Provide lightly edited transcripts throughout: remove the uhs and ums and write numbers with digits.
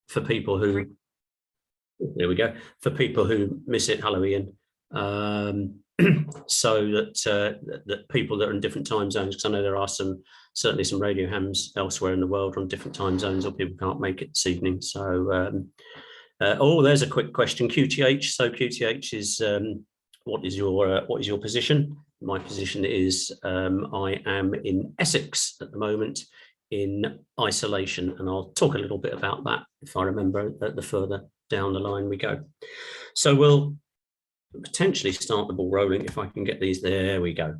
for people who, there we go, for people who miss it, hello Ian. So that people that are in different time zones, because I know there are certainly some radio hams elsewhere in the world on different time zones, or people can't make it this evening. So oh, there's a quick question. QTH. So QTH is what is your position? My position is I am in Essex at the moment in isolation, and I'll talk a little bit about that if I remember the further down the line we go. So we'll potentially start the ball rolling if I can get these. There we go.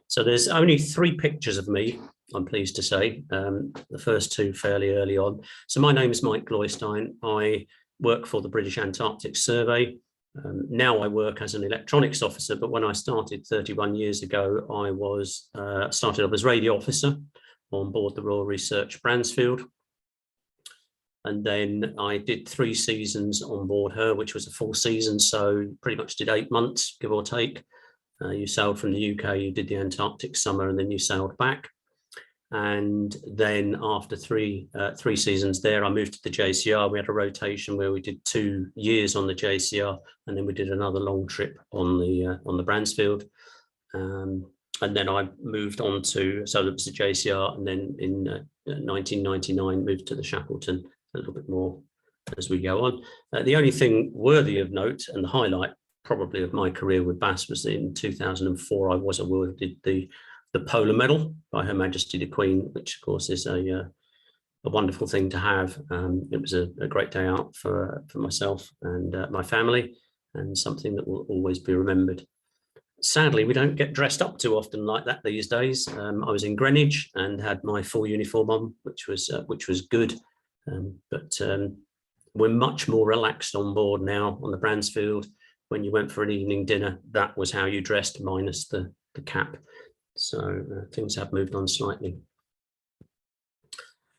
So there's only 3 pictures of me, I'm pleased to say, the first 2 fairly early on. So my name is Mike Gloystein. I work for the British Antarctic Survey. Now I work as an electronics officer, but when I started 31 years ago, I was started up as radio officer on board the Royal Research Bransfield. And then I did 3 seasons on board her, which was a full season. So pretty much did 8 months, give or take. You sailed from the UK, you did the Antarctic summer, and then you sailed back. And then after three seasons there, I moved to the JCR. We had a rotation where we did 2 years on the JCR, and then we did another long trip on the Bransfield. And then I moved on to, so it was the JCR, and then in 1999 moved to the Shackleton a little bit more as we go on. The only thing worthy of note, and the highlight probably of my career with BAS, was in 2004 I was awarded the Polar Medal by Her Majesty the Queen, which of course is a wonderful thing to have. It was a great day out for myself and my family, and something that will always be remembered. Sadly, we don't get dressed up too often like that these days. I was in Greenwich and had my full uniform on, which was good. But we're much more relaxed on board now on the Bransfield. When you went for an evening dinner, that was how you dressed, minus the cap. So things have moved on slightly.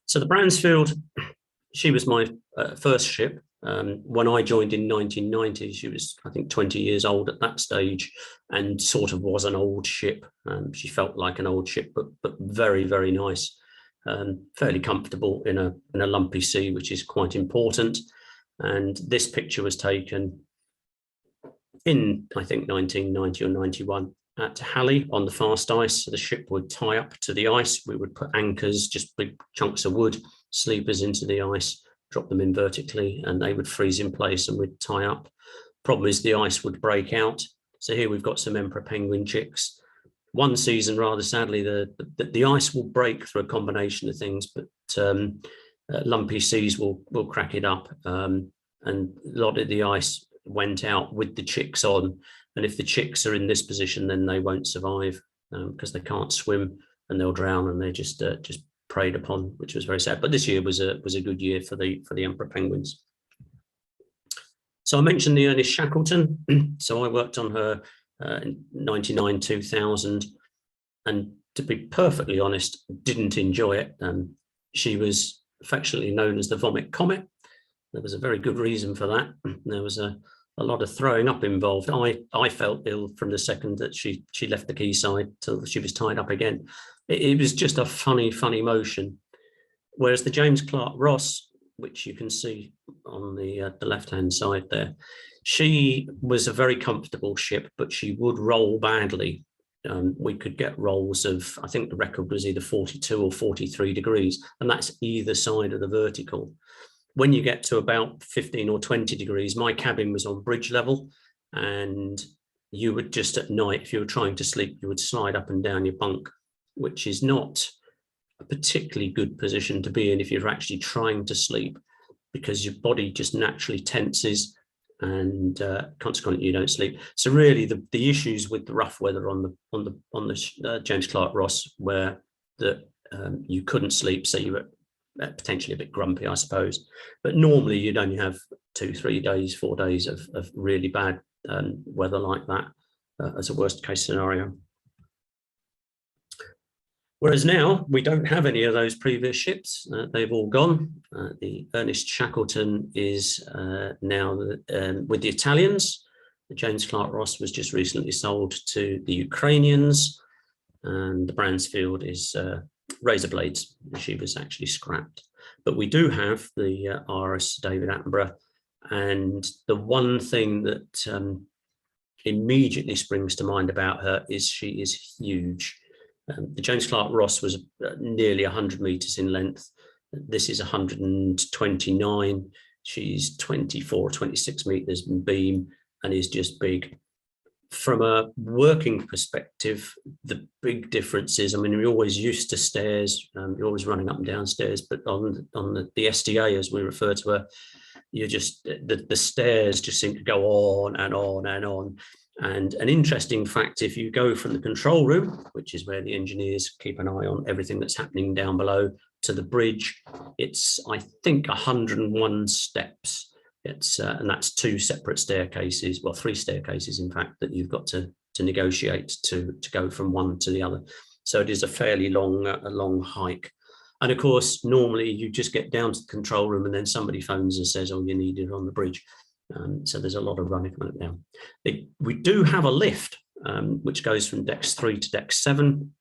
So the Bransfield, she was my first ship. When I joined in 1990, she was, I think, 20 years old at that stage, and sort of was an old ship. She felt like an old ship, but very, very nice. Fairly comfortable in a lumpy sea, which is quite important. And this picture was taken in, I think, 1990 or 91 at Halley on the fast ice. So the ship would tie up to the ice. We would put anchors, just big chunks of wood, sleepers into the ice, drop them in vertically, and they would freeze in place and we'd tie up. Problem is the ice would break out. So here we've got some emperor penguin chicks. One season, rather sadly, the ice will break through a combination of things, but lumpy seas will crack it up. And a lot of the ice went out with the chicks on. And if the chicks are in this position, then they won't survive because they can't swim and they'll drown, and they're just preyed upon, which was very sad. But this year was a good year for the emperor penguins. So I mentioned the Ernest Shackleton. So I worked on her in 99, 2000, and to be perfectly honest, didn't enjoy it. She was affectionately known as the Vomit Comet. There was a very good reason for that. There was a lot of throwing up involved. I felt ill from the second that she left the quayside till she was tied up again. It was just a funny motion. Whereas the James Clark Ross, which you can see on the left-hand side there, she was a very comfortable ship, but she would roll badly. We could get rolls of, I think the record was either 42 or 43 degrees, and that's either side of the vertical. When you get to about 15 or 20 degrees, my cabin was on bridge level, and you would just at night, if you were trying to sleep, you would slide up and down your bunk, which is not a particularly good position to be in if you're actually trying to sleep, because your body just naturally tenses, and consequently you don't sleep. So really the issues with the rough weather on the James Clark Ross were that you couldn't sleep, so you were potentially a bit grumpy, I suppose. But normally you'd only have 2, 3 days, 4 days of really bad weather like that as a worst case scenario. Whereas now we don't have any of those previous ships. They've all gone. The Ernest Shackleton is now with the Italians. The James Clark Ross was just recently sold to the Ukrainians, and the Bransfield is razor blades. She was actually scrapped. But we do have the RS David Attenborough, and the one thing that immediately springs to mind about her is she is huge. The James Clark Ross was nearly 100 meters in length. This is 129. She's 24 or 26 meters in beam and is just big. From a working perspective, the big difference is, I mean, we're always used to stairs, you're always running up and down stairs, but on the SDA, as we refer to her, you just, the stairs just seem to go on and on and on. And an interesting fact, if you go from the control room, which is where the engineers keep an eye on everything that's happening down below, to the bridge, it's, I think, 101 steps. It's and that's 2 separate staircases, well, 3 staircases, in fact, that you've got to negotiate to go from one to the other. So it is a fairly long hike. And of course, normally you just get down to the control room and then somebody phones and says, oh, you need it on the bridge. So there's a lot of running down. We do have a lift, which goes from decks 3 to deck 7.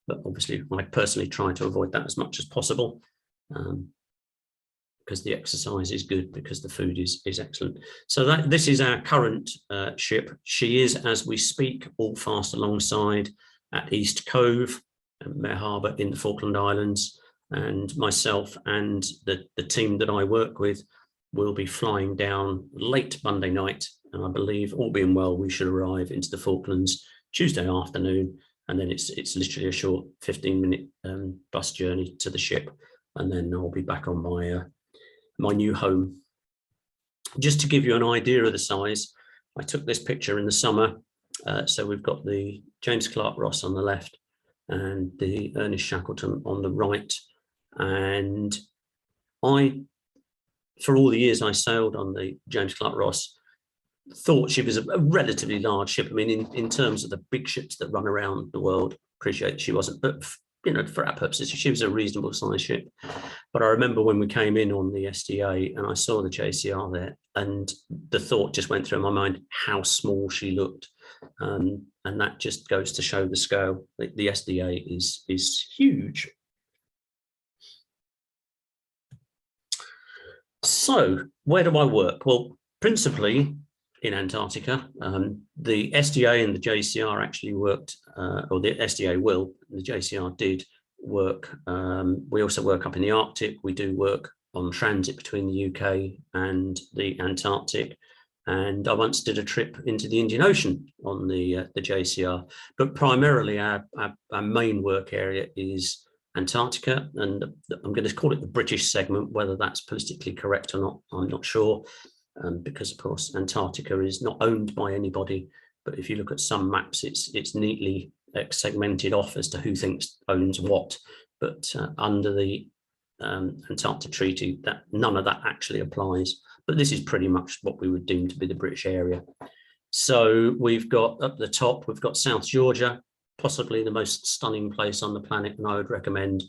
But obviously, I personally try to avoid that as much as possible, because the exercise is good, because the food is excellent. So this is our current ship. She is, as we speak, all fast alongside at East Cove, Mare Harbour in the Falkland Islands, and myself and the team that I work with will be flying down late Monday night, and I believe, all being well, we should arrive into the Falklands Tuesday afternoon, and then it's literally a short 15-minute bus journey to the ship, and then I'll be back on my new home. Just to give you an idea of the size, I took this picture in the summer, so we've got the James Clark Ross on the left and the Ernest Shackleton on the right, and for all the years I sailed on the James Clark Ross, thought she was a relatively large ship. I mean, in terms of the big ships that run around the world, appreciate she wasn't, but you know, for our purposes, she was a reasonable size ship. But I remember when we came in on the SDA and I saw the JCR there, and the thought just went through my mind how small she looked. And that just goes to show the scale. The SDA is huge. So where do I work? Well, principally in Antarctica. The SDA and the JCR actually worked, or the SDA will, the JCR did work. We also work up in the Arctic. We do work on transit between the UK and the Antarctic. And I once did a trip into the Indian Ocean on the JCR. But primarily our main work area is Antarctica, and I'm going to call it the British segment. Whether that's politically correct or not, I'm not sure, because of course Antarctica is not owned by anybody. But if you look at some maps, it's neatly segmented off as to who thinks owns what. But under the Antarctic Treaty, that none of that actually applies. But this is pretty much what we would deem to be the British area. So we've got up the top, we've got South Georgia, possibly the most stunning place on the planet, and I would recommend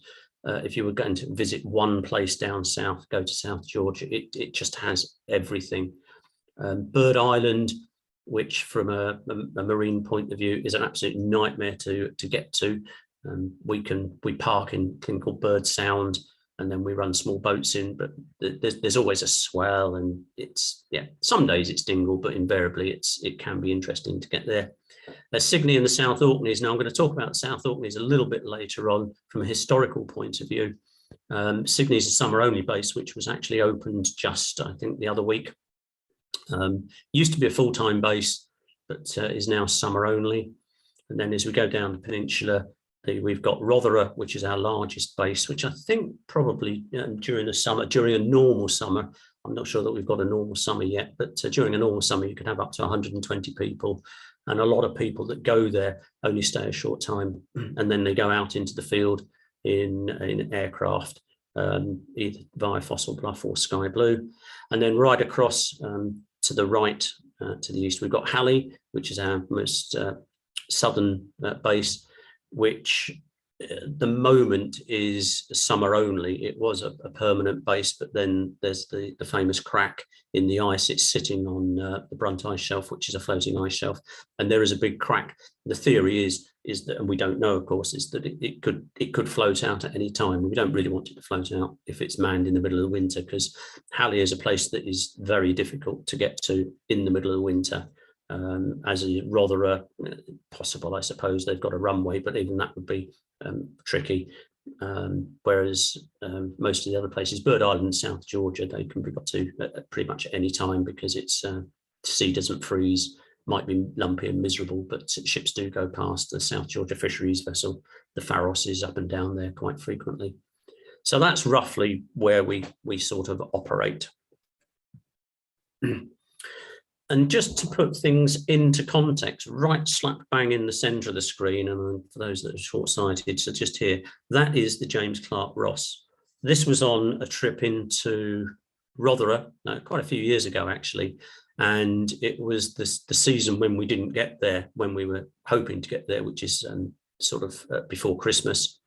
if you were going to visit one place down south, go to South Georgia. It just has everything. Bird Island, which from a marine point of view is an absolute nightmare to get to. We park in a thing called Bird Sound, and then we run small boats in, but there's always a swell, and it's, yeah, some days it's dingle, but invariably it can be interesting to get there. Sydney and the South Orkneys. Now I'm going to talk about the South Orkneys a little bit later on from a historical point of view. Sydney is a summer only base, which was actually opened just, I think, the other week. Used to be a full-time base, but is now summer only. And then as we go down the peninsula, we've got Rothera, which is our largest base, which I think probably during the summer, during a normal summer, I'm not sure that we've got a normal summer yet, but during a normal summer, you could have up to 120 people. And a lot of people that go there only stay a short time, and then they go out into the field in aircraft, either via Fossil Bluff or Sky Blue. And then right across to the right, to the east, we've got Halley, which is our most southern base, which at the moment is summer only. It was a permanent base, but then there's the famous crack in the ice. It's sitting on the Brunt Ice Shelf, which is a floating ice shelf, and there is a big crack. The theory is is that, and we don't know, of course, is that it could float out at any time. We don't really want it to float out if it's manned in the middle of the winter, because Halley is a place that is very difficult to get to in the middle of the winter. As a rather possible, I suppose. They've got a runway, but even that would be tricky. Whereas most of the other places, Bird Island, South Georgia, they can be got to at pretty much any time, because it's sea doesn't freeze. Might be lumpy and miserable, but ships do go past. The South Georgia fisheries vessel, the Pharos, is up and down there quite frequently. So that's roughly where we sort of operate. And just to put things into context, right slap bang in the centre of the screen, and for those that are short-sighted, so just here, that is the James Clark Ross. This was on a trip into Rothera quite a few years ago, actually, and it was the season when we didn't get there, when we were hoping to get there, which is sort of before Christmas.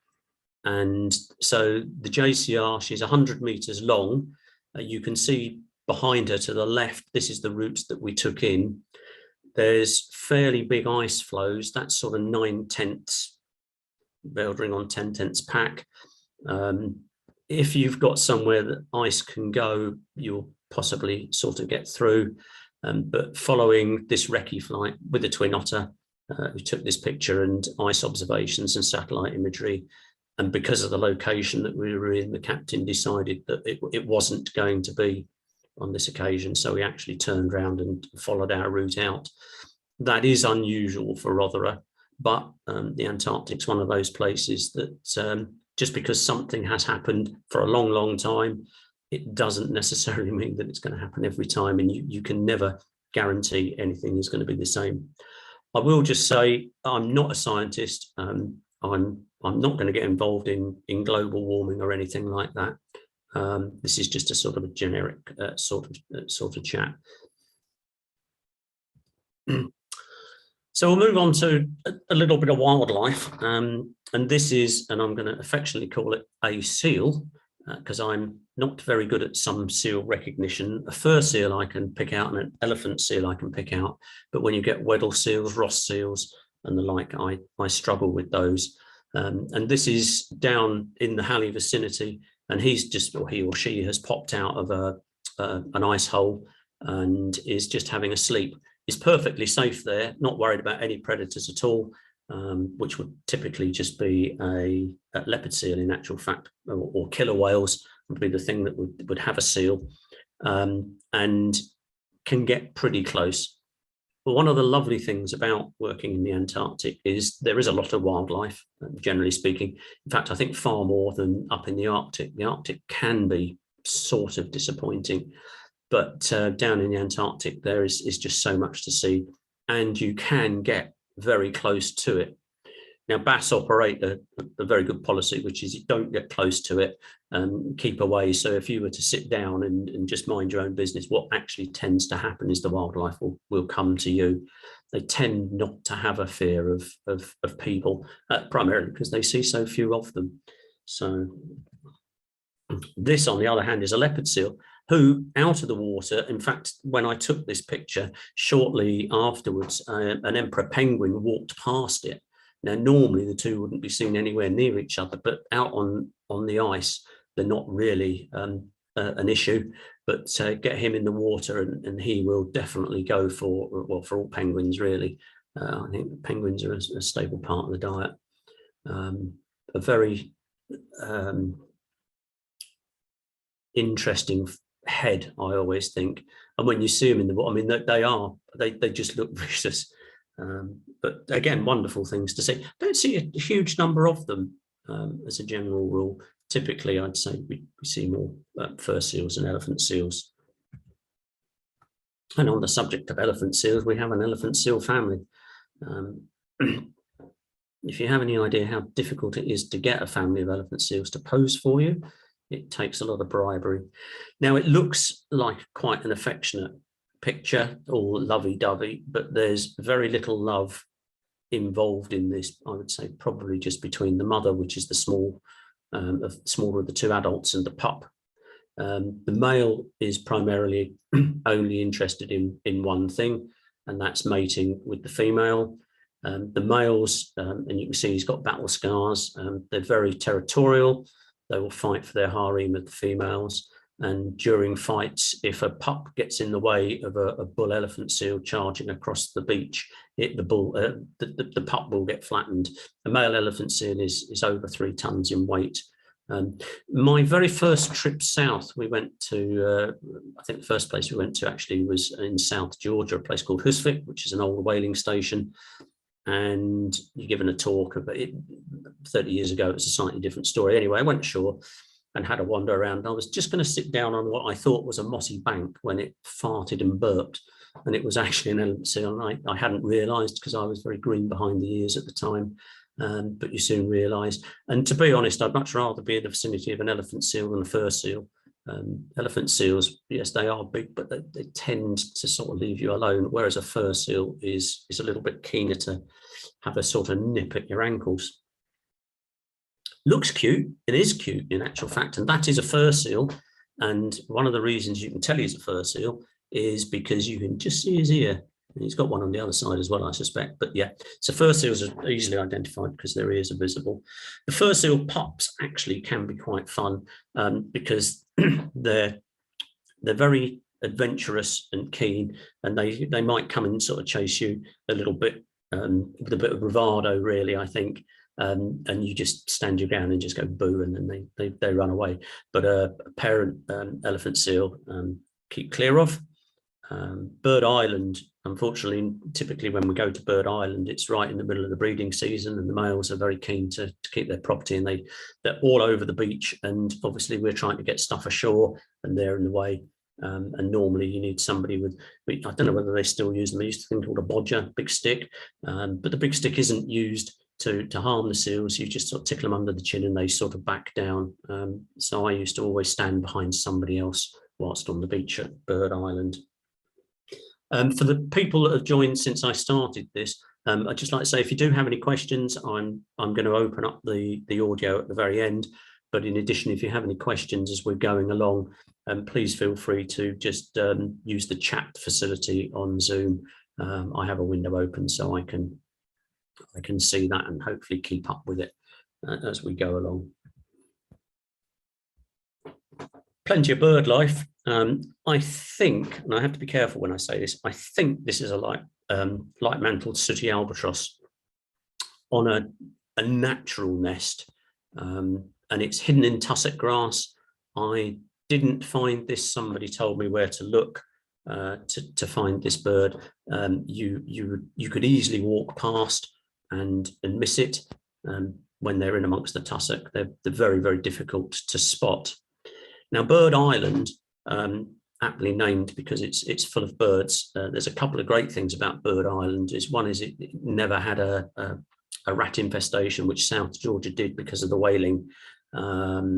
And so the JCR, she's 100 metres long. You can see behind her to the left, this is the routes that we took in. There's fairly big ice flows. That's sort of 9/10, bordering on 10/10 pack. If you've got somewhere that ice can go, you'll possibly sort of get through. But following this recce flight with the Twin Otter, we took this picture and ice observations and satellite imagery. And because of the location that we were in, the captain decided that it wasn't going to be on this occasion. So we actually turned around and followed our route out. That is unusual for Rothera, but the Antarctic's one of those places that just because something has happened for a long, long time, it doesn't necessarily mean that it's going to happen every time, and you can never guarantee anything is going to be the same. I will just say I'm not a scientist. I'm not going to get involved in global warming or anything like that. This is just a sort of a generic sort of chat. So we'll move on to a little bit of wildlife, and this is, and I'm going to affectionately call it a seal, because I'm not very good at some seal recognition. A fur seal I can pick out, and an elephant seal I can pick out, but when you get Weddell seals, Ross seals, and the like, I struggle with those. And this is down in the Halley vicinity, and he's just, or he or she has popped out of an ice hole and is just having a sleep. He's perfectly safe there, not worried about any predators at all, which would typically just be a leopard seal in actual fact, or killer whales would be the thing that would have a seal, and can get pretty close. But one of the lovely things about working in the Antarctic is there is a lot of wildlife, generally speaking. In fact, I think far more than up in the Arctic. The Arctic can be sort of disappointing, but down in the Antarctic, there is just so much to see, and you can get very close to it. Now, bass operate a very good policy, which is you don't get close to it and keep away. So if you were to sit down and just mind your own business, what actually tends to happen is the wildlife will come to you. They tend not to have a fear of people, primarily because they see so few of them. So this, on the other hand, is a leopard seal who, out of the water, in fact, when I took this picture, shortly afterwards, an emperor penguin walked past it. Now, normally the two wouldn't be seen anywhere near each other, but out on the ice, they're not really an issue. But get him in the water and he will definitely go for, well, for all penguins, really. I think penguins are a staple part of the diet. A very interesting head, I always think. And when you see them in the water, I mean, they just look vicious. But again, wonderful things to see. Don't see a huge number of them as a general rule. Typically, I'd say we see more fur seals and elephant seals. And on the subject of elephant seals, we have an elephant seal family. If you have any idea how difficult it is to get a family of elephant seals to pose for you, it takes a lot of bribery. Now, it looks like quite an affectionate picture, all lovey-dovey, but there's very little love involved in this. I would say probably just between the mother, which is the smaller of the two adults, and the pup. The male is primarily only interested in one thing, and that's mating with the female. The males, and you can see he's got battle scars. They're very territorial. They will fight for their harem of the females. And during fights, if a pup gets in the way of a bull elephant seal charging across the beach, the pup will get flattened. A male elephant seal is over 3 tons in weight. My very first trip south, we went to, I think the first place we went to actually was in South Georgia, a place called Husvik, which is an old whaling station. And you're given a talk about it. 30 years ago, it was a slightly different story. Anyway, I went ashore and had a wander around. I was just going to sit down on what I thought was a mossy bank when it farted and burped. And it was actually an elephant seal. And I hadn't realised because I was very green behind the ears at the time. But you soon realise. And to be honest, I'd much rather be in the vicinity of an elephant seal than a fur seal. Elephant seals, yes, they are big, but they tend to sort of leave you alone, whereas a fur seal is a little bit keener to have a sort of nip at your ankles. Looks cute. It is cute in actual fact, and that is a fur seal. And one of the reasons you can tell he's a fur seal is because you can just see his ear. And he's got one on the other side as well, I suspect. But yeah, so fur seals are easily identified because their ears are visible. The fur seal pups actually can be quite fun because they're very adventurous and keen, and they might come and sort of chase you a little bit with a bit of bravado, really, I think. And you just stand your ground and just go boo, and then they run away. But a parent elephant seal, keep clear of. Bird Island, unfortunately, typically when we go to Bird Island, it's right in the middle of the breeding season, and the males are very keen to keep their property, and they're all over the beach. And obviously we're trying to get stuff ashore and they're in the way. And normally you need somebody with, I don't know whether they still use them. They used to think called a bodger, big stick, but the big stick isn't used to harm the seals. You just sort of tickle them under the chin and they sort of back down. So I used to always stand behind somebody else whilst on the beach at Bird Island. For the people that have joined since I started this, I'd just like to say, if you do have any questions, I'm going to open up the audio at the very end. But in addition, if you have any questions as we're going along, please feel free to just use the chat facility on Zoom. I have a window open so I can see that and hopefully keep up with it as we go along. Plenty of bird life. I think, and I have to be careful when I say this, I think this is a light-mantled sooty albatross on a natural nest, and it's hidden in tussock grass. I didn't find this. Somebody told me where to look to find this bird. You could easily walk past and miss it when they're in amongst the tussock. They're very, very difficult to spot. Now, Bird Island, aptly named because it's full of birds. There's a couple of great things about Bird Island. One is it never had a rat infestation, which South Georgia did because of the whaling. Because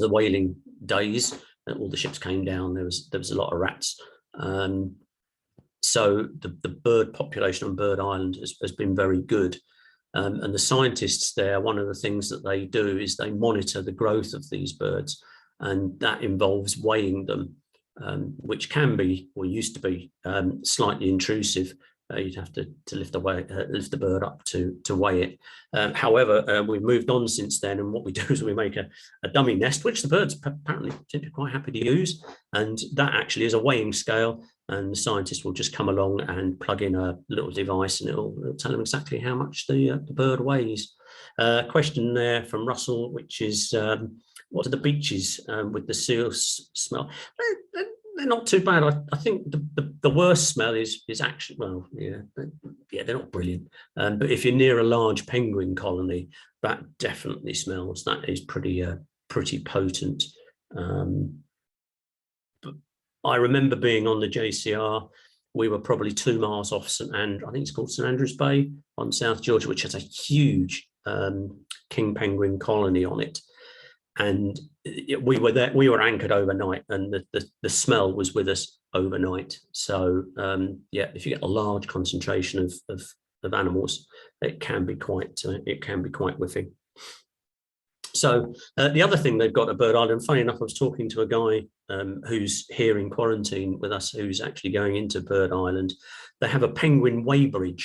of the whaling days, all the ships came down. There was a lot of rats. So the bird population on Bird Island has been very good. And the scientists there, one of the things that they do is they monitor the growth of these birds, and that involves weighing them, which can be, or used to be, slightly intrusive. You'd have to lift the bird up to weigh it. However, we've moved on since then, and what we do is we make a dummy nest, which the birds apparently seem to be quite happy to use, and that actually is a weighing scale. And the scientist will just come along and plug in a little device, and it'll tell them exactly how much the bird weighs. Question there from Russell, which is, what are the beaches with the seal smell? They're not too bad. I think the worst smell is actually, well, yeah, they're not brilliant. But if you're near a large penguin colony, that definitely smells. That is pretty potent. I remember being on the JCR. We were probably 2 miles off I think it's called St Andrews Bay on South Georgia, which has a huge king penguin colony on it. And we were there. We were anchored overnight, and the smell was with us overnight. So yeah, if you get a large concentration of animals, it can be quite whiffing. So the other thing they've got at Bird Island, funny enough, I was talking to a guy who's here in quarantine with us, who's actually going into Bird Island. They have a penguin weighbridge,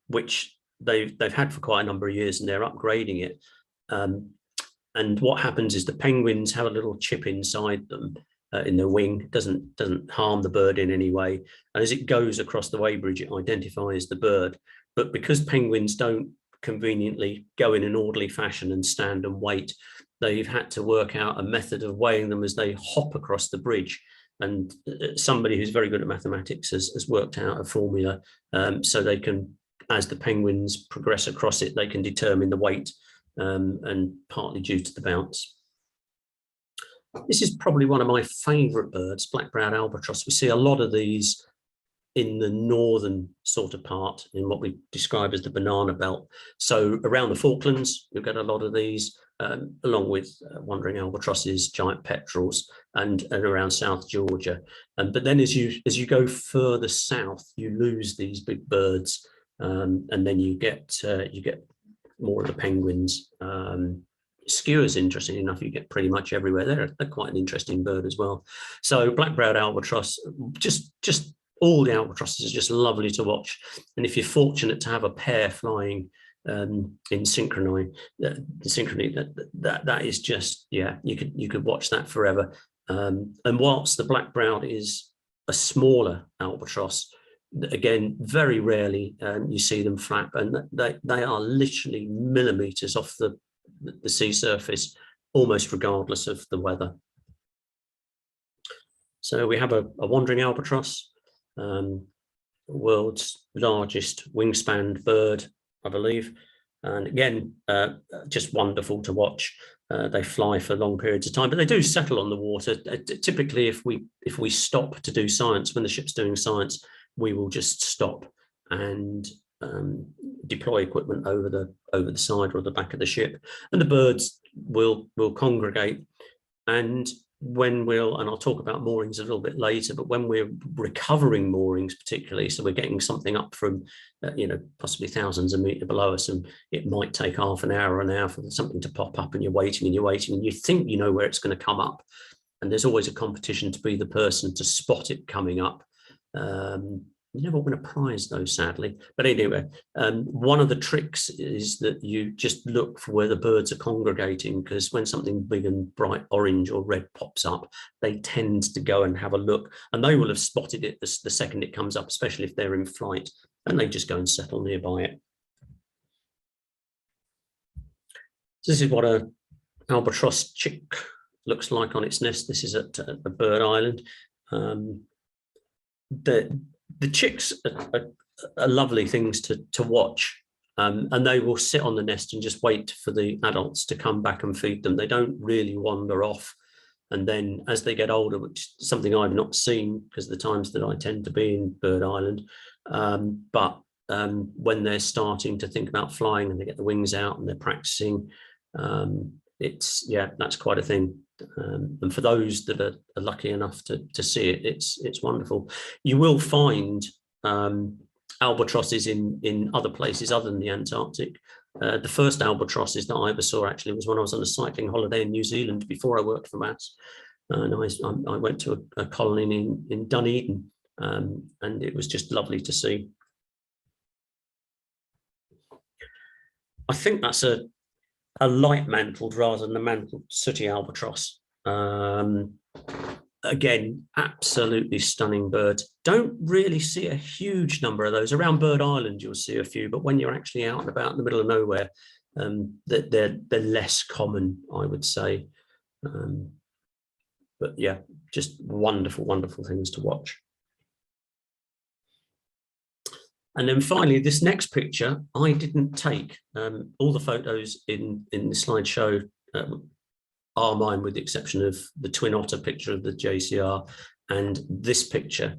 which they've had for quite a number of years, and they're upgrading it. And what happens is the penguins have a little chip inside them in the wing. It doesn't harm the bird in any way. And as it goes across the weighbridge, it identifies the bird. But because penguins don't conveniently go in an orderly fashion and stand and wait, they've had to work out a method of weighing them as they hop across the bridge. And somebody who's very good at mathematics has worked out a formula so they can, as the penguins progress across it, they can determine the weight, and partly due to the bounce. This is probably one of my favourite birds, black-browed albatross. We see a lot of these in the northern sort of part, in what we describe as the banana belt. So around the Falklands, you'll get a lot of these, along with wandering albatrosses, giant petrels, and around South Georgia. But then as you go further south, you lose these big birds, and then you get more of the penguins. Skewers, interesting enough, you get pretty much everywhere. They're quite an interesting bird as well. So black-browed albatross, just all the albatrosses are just lovely to watch. And if you're fortunate to have a pair flying in synchrony, that is just, yeah, you could watch that forever. And whilst the black-browed is a smaller albatross, again, very rarely you see them flap, and they are literally millimeters off the sea surface, almost regardless of the weather. So we have a wandering albatross, world's largest wingspan bird, I believe. And again, just wonderful to watch. They fly for long periods of time, but they do settle on the water. Typically, if we stop to do science, when the ship's doing science, we will just stop and deploy equipment over the side or the back of the ship, and the birds will congregate. And and I'll talk about moorings a little bit later, but when we're recovering moorings particularly, so we're getting something up from possibly thousands of meters below us, and it might take half an hour for something to pop up, and you're waiting and you think you know where it's going to come up, and there's always a competition to be the person to spot it coming up. You never win a prize though, sadly. But anyway, one of the tricks is that you just look for where the birds are congregating, because when something big and bright orange or red pops up, they tend to go and have a look, and they will have spotted it the second it comes up, especially if they're in flight, and they just go and settle nearby it. So this is what a albatross chick looks like on its nest. This is at a bird island. The chicks are lovely things to watch, and they will sit on the nest and just wait for the adults to come back and feed them. They don't really wander off. And then as they get older, which is something I've not seen because of the times that I tend to be in Bird Island, but when they're starting to think about flying and they get the wings out and they're practicing, that's quite a thing. And for those that are lucky enough to see it, it's wonderful. You will find albatrosses in other places other than the Antarctic. The first albatrosses that I ever saw actually was when I was on a cycling holiday in New Zealand before I worked for MAS. And I went to a colony in Dunedin, and it was just lovely to see. I think that's a light mantled rather than the mantled sooty albatross. Again, absolutely stunning birds. Don't really see a huge number of those. Around Bird Island, you'll see a few, but when you're actually out and about in the middle of nowhere, they're less common, I would say. But yeah, just wonderful, wonderful things to watch. And then finally, this next picture I didn't take. All the photos in the slideshow are mine, with the exception of the twin otter picture of the JCR and this picture.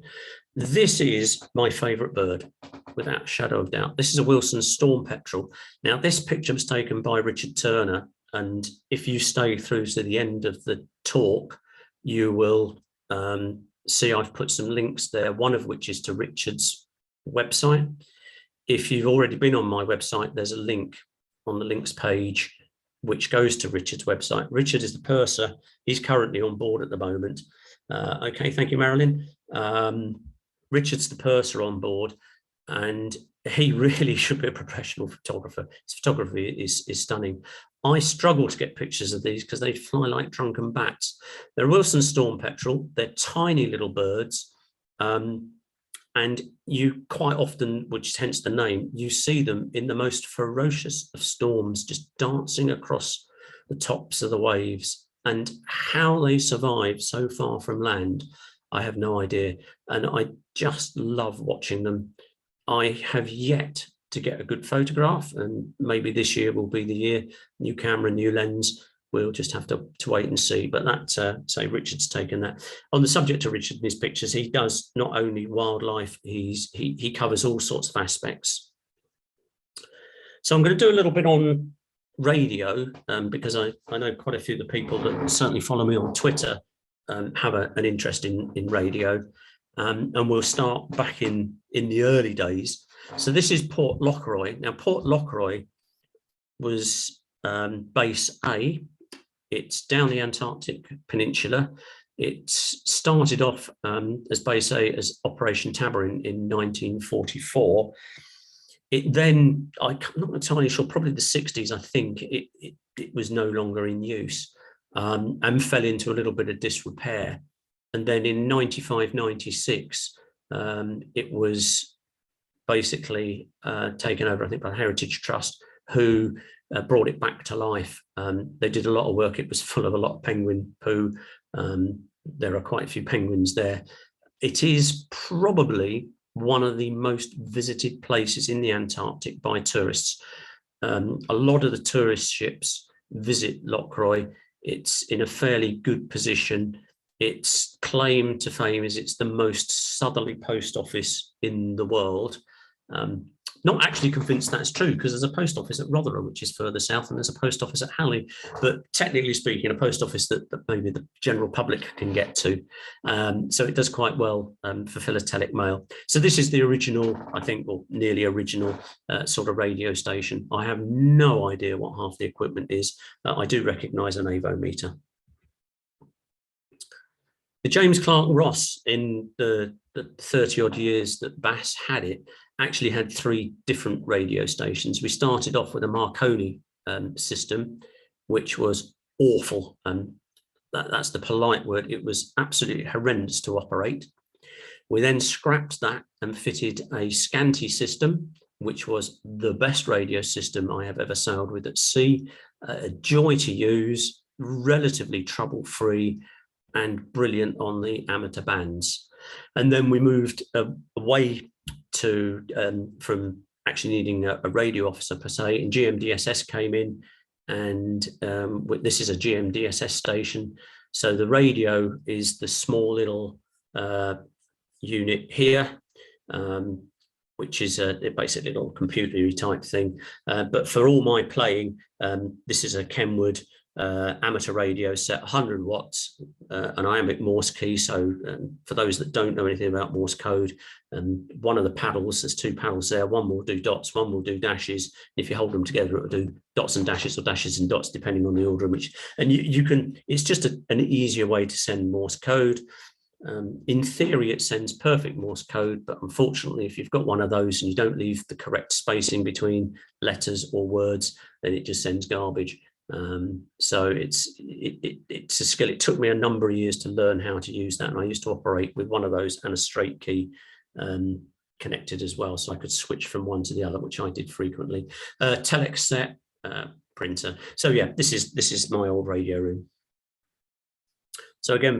This is my favourite bird, without a shadow of doubt. This is a Wilson's storm petrel. Now, this picture was taken by Richard Turner, and if you stay through to the end of the talk, you will see I've put some links there, one of which is to Richard's website. If you've already been on my website, there's a link on the links page which goes to Richard's website. Richard is the purser. He's currently on board at the moment. Okay, thank you, Marilyn. Richard's the purser on board, and he really should be a professional photographer. His photography is stunning. I struggle to get pictures of these because they fly like drunken bats. They're Wilson storm petrel. They're tiny little birds. And you quite often, which hence the name, you see them in the most ferocious of storms, just dancing across the tops of the waves. And how they survive so far from land, I have no idea. And I just love watching them. I have yet to get a good photograph, and maybe this year will be the year. New camera, new lens. We'll just have to wait and see. But that, say, Richard's taken that. On the subject of Richard and his pictures, he does not only wildlife, he covers all sorts of aspects. So I'm going to do a little bit on radio, because I know quite a few of the people that certainly follow me on Twitter have an interest in radio. And we'll start back in the early days. So this is Port Lockroy. Now, Port Lockroy was base A. It's down the Antarctic Peninsula. It started off as base A as Operation Tabor in 1944. It then, I'm not entirely sure, probably the 60s, I think, it was no longer in use and fell into a little bit of disrepair. And then in 95, 96, it was basically taken over, I think, by the Heritage Trust, who brought it back to life. They did a lot of work. It was full of a lot of penguin poo. There are quite a few penguins there. It is probably one of the most visited places in the Antarctic by tourists. A lot of the tourist ships visit Lockroy. It's in a fairly good position. Its claim to fame is it's the most southerly post office in the world. Not actually convinced that's true, because there's a post office at Rotherham, which is further south, and there's a post office at Halley, but technically speaking, a post office that maybe the general public can get to. So it does quite well for philatelic mail. So this is the original, I think, or nearly original sort of radio station. I have no idea what half the equipment is. I do recognise an avometer. The James Clark Ross, in the 30 odd years that Bass had it, actually had 3 different radio stations. We started off with a Marconi system, which was awful. That's the polite word. It was absolutely horrendous to operate. We then scrapped that and fitted a Scanti system, which was the best radio system I have ever sailed with at sea. A joy to use, relatively trouble-free, and brilliant on the amateur bands. And then we moved away to from actually needing a radio officer per se, and GMDSS came in, and this is a GMDSS station. So the radio is the small little unit here, which is basically a little computery type thing. But for all my playing, this is a Kenwood amateur radio set, 100 watts, an iambic Morse key. So for those that don't know anything about Morse code, one of the paddles, there's 2 paddles there, one will do dots, one will do dashes. If you hold them together, it will do dots and dashes, or dashes and dots, depending on the order in which. And you can, it's just an easier way to send Morse code. In theory, it sends perfect Morse code, but unfortunately, if you've got one of those and you don't leave the correct spacing between letters or words, then it just sends garbage. So it's a skill. It took me a number of years to learn how to use that, and I used to operate with one of those and a straight key connected as well, so I could switch from one to the other, which I did frequently. Telex set, printer. So yeah, this is my old radio room. So again,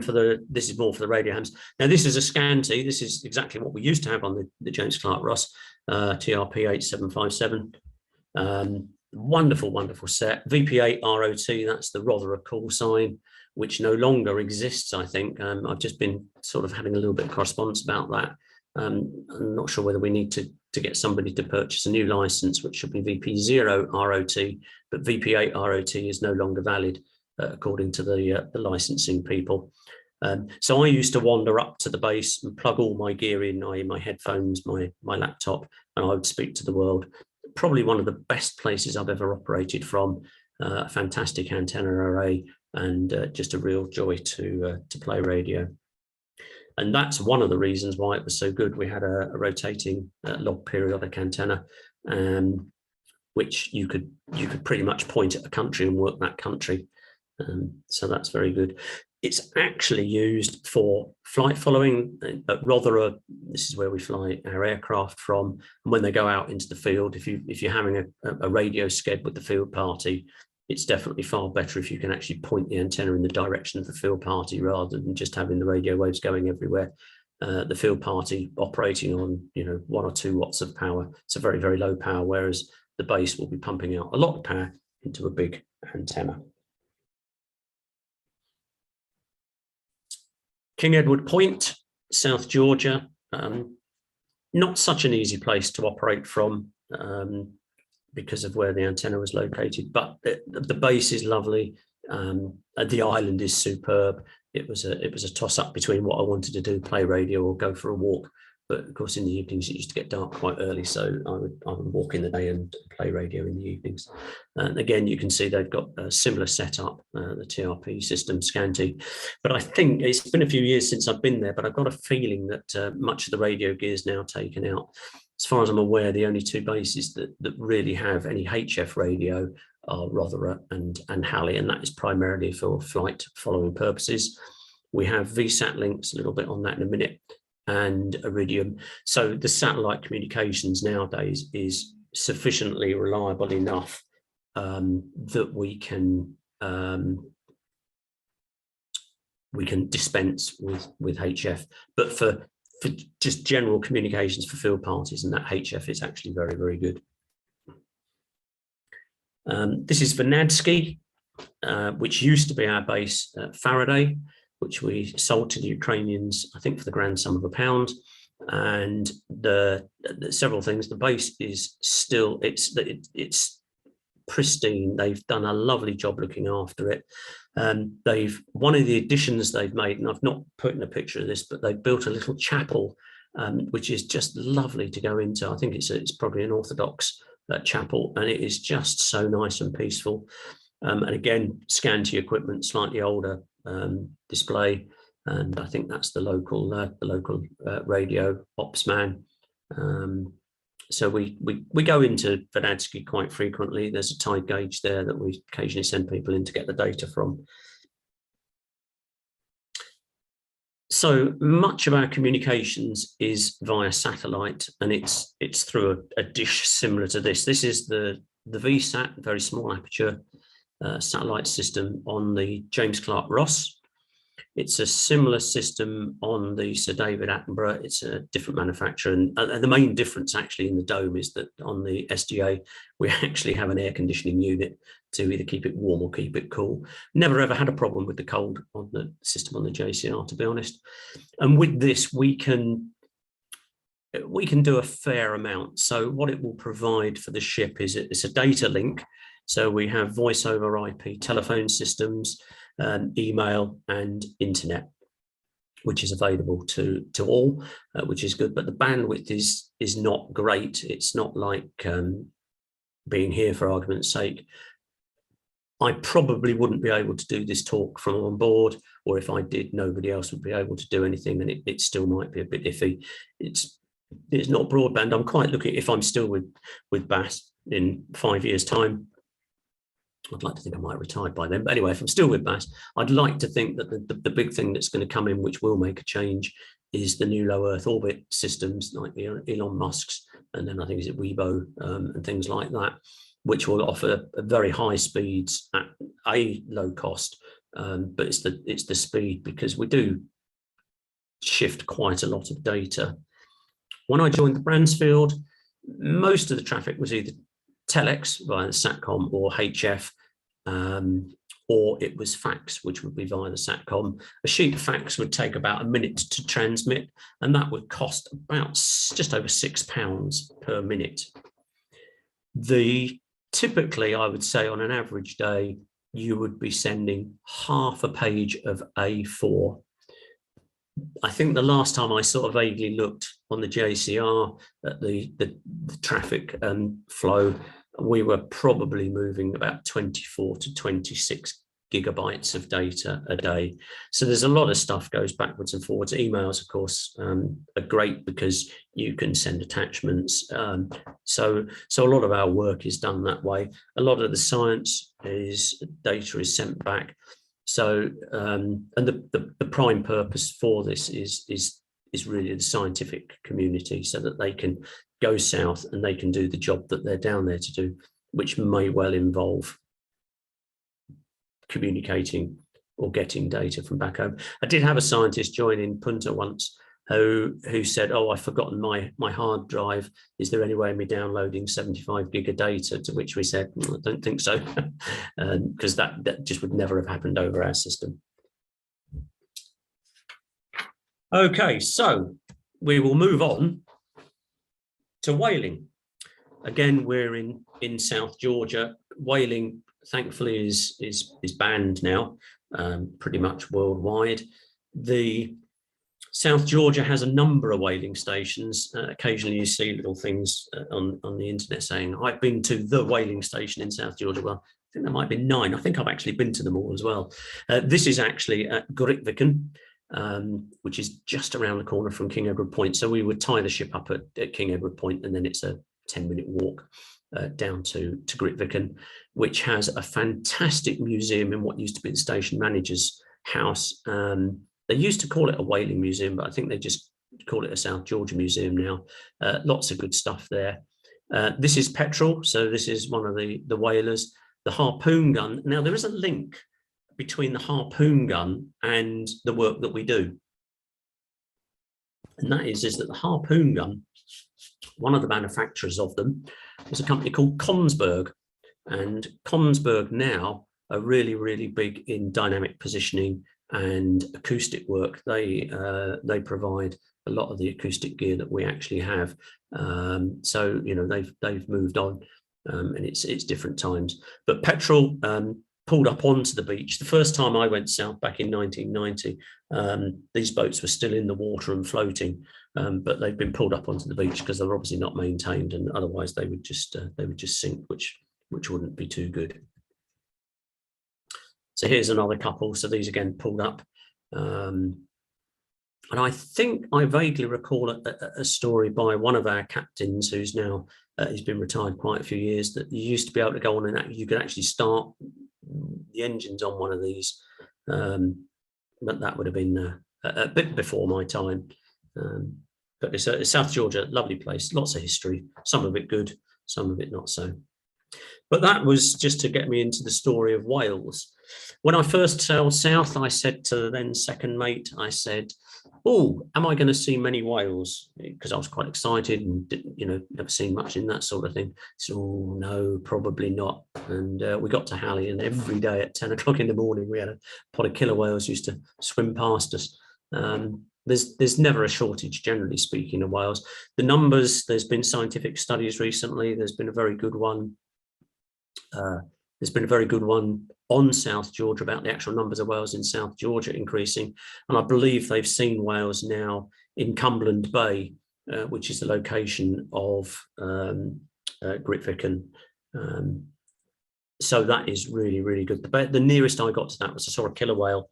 this is more for the radio hams. Now this is a Scanti. This is exactly what we used to have on the James Clark Ross TRP 8757. Wonderful, wonderful set. VP8 ROT, that's the Rotherham call sign, which no longer exists, I think. I've just been sort of having a little bit of correspondence about that. I'm not sure whether we need to get somebody to purchase a new license, which should be VP0 ROT, but VP8 ROT is no longer valid, according to the licensing people. So I used to wander up to the base and plug all my gear in, i.e. my headphones, my laptop, and I would speak to the world. Probably one of the best places I've ever operated from. Fantastic antenna array, and just a real joy to play radio. And that's one of the reasons why it was so good. We had a rotating log periodic antenna, which you could pretty much point at a country and work that country. So that's very good. It's actually used for flight following at Rotherham. This is where we fly our aircraft from. And when they go out into the field, if you're having a radio sced with the field party, it's definitely far better if you can actually point the antenna in the direction of the field party rather than just having the radio waves going everywhere. The field party operating on 1 or 2 watts of power. It's a very, very low power, whereas the base will be pumping out a lot of power into a big antenna. King Edward Point, South Georgia, not such an easy place to operate from because of where the antenna was located, but the base is lovely. The island is superb. It was a toss up between what I wanted to do, play radio or go for a walk. But of course, in the evenings, it used to get dark quite early. So I would walk in the day and play radio in the evenings. And again, you can see they've got a similar setup, the TRP system, Scanty. But I think it's been a few years since I've been there, but I've got a feeling that much of the radio gear is now taken out. As far as I'm aware, the only 2 bases that really have any HF radio are Rotherham and Halley, and that is primarily for flight following purposes. We have VSAT links, a little bit on that in a minute, and Iridium. So the satellite communications nowadays is sufficiently reliable enough that we can dispense with HF. But for just general communications for field parties and that, HF is actually very, very good. This is Vernadsky, which used to be our base at Faraday, which we sold to the Ukrainians, I think, for the grand sum of £1. And the several things. The base is still, it's pristine. They've done a lovely job looking after it. One of the additions they've made, and I've not put in a picture of this, but they've built a little chapel, which is just lovely to go into. I think it's probably an Orthodox chapel, and it is just so nice and peaceful. And again, Scanty equipment, slightly older display, and I think that's the local radio ops man. So we go into Vernadsky quite frequently. There's a tide gauge there that we occasionally send people in to get the data from. So much of our communications is via satellite, and it's through a dish similar to this. This is the VSAT, very small aperture satellite system on the James Clark Ross. It's a similar system on the Sir David Attenborough. It's a different manufacturer, and the main difference actually in the dome is that on the SDA we actually have an air conditioning unit to either keep it warm or keep it cool. Never ever had a problem with the cold on the system on the JCR, to be honest. And with this, we can do a fair amount. So what it will provide for the ship is it's a data link. So we have voice over IP telephone systems, email and internet, which is available to all, which is good. But the bandwidth is not great. It's not like being here, for argument's sake. I probably wouldn't be able to do this talk from on board, or if I did, nobody else would be able to do anything, and it still might be a bit iffy. It's not broadband. I'm quite looking, if I'm still with BAS in 5 years' time, I'd like to think I might have retired by then. But anyway, if I'm still with BAS, I'd like to think that the big thing that's going to come in, which will make a change, is the new low Earth orbit systems like Elon Musk's, and then I think is it Weibo and things like that, which will offer very high speeds at a low cost. But it's the speed, because we do shift quite a lot of data. When I joined the Bransfield, most of the traffic was either telex via the SATCOM or HF, or it was fax, which would be via the SATCOM. A sheet of fax would take about a minute to transmit, and that would cost about just over £6 per minute. Typically, I would say on an average day, you would be sending half a page of A4. I think the last time I sort of vaguely looked on the JCR at the traffic flow, we were probably moving about 24 to 26 gigabytes of data a day. So there's a lot of stuff goes backwards and forwards. Emails, of course, are great because you can send attachments. So a lot of our work is done that way. A lot of the science data is sent back. So and the prime purpose for this is really the scientific community, so that they can go south and they can do the job that they're down there to do, which may well involve communicating or getting data from back home. I did have a scientist join in Punta once who said, "Oh, I've forgotten my hard drive. Is there any way of me downloading 75 gig of data?" To which we said, "I don't think so," because that just would never have happened over our system. Okay, so we will move on to whaling. Again, we're in South Georgia. Whaling, thankfully, is banned now, pretty much worldwide. The South Georgia has a number of whaling stations. Occasionally, you see little things on the internet saying, "I've been to the whaling station in South Georgia." Well, I think there might be 9. I think I've actually been to them all as well. This is actually at Grytviken, which is just around the corner from King Edward Point. So we would tie the ship up at King Edward Point, and then it's a 10-minute walk down to Grytviken, which has a fantastic museum in what used to be the station manager's house. They used to call it a whaling museum, but I think they just call it a South Georgia museum now. Lots of good stuff there. This is Petrel, so this is one of the whalers. The harpoon gun. Now, there is a link between the harpoon gun and the work that we do. And that is that the harpoon gun, one of the manufacturers of them, was a company called Kongsberg. And Kongsberg now are really, really big in dynamic positioning and acoustic work. They provide a lot of the acoustic gear that we actually have. So, you know, they've moved on, and it's different times. But Petrel pulled up onto the beach. The first time I went south back in 1990, these boats were still in the water and floating, but they've been pulled up onto the beach because they're obviously not maintained, and otherwise they would just sink, which wouldn't be too good. So here's another couple. So these again pulled up, and I think I vaguely recall a story by one of our captains who's now he's been retired quite a few years, that you used to be able to go on and you could actually start the engines on one of these, but that would have been a bit before my time. But it's South Georgia, lovely place, lots of history, some of it good, some of it not so. But that was just to get me into the story of whales. When I first sailed south, I said to the then second mate, I said, "Oh, am I going to see many whales?" Because I was quite excited and didn't, never seen much in that sort of thing. So, "Oh, no, probably not." And we got to Halley, and every day at 10 o'clock in the morning, we had a pod of killer whales used to swim past us. There's never a shortage, generally speaking, of whales. The numbers, there's been scientific studies recently. There's been a very good one. On South Georgia about the actual numbers of whales in South Georgia increasing. And I believe they've seen whales now in Cumberland Bay, which is the location of Grytviken. So that is really, really good. The nearest I got to that was I saw a killer whale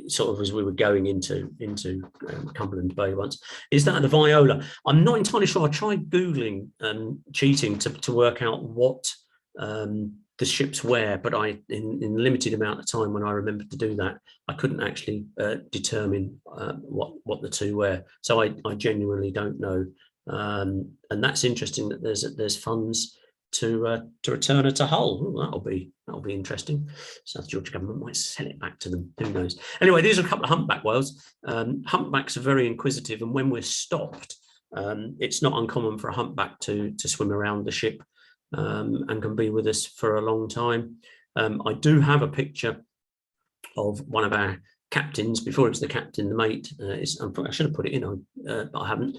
sort of as we were going into Cumberland Bay once. Is that the viola? I'm not entirely sure. I tried Googling cheating to work out what the ships wear, but in limited amount of time when I remembered to do that, I couldn't actually determine what the two wear. So I genuinely don't know, and that's interesting that there's funds to return her to Hull. Ooh, that'll be interesting. South Georgia government might sell it back to them. Who knows? Anyway, these are a couple of humpback whales. Humpbacks are very inquisitive, and when we're stopped, it's not uncommon for a humpback to swim around the ship. And can be with us for a long time. I do have a picture of one of our captains, before it was the captain, the mate, I should have put it in, but I haven't,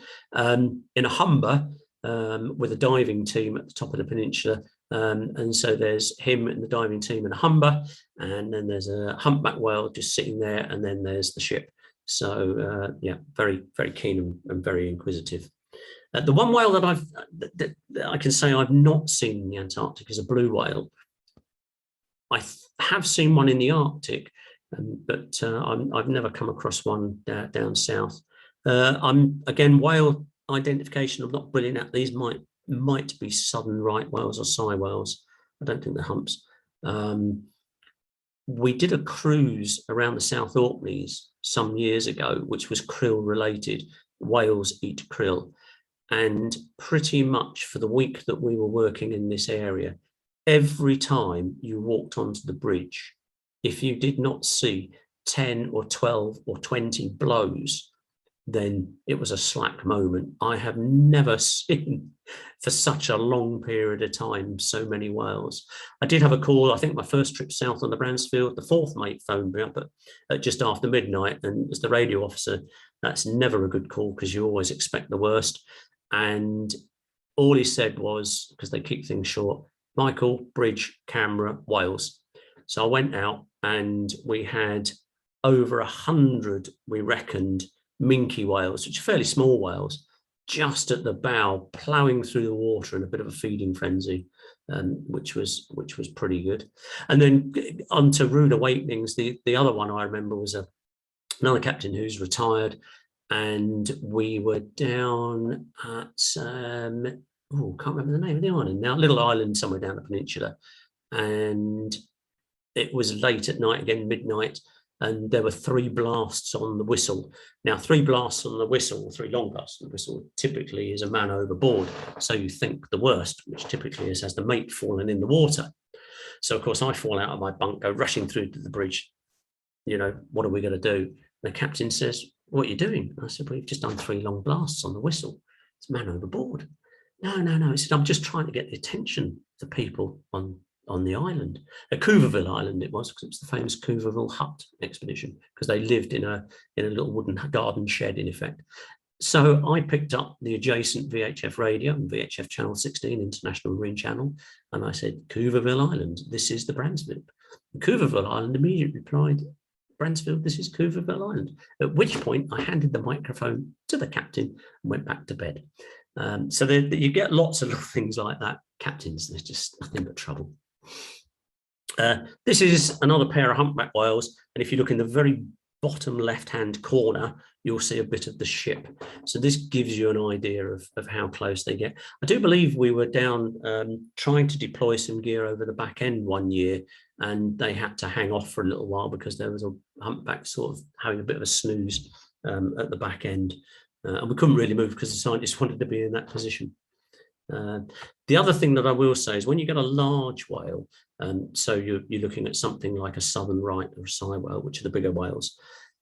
in a Humber with a diving team at the top of the peninsula. And so there's him and the diving team in a Humber, and then there's a humpback whale just sitting there, and then there's the ship. So yeah, very, very keen and very inquisitive. The one whale that I can say I've not seen in the Antarctic is a blue whale. have seen one in the Arctic, but I've never come across one down south. I'm again, whale identification, I'm not brilliant at. These might be southern right whales or sei whales. I don't think they're humps. We did a cruise around the South Orkneys some years ago, which was krill related. Whales eat krill. And pretty much for the week that we were working in this area, every time you walked onto the bridge, if you did not see 10 or 12 or 20 blows, then it was a slack moment. I have never seen for such a long period of time so many whales. I did have a call, I think my first trip south on the Bransfield, the fourth mate phoned me up at just after midnight, and as the radio officer, that's never a good call because you always expect the worst. And all he said was, because they keep things short, Michael, bridge, camera, whales. So I went out and we had over 100, we reckoned, minke whales, which are fairly small whales, just at the bow, ploughing through the water in a bit of a feeding frenzy, which was pretty good. And then on to rude awakenings. The other one I remember was another captain who's retired, and we were down at can't remember the name of the island now, little island somewhere down the peninsula, and it was late at night, again midnight, and there were 3 blasts on the whistle. Now, 3 blasts on the whistle, 3 long blasts on the whistle, typically is a man overboard. So you think the worst, which typically is has the mate fallen in the water. So of course I fall out of my bunk, go rushing through to the bridge. What are we going to do? The captain says, what are you doing? I said, well, we've just done 3 long blasts on the whistle. It's man overboard. No. He said, I'm just trying to get the attention of the people on the island. At Couverville Island it was, because it was the famous Couverville Hut expedition, because they lived in a little wooden garden shed in effect. So I picked up the adjacent VHF radio and VHF channel 16, International Marine Channel, and I said, Couverville Island, this is the Bransfield. Couverville Island immediately replied, Bransfield, this is Couverville Island. At which point I handed the microphone to the captain and went back to bed. So you get lots of little things like that. Captains, there's just nothing but trouble. This is another pair of humpback whales, and if you look in the very bottom left-hand corner, you'll see a bit of the ship. So this gives you an idea of how close they get. I do believe we were down trying to deploy some gear over the back end one year, and they had to hang off for a little while because there was a humpback sort of having a bit of a snooze at the back end. And we couldn't really move because the scientists wanted to be in that position. The other thing that I will say is when you get a large whale, so you're looking at something like a southern right or a sei whale, which are the bigger whales,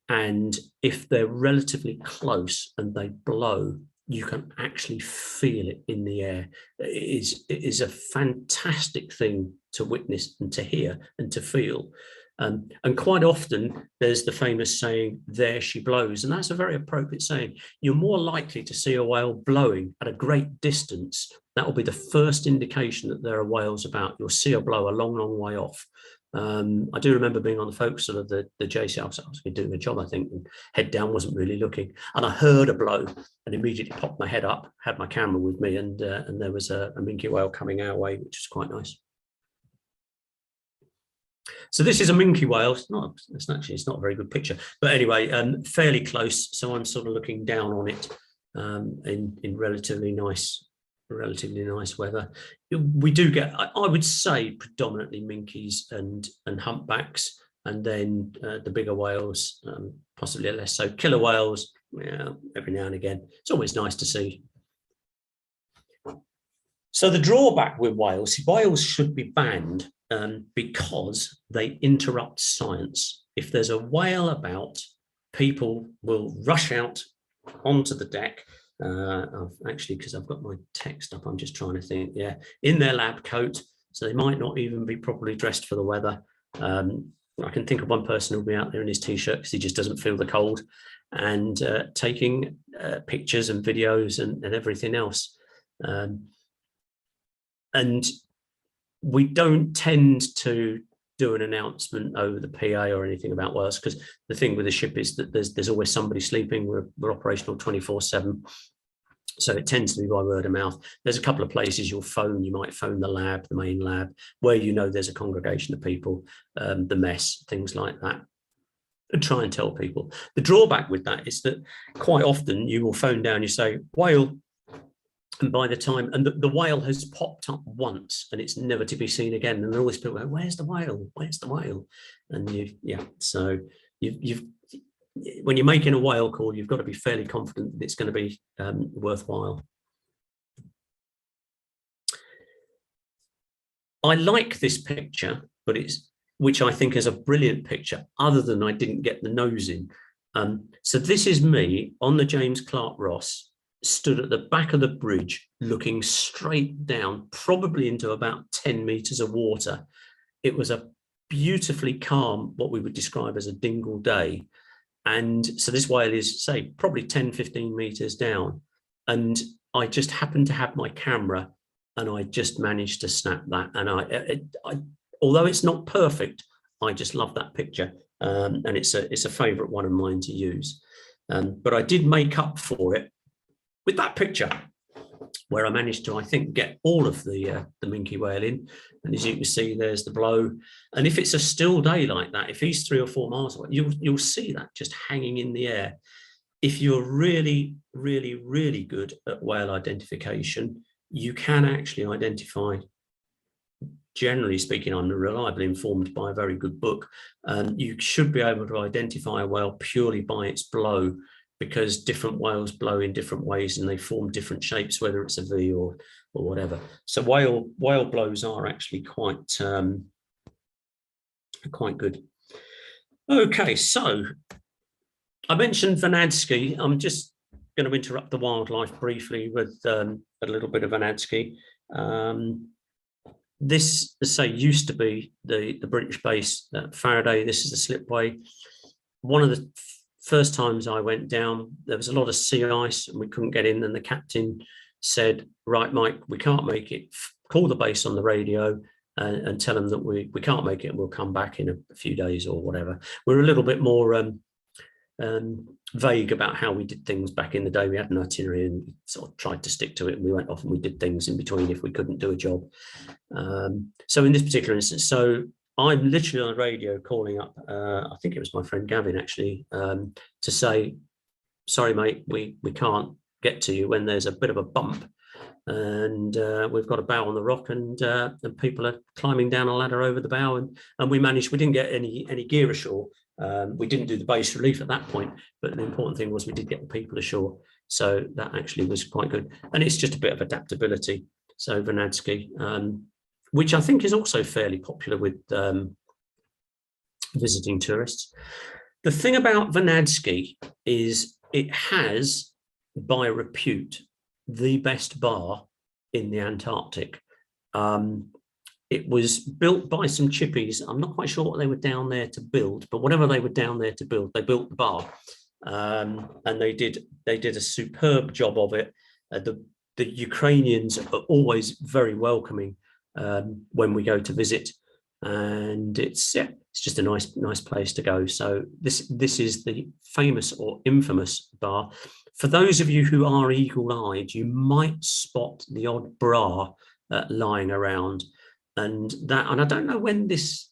and if they're relatively close and they blow, you can actually feel it in the air. It is a fantastic thing to witness and to hear and to feel. And quite often there's the famous saying, there she blows. And that's a very appropriate saying. You're more likely to see a whale blowing at a great distance. That will be the first indication that there are whales about. You'll see a blow a long, long way off. I do remember being on the forecastle of the JC. I was doing a job, I think, and head down, wasn't really looking. And I heard a blow and immediately popped my head up, had my camera with me, and there was a minke whale coming our way, which was quite nice. So this is a minke whale. It's not a very good picture, but anyway, fairly close. So I'm sort of looking down on it in relatively nice weather. We do get, I would say, predominantly minkies and humpbacks, and then the bigger whales, possibly less so. Killer whales, yeah, every now and again. It's always nice to see. So the drawback with whales should be banned because they interrupt science. If there's a whale about, people will rush out onto the deck. Actually, because I've got my text up, I'm just trying to think, yeah, in their lab coat, so they might not even be properly dressed for the weather. I can think of one person who'll be out there in his t-shirt because he just doesn't feel the cold, and taking pictures and videos and everything else. And we don't tend to do an announcement over the PA or anything about whales, because the thing with the ship is that there's always somebody sleeping. We're operational 24/7. So it tends to be by word of mouth. There's a couple of places you might phone the lab, the main lab, where you know there's a congregation of people, the mess, things like that, and try and tell people. The drawback with that is that quite often you will phone down, you say, whale, and by the time, and the whale has popped up once and it's never to be seen again. And then all these people go, where's the whale? Where's the whale? And so you've when you're making a whale call, you've got to be fairly confident that it's going to be worthwhile. I like this picture, which I think is a brilliant picture, other than I didn't get the nose in. So this is me on the James Clark Ross, stood at the back of the bridge, looking straight down, probably into about 10 meters of water. It was a beautifully calm, what we would describe as a dingle day. And so this whale is, say, probably 10, 15 meters down. And I just happened to have my camera and I just managed to snap that. And I although it's not perfect, I just love that picture. And it's a favorite one of mine to use. But I did make up for it with that picture, where I managed to, I think, get all of the minke whale in. And as you can see, there's the blow. And if it's a still day like that, if he's 3 or 4 miles away, you'll see that just hanging in the air. If you're really, really, really good at whale identification, you can actually identify, generally speaking, I'm reliably informed by a very good book, you should be able to identify a whale purely by its blow, because different whales blow in different ways and they form different shapes, whether it's a V or whatever. So whale blows are actually quite good. Okay, so I mentioned Vanadski. I'm just going to interrupt the wildlife briefly with a little bit of Vanadski. This, as I say, used to be the British base at Faraday. This is the slipway. One of the first times I went down, there was a lot of sea ice and we couldn't get in, and the captain said, right, Mike, we can't make it. Call the base on the radio and tell them that we can't make it and we'll come back in a few days or whatever. We're a little bit more vague about how we did things back in the day. We had an itinerary and we sort of tried to stick to it, and we went off and we did things in between if we couldn't do a job. So in this particular instance, so I'm literally on the radio calling up, I think it was my friend Gavin actually, to say, sorry, mate, we can't get to you when there's a bit of a bump and we've got a bow on the rock and people are climbing down a ladder over the bow, and we didn't get any gear ashore. We didn't do the base relief at that point, but the important thing was we did get the people ashore. So that actually was quite good. And it's just a bit of adaptability. So Vanadski, which I think is also fairly popular with visiting tourists. The thing about Vanadski is it has, by repute, the best bar in the Antarctic. It was built by some chippies. I'm not quite sure what they were down there to build, but whatever they were down there to build, they built the bar. And they did a superb job of it. The Ukrainians are always very welcoming when we go to visit, and it's just a nice place to go. So this is the famous or infamous bar. For those of you who are eagle-eyed, you might spot the odd bra lying around, and I don't know when this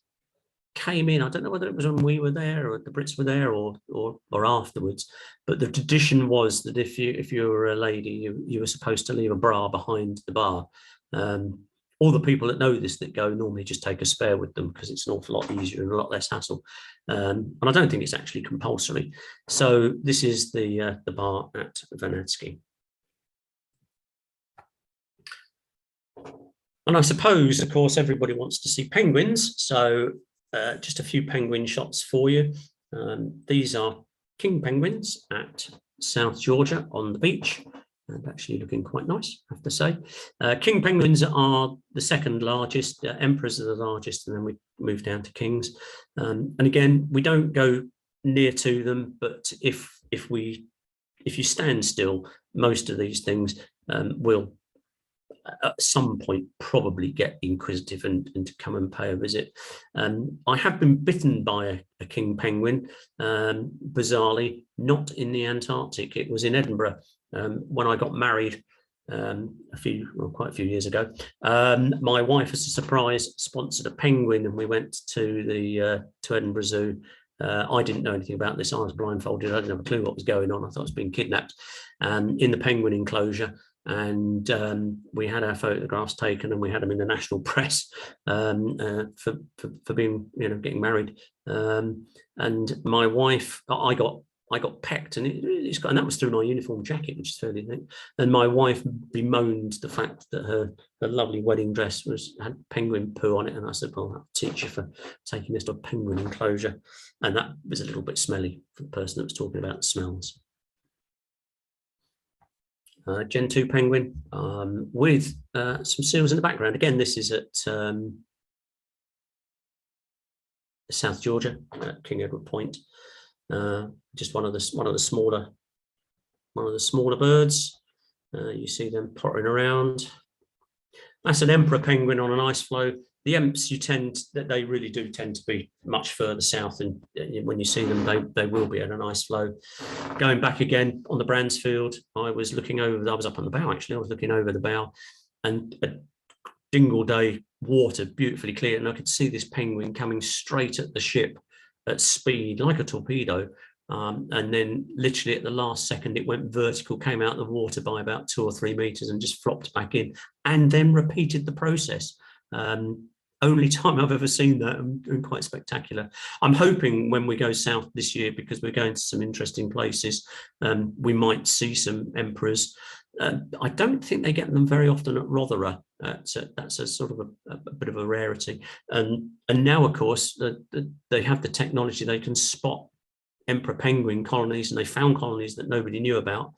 came in. I don't know whether it was when we were there or the Brits were there or afterwards, but the tradition was that if you were a lady, you were supposed to leave a bra behind the bar. All the people that know this that go normally just take a spare with them because it's an awful lot easier and a lot less hassle. And I don't think it's actually compulsory. So this is the bar at Vanadski. And I suppose, of course, everybody wants to see penguins. So just a few penguin shots for you. These are king penguins at South Georgia on the beach. And actually looking quite nice, I have to say. King penguins are the second largest, emperors are the largest, and then we move down to kings. And again, we don't go near to them, but if you stand still, most of these things will at some point probably get inquisitive and to come and pay a visit. I have been bitten by a king penguin, bizarrely, not in the Antarctic. It was in Edinburgh when I got married quite a few years ago. My wife, as a surprise, sponsored a penguin, and we went to the to Edinburgh Zoo. I didn't know anything about this. I was blindfolded. I didn't have a clue what was going on. I thought I was being kidnapped in the penguin enclosure. And we had our photographs taken, and we had them in the national press for being, getting married. And my wife, I got pecked, and and that was through my uniform jacket, which is fairly thick. And my wife bemoaned the fact that her lovely wedding dress had penguin poo on it. And I said, well, I'll teach you for taking this to a penguin enclosure. And that was a little bit smelly for the person that was talking about smells. Gen 2 penguin with some seals in the background. Again, this is at South Georgia, at King Edward Point. Just one of the smaller birds. You see them pottering around. That's an emperor penguin on an ice floe. The emps, they really do tend to be much further south, and when you see them, they will be at an ice floe. Going back again on the Bransfield, I was looking over. I was up on the bow actually. I was looking over the bow, and a dingle day, water beautifully clear, and I could see this penguin coming straight at the ship at speed like a torpedo. And then literally at the last second, it went vertical, came out of the water by about 2 or 3 meters and just flopped back in, and then repeated the process. Only time I've ever seen that, and quite spectacular. I'm hoping when we go south this year, because we're going to some interesting places, we might see some emperors. I don't think they get them very often at Rothera. That's a sort of a bit of a rarity. And now, of course, they have the technology. They can spot emperor penguin colonies, and they found colonies that nobody knew about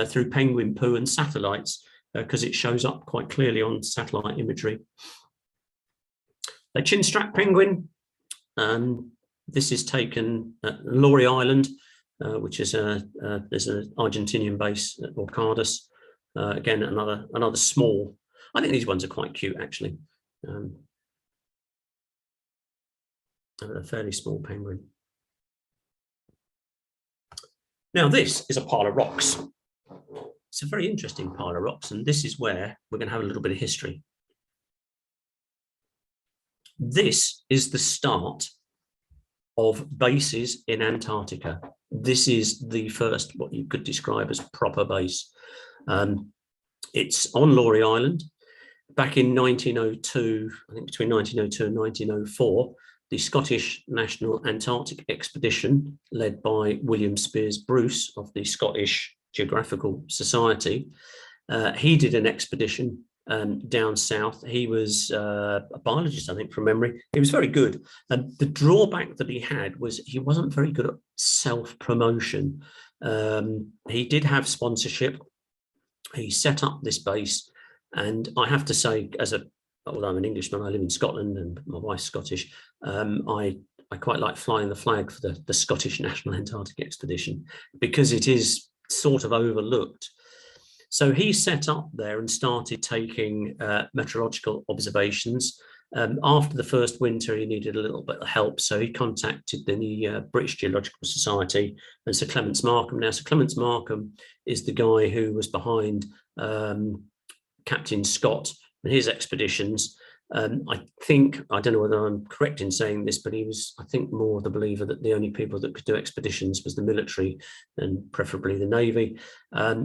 through penguin poo and satellites, because it shows up quite clearly on satellite imagery. A chinstrap penguin. This is taken at Laurie Island, which is there's an Argentinian base at Orcadas. Again, another small. I think these ones are quite cute actually. A fairly small penguin. Now this is a pile of rocks. It's a very interesting pile of rocks, and this is where we're going to have a little bit of history. This is the start of bases in Antarctica. This is the first, what you could describe as proper base. It's on Laurie Island. Back in 1902, I think between 1902 and 1904, the Scottish National Antarctic Expedition, led by William Speirs Bruce of the Scottish Geographical Society, he did an expedition down south. He was a biologist, I think, from memory. He was very good. And the drawback that he had was he wasn't very good at self-promotion. He did have sponsorship. He set up this base. And I have to say, although I'm an Englishman, I live in Scotland and my wife's Scottish, I quite like flying the flag for the Scottish National Antarctic Expedition, because it is sort of overlooked. So he set up there and started taking meteorological observations. After the first winter, he needed a little bit of help. So he contacted the British Geological Society and Sir Clements Markham. Now, Sir Clements Markham is the guy who was behind Captain Scott and his expeditions. I don't know whether I'm correct in saying this, but he was, I think, more the believer that the only people that could do expeditions was the military and preferably the Navy.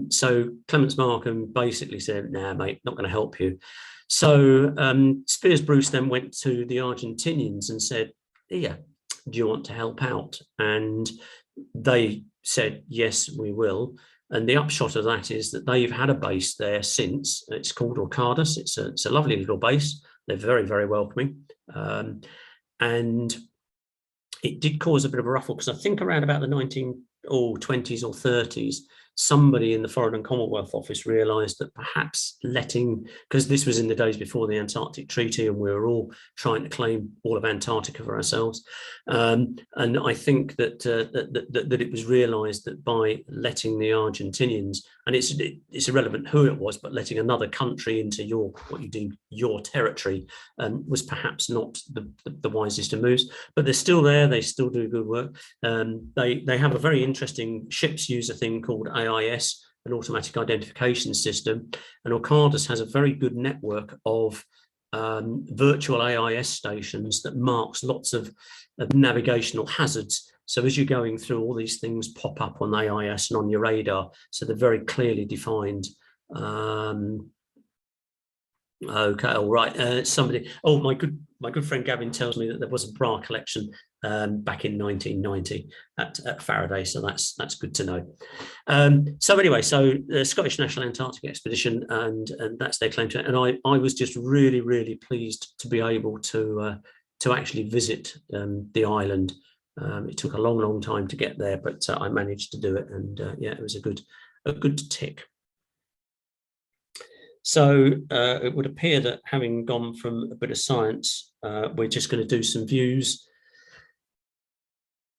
So Clements Markham basically said, nah, mate, not going to help you. So Speirs Bruce then went to the Argentinians and said, yeah, do you want to help out? And they said, yes, we will. And the upshot of that is that they've had a base there since. It's called Orcadas. It's a lovely little base. They're very, very welcoming. And it did cause a bit of a ruffle, because I think around about the 1920s or 30s, somebody in the Foreign and Commonwealth Office realised that perhaps letting, because this was in the days before the Antarctic Treaty and we were all trying to claim all of Antarctica for ourselves, and I think that that it was realised that by letting the Argentinians, and it's irrelevant who it was, but letting another country into what you deem your territory was perhaps not the wisest of moves. But they're still there. They still do good work. They have a very interesting, ships use a thing called AIS, an automatic identification system, and Orcadas has a very good network of virtual AIS stations that marks lots of navigational hazards. So as you're going through, all these things pop up on AIS and on your radar, so they're very clearly defined. Okay, all right. Somebody, oh, my good friend Gavin tells me that there was a bra collection back in 1990 at Faraday, so that's good to know. So anyway, so the Scottish National Antarctic Expedition, and that's their claim to it. And I was just really pleased to be able to actually visit the island. It took a long time to get there, but I managed to do it, and yeah, it was a good tick. So it would appear that, having gone from a bit of science, we're just going to do some views.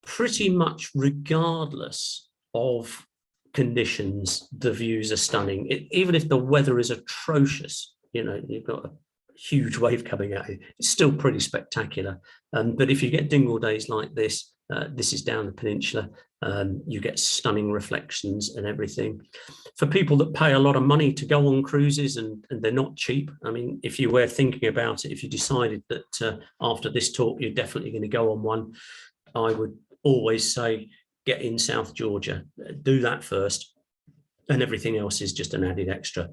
Pretty much regardless of conditions, the views are stunning. Even if the weather is atrocious, you know, you've got a huge wave coming at you, it's still pretty spectacular. But if you get dingle days like this, this is down the peninsula, you get stunning reflections and everything. For people that pay a lot of money to go on cruises, and they're not cheap, I mean, if you were thinking about it, if you decided that after this talk you're definitely going to go on one, I would always say get in South Georgia, do that first, and everything else is just an added extra.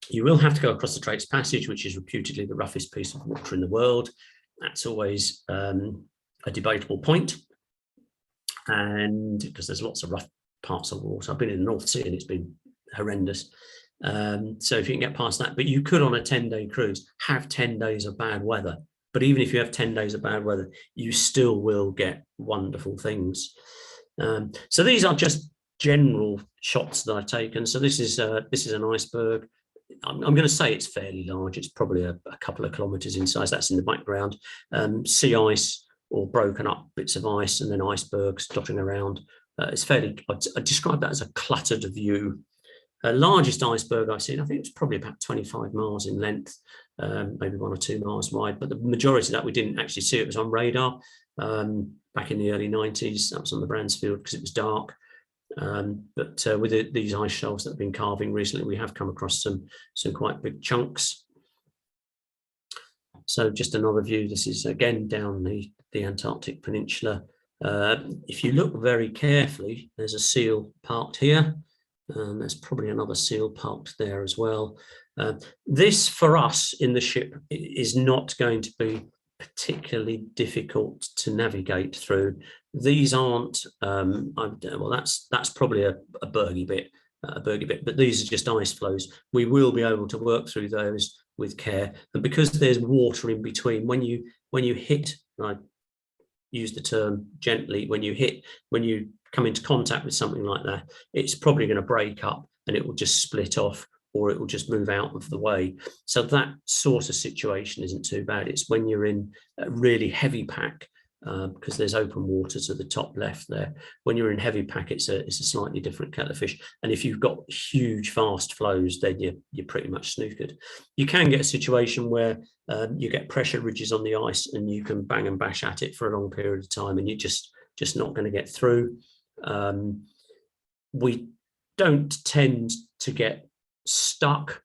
You will have to go across the Straits Passage, which is reputedly the roughest piece of water in the world. That's always a debatable point, and because there's lots of rough parts of the water. I've been in the North Sea and it's been horrendous. So if you can get past that, but you could, on a 10-day cruise, have 10 days of bad weather. But even if you have 10 days of bad weather, you still will get wonderful things. So these are just general shots that I've taken. So this is an iceberg. I'm going to say it's fairly large. It's probably a couple of kilometres in size. That's in the background. Sea ice or broken up bits of ice, and then icebergs dotting around. It's fairly, I'd describe that as a cluttered view. Largest iceberg I've seen, I think it's probably about 25 miles in length, maybe 1 or 2 miles wide, but the majority of that we didn't actually see. It was on radar back in the early 90s. That was on the Bransfield because it was dark. But with these ice shelves that have been calving recently, we have come across some quite big chunks. So just another view. This is again down the Antarctic Peninsula. If you look very carefully, there's a seal parked here. There's probably another seal parked there as well. This, for us in the ship, is not going to be particularly difficult to navigate through. These aren't, well, that's probably a bergy bit, but these are just ice flows. We will be able to work through those with care, and because there's water in between, when you hit, I use the term gently, when you come into contact with something like that, it's probably going to break up and it will just split off, or it will just move out of the way. So that sort of situation isn't too bad. It's when you're in a really heavy pack, because there's open water to the top left there. When you're in heavy pack, it's a slightly different kettle of fish. And if you've got huge fast flows, then you're pretty much snookered. You can get a situation where you get pressure ridges on the ice and you can bang and bash at it for a long period of time, and you're just not going to get through. We don't tend to get stuck.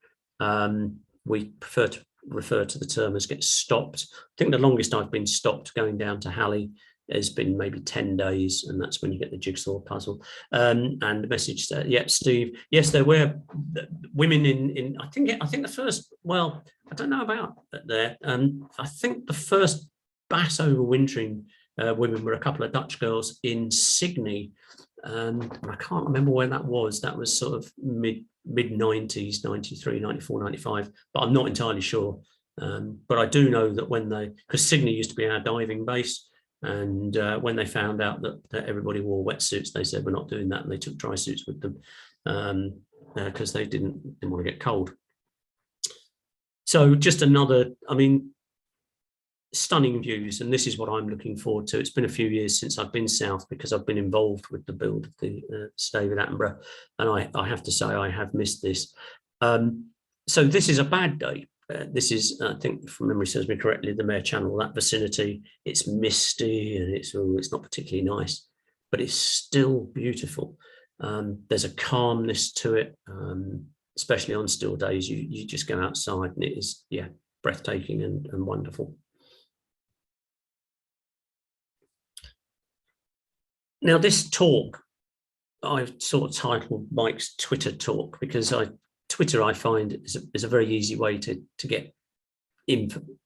We prefer to refer to the term as get stopped. I think the longest I've been stopped going down to Halley has been maybe 10 days, and that's when you get the jigsaw puzzle. And the message that, yeah, Steve, yes, there were women in I think the first, well, I don't know about there. I think the first bass overwintering women were a couple of Dutch girls in Sydney. I can't remember when that was. That was sort of mid-90s, 93, 94, 95, but I'm not entirely sure. But I do know that when because Sydney used to be our diving base, And when they found out that everybody wore wetsuits, they said, we're not doing that. And they took dry suits with them because they didn't want to get cold. So just another, I mean, stunning views. And this is what I'm looking forward to. It's been a few years since I've been south because I've been involved with the build of the stay with Attenborough. And I have to say, I have missed this. So this is a bad day. This is, I think, from memory serves me correctly, the Mare Channel, that vicinity. It's misty and it's not particularly nice, but it's still beautiful. There's a calmness to it, especially on still days. You just go outside and it is, yeah, breathtaking and wonderful. Now, this talk, I've sort of titled Mike's Twitter talk because Twitter, I find, is a very easy way to get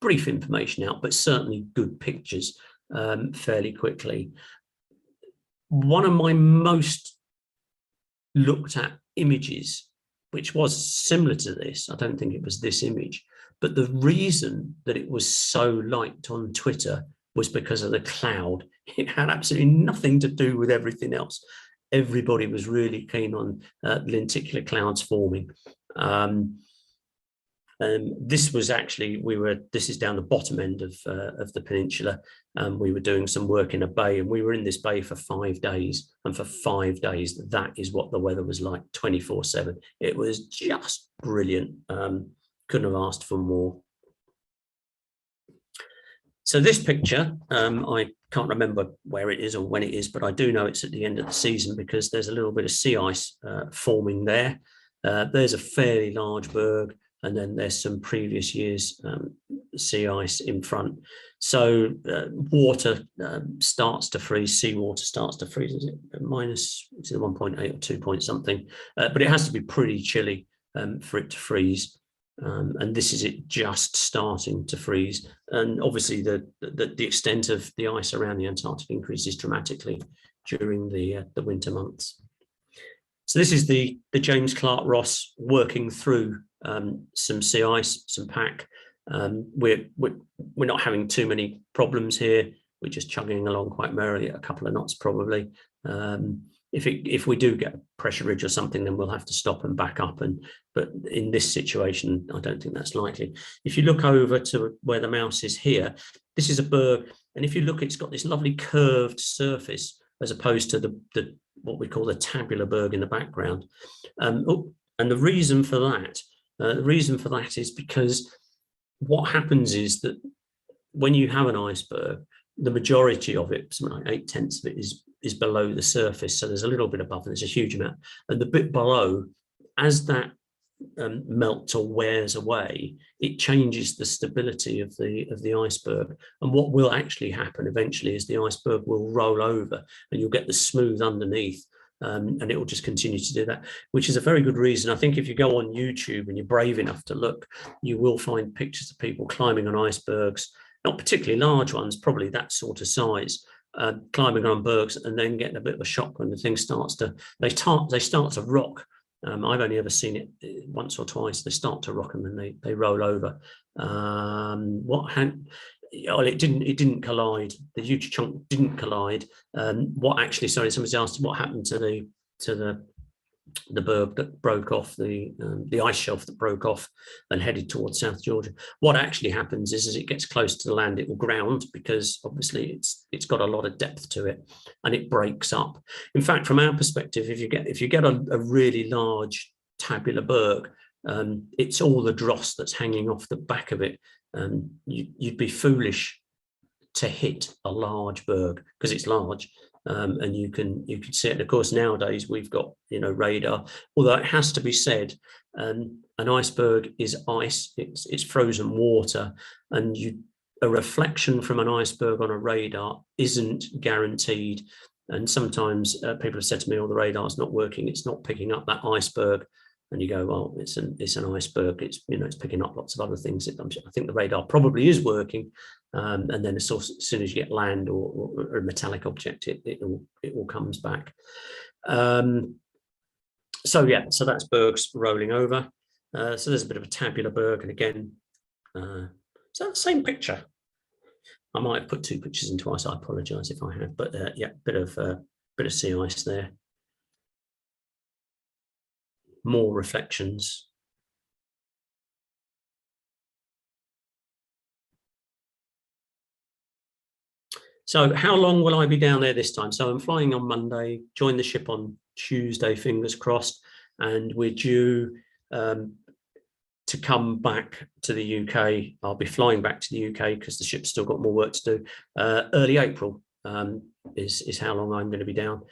brief information out, but certainly good pictures fairly quickly. One of my most looked at images, which was similar to this, I don't think it was this image, but the reason that it was so liked on Twitter was because of the cloud. It had absolutely nothing to do with everything else. Everybody was really keen on lenticular clouds forming. This was actually, this is down the bottom end of the peninsula. We were doing some work in a bay and we were in this bay for 5 days. And for 5 days, that is what the weather was like 24/7. It was just brilliant. Couldn't have asked for more. So this picture, I can't remember where it is or when it is, but I do know it's at the end of the season because there's a little bit of sea ice forming there. There's a fairly large berg, and then there's some previous years sea ice in front. So water starts to freeze, seawater starts to freeze. Is it minus 1.8 or 2 point something? But it has to be pretty chilly for it to freeze. And this is it just starting to freeze. And obviously the extent of the ice around the Antarctic increases dramatically during the winter months. So this is the James Clark Ross working through some sea ice, some pack. We're not having too many problems here. We're just chugging along quite merrily at a couple of knots probably. If we do get a pressure ridge or something, then we'll have to stop and back up. But in this situation, I don't think that's likely. If you look over to where the mouse is here, this is a berg, and if you look, it's got this lovely curved surface as opposed to the what we call the tabular berg in the background. And the reason for that, is because what happens is that when you have an iceberg, the majority of it, something like 8/10 of it, is below the surface. So there's a little bit above, and there's a huge amount. And the bit below, as that melts or wears away, it changes the stability of the iceberg. And what will actually happen eventually is the iceberg will roll over, and you'll get the smooth underneath. And it will just continue to do that, which is a very good reason. I think if you go on YouTube and you're brave enough to look, you will find pictures of people climbing on icebergs, not particularly large ones, probably that sort of size, climbing on bergs, and then getting a bit of a shock when the thing starts to, they start to rock. I've only ever seen it once or twice. They start to rock and then they roll over. It didn't collide. The huge chunk didn't collide. Sorry, somebody's asked what happened to the berg that broke off, the ice shelf that broke off and headed towards South Georgia. What actually happens is as it gets close to the land, it will ground because obviously it's got a lot of depth to it, and it breaks up. In fact, from our perspective, if you get a really large tabular berg, it's all the dross that's hanging off the back of it. You'd be foolish to hit a large berg because it's large. And you can see it. And of course, nowadays we've got radar. Although it has to be said, an iceberg is ice. It's frozen water, and a reflection from an iceberg on a radar isn't guaranteed. And sometimes people have said to me, "Oh, the radar's not working. It's not picking up that iceberg." And you go, "Well, it's an iceberg. It's picking up lots of other things." I think the radar probably is working. And then as soon as you get land or a metallic object, it all comes back. So that's bergs rolling over. So there's a bit of a tabular berg, and again, so the same picture. I might have put 2 pictures in twice. I apologise if I have, but yeah, bit of sea ice there. More reflections. So how long will I be down there this time? So I'm flying on Monday, join the ship on Tuesday, fingers crossed, and we're due to come back to the UK. I'll be flying back to the UK because the ship's still got more work to do. Early April is how long I'm going to be down.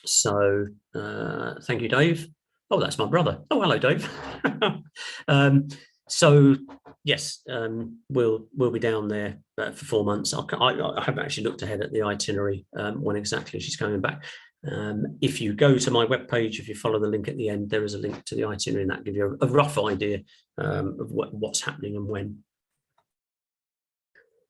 So thank you, Dave. Oh, that's my brother. Oh, hello, Dave. So yes, we'll be down there for 4 months. I haven't actually looked ahead at the itinerary when exactly she's coming back. If you go to my webpage, if you follow the link at the end, there is a link to the itinerary, and that gives you a rough idea of what's happening and when.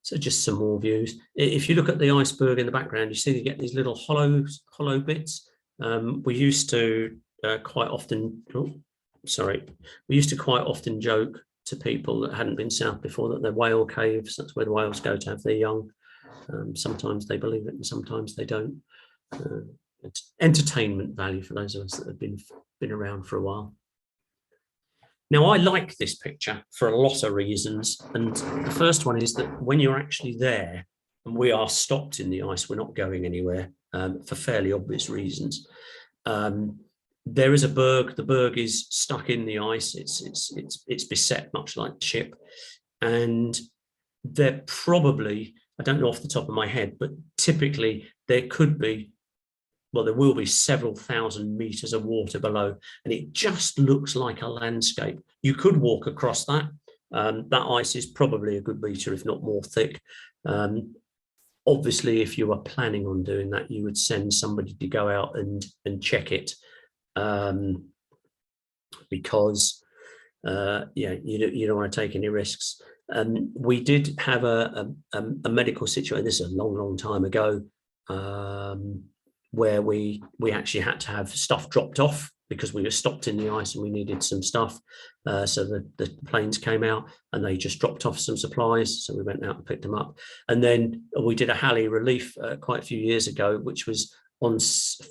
So just some more views. If you look at the iceberg in the background, you see you get these little hollow bits. We used to quite often, we used to quite often joke to people that hadn't been south before that they're whale caves. That's where the whales go to have their young. Sometimes they believe it and sometimes they don't. It's entertainment value for those of us that have been around for a while. Now, I like this picture for a lot of reasons. And the first one is that when you're actually there and we are stopped in the ice, we're not going anywhere for fairly obvious reasons. There is a berg. The berg is stuck in the ice. It's beset, much like the ship. And there probably, I don't know off the top of my head, but typically there could be, well, there will be several thousand meters of water below, and it just looks like a landscape. You could walk across that. That ice is probably a good meter, if not more thick. Obviously, if you were planning on doing that, you would send somebody to go out and check it, because yeah, you don't want to take any risks. We did have a medical situation. This is a long time ago. Where we actually had to have stuff dropped off because we were stopped in the ice and we needed some stuff. So the planes came out and they just dropped off some supplies. So we went out and picked them up. And then we did a heli relief quite a few years ago, which was on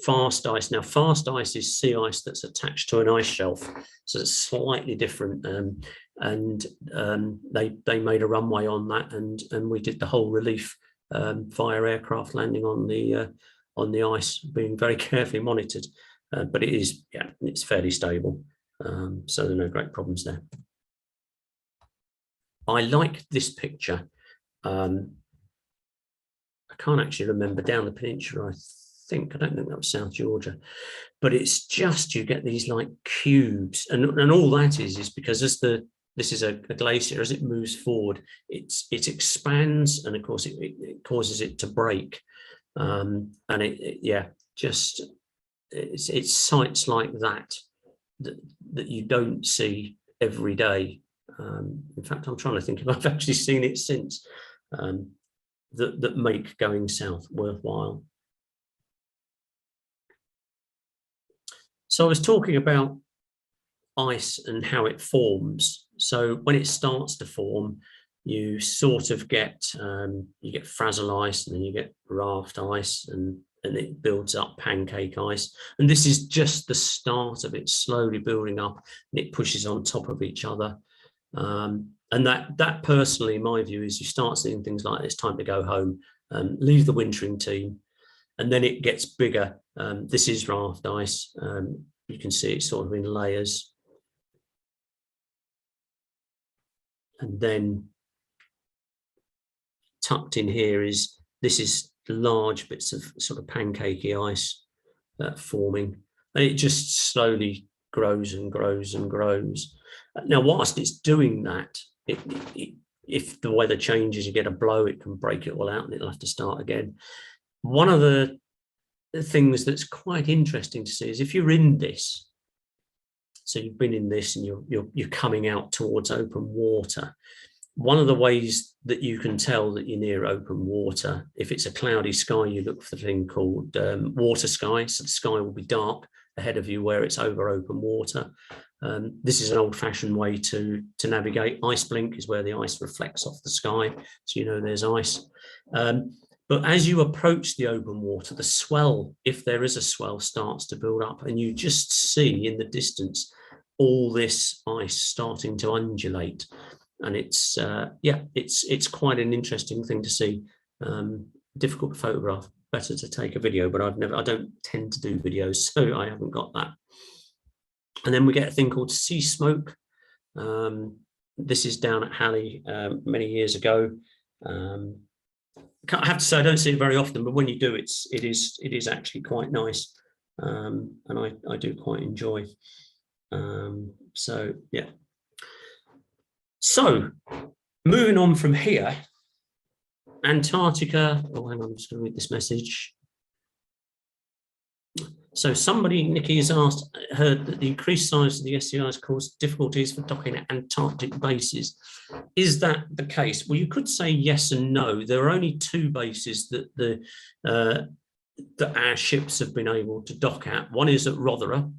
fast ice. Now, fast ice is sea ice that's attached to an ice shelf. So it's slightly different. They made a runway on that, and we did the whole relief via aircraft landing on the ice, being very carefully monitored, but it is, yeah, it's fairly stable, so there are no great problems there. I like this picture. I can't actually remember, down the peninsula, I don't think that was South Georgia, but it's just, you get these like cubes, and all that is because this is a glacier, as it moves forward, it expands, and of course it causes it to break. And it's sites like that you don't see every day. In fact, I'm trying to think if I've actually seen it since, that make going south worthwhile. So I was talking about ice and how it forms. So when it starts to form, you sort of get you get frazzle ice, and then you get raft ice, and it builds up pancake ice. And this is just the start of it, slowly building up, and it pushes on top of each other. And that personally, my view is, you start seeing things like it's time to go home, leave the wintering team, and then it gets bigger. This is raft ice. You can see it's sort of in layers. And then tucked in here is large bits of sort of pancakey ice forming, and it just slowly grows and grows and grows. Now, whilst it's doing that, if the weather changes, you get a blow, it can break it all out and it'll have to start again. One of the things that's quite interesting to see is, if you're in this, so you've been in this and you're coming out towards open water, one of the ways that you can tell that you're near open water, if it's a cloudy sky, you look for the thing called water sky. So the sky will be dark ahead of you where it's over open water. This is an old-fashioned way to navigate. Ice blink is where the ice reflects off the sky, so you know there's ice. But as you approach the open water, the swell, if there is a swell, starts to build up, and you just see in the distance all this ice starting to undulate. And it's it's quite an interesting thing to see. Difficult to photograph, better to take a video, but I don't tend to do videos, so I haven't got that. And then we get a thing called sea smoke. This is down at Halley many years ago. I have to say I don't see it very often, but when you do, it is actually quite nice, and I do quite enjoy. So yeah. So moving on from here, Antarctica. Oh, hang on, I'm just going to read this message. So somebody, Nikki, has heard that the increased size of the SDI has caused difficulties for docking at Antarctic bases. Is that the case? Well, you could say yes and no. There are only 2 bases that that our ships have been able to dock at. One is at Rothera,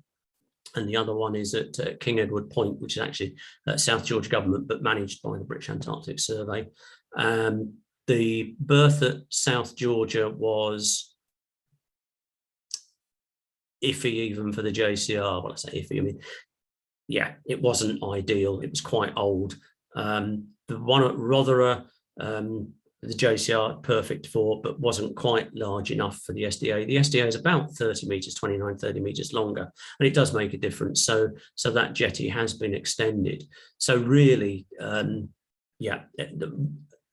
and the other one is at King Edward Point, which is actually South Georgia government, but managed by the British Antarctic Survey. The berth at South Georgia was iffy even for the JCR. Well, I say iffy, I mean, yeah, it wasn't ideal. It was quite old. The one at Rothera, the JCR perfect for, but wasn't quite large enough for the SDA. The SDA is about 30 meters, 29, 30 meters longer, and it does make a difference. So that jetty has been extended. So really, yeah,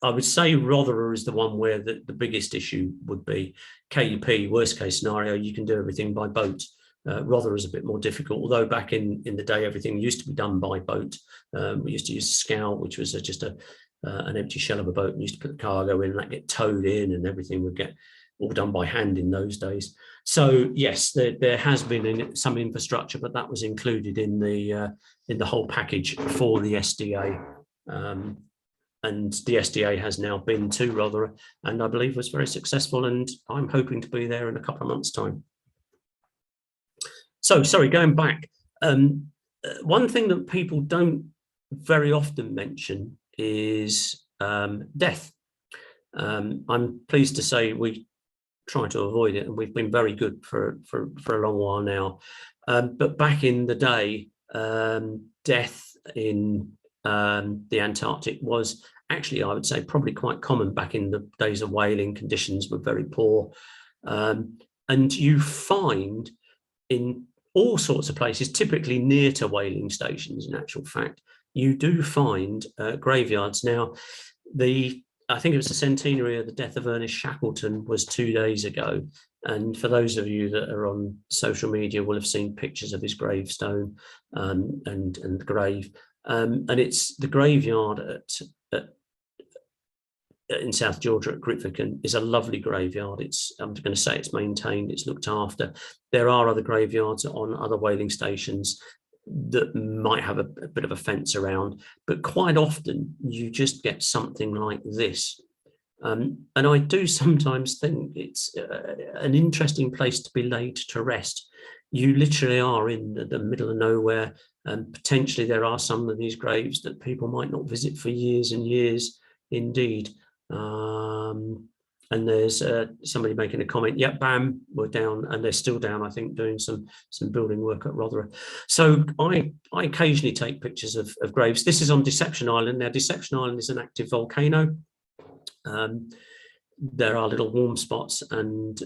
I would say Rothera is the one where the biggest issue would be. KUP, worst case scenario, you can do everything by boat. Rothera is a bit more difficult, although back in the day, everything used to be done by boat. We used to use a scow, which was just an empty shell of a boat, and used to put the cargo in, and that get towed in, and everything would get all done by hand in those days. So yes, there has been some infrastructure, but that was included in the whole package for the SDA. And the SDA has now been to Rothera, and I believe was very successful, and I'm hoping to be there in a couple of months' time. So, sorry, going back, one thing that people don't very often mention is death. I'm pleased to say we try to avoid it, and we've been very good for a long while now. But back in the day, death in the Antarctic was actually, I would say, probably quite common back in the days of whaling. Conditions were very poor. And you find in all sorts of places, typically near to whaling stations, in actual fact, you do find graveyards. Now, I think it was the centenary of the death of Ernest Shackleton was 2 days ago. And for those of you that are on social media will have seen pictures of his gravestone and the grave. And it's the graveyard in South Georgia at Grytviken is a lovely graveyard. I'm going to say it's maintained, it's looked after. There are other graveyards on other whaling stations that might have a bit of a fence around, but quite often you just get something like this. And I do sometimes think it's an interesting place to be laid to rest. You literally are in the middle of nowhere, and potentially there are some of these graves that people might not visit for years and years indeed. And there's somebody making a comment, yeah, BAM were down, and they're still down, I think, doing some building work at Rothera. So I occasionally take pictures of graves. This is on Deception Island. Now, Deception Island is an active volcano. There are little warm spots, and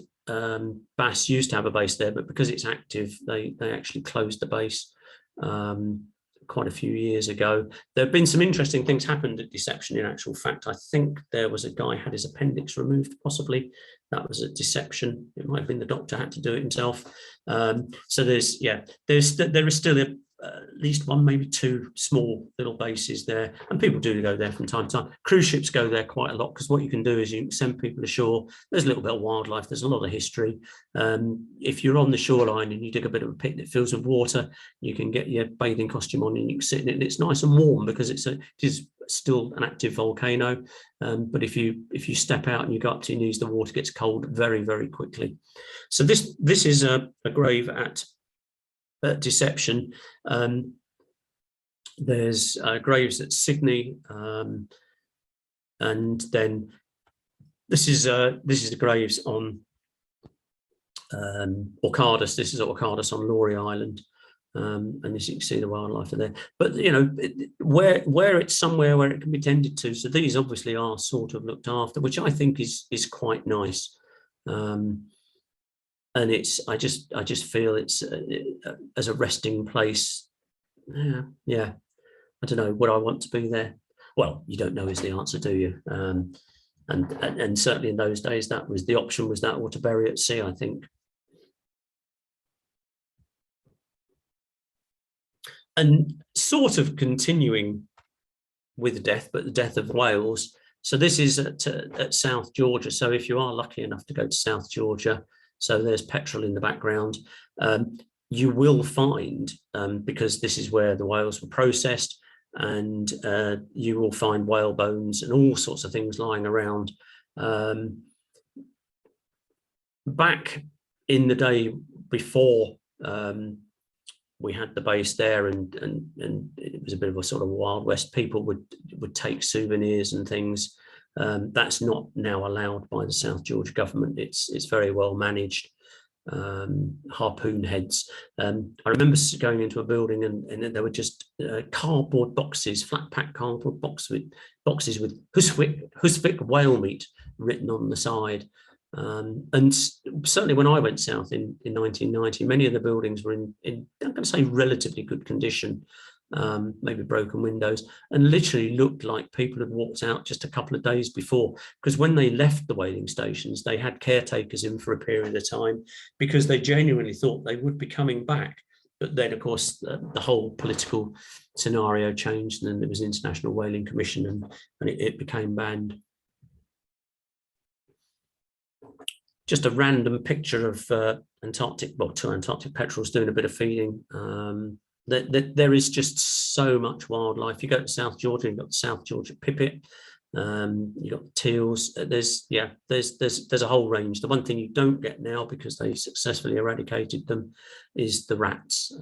Bass used to have a base there, but because it's active, they actually closed the base quite a few years ago. There have been some interesting things happened at Deception. In actual fact, I think there was a guy had his appendix removed, possibly. That was at Deception. It might have been the doctor had to do it himself. So there is still at least one, maybe 2 small little bases there, and people do go there from time to time. Cruise ships go there quite a lot, because what you can do is you can send people ashore. There's a little bit of wildlife, there's a lot of history. If you're on the shoreline and you dig a bit of a pit that fills with water, you can get your bathing costume on and you can sit in it, and it's nice and warm because it is still an active volcano. But if you step out and you go up to your knees, the water gets cold very, very quickly. So this is a grave at deception. There's graves at Sydney, and then this is the graves on Orcardus. This is Orcardus on Laurie Island, and as you can see, the wildlife are there. But you know, where it's somewhere where it can be tended to. So these obviously are sort of looked after, which I think is quite nice. And I just feel it's as a resting place. Yeah. I don't know, would I want to be there? Well, you don't know is the answer, do you? And certainly in those days, that was the option, was that or to bury at sea, I think. And sort of continuing with death, but the death of whales. So this is at South Georgia. So if you are lucky enough to go to South Georgia, so there's petrol in the background, you will find, because this is where the whales were processed, and you will find whale bones and all sorts of things lying around. Back in the day before we had the base there, and it was a bit of a sort of Wild West, people would take souvenirs and things. That's not now allowed by the South Georgia government. It's very well managed. Harpoon heads. I remember going into a building and there were just cardboard boxes, flat pack cardboard boxes with Husvik whale meat written on the side. And certainly when I went south in 1990, many of the buildings were in I'm going to say relatively good condition, maybe broken windows, and literally looked like people had walked out just a couple of days before, because when they left the whaling stations, they had caretakers in for a period of time because they genuinely thought they would be coming back. But then, of course, the whole political scenario changed, and then there was the International Whaling Commission, and it became banned. Just a random picture of two Antarctic petrels doing a bit of feeding. There is just so much wildlife. You go to South Georgia, you've got the South Georgia pipit, you've got the teals. There's a whole range. The one thing you don't get now, because they successfully eradicated them, is the rats.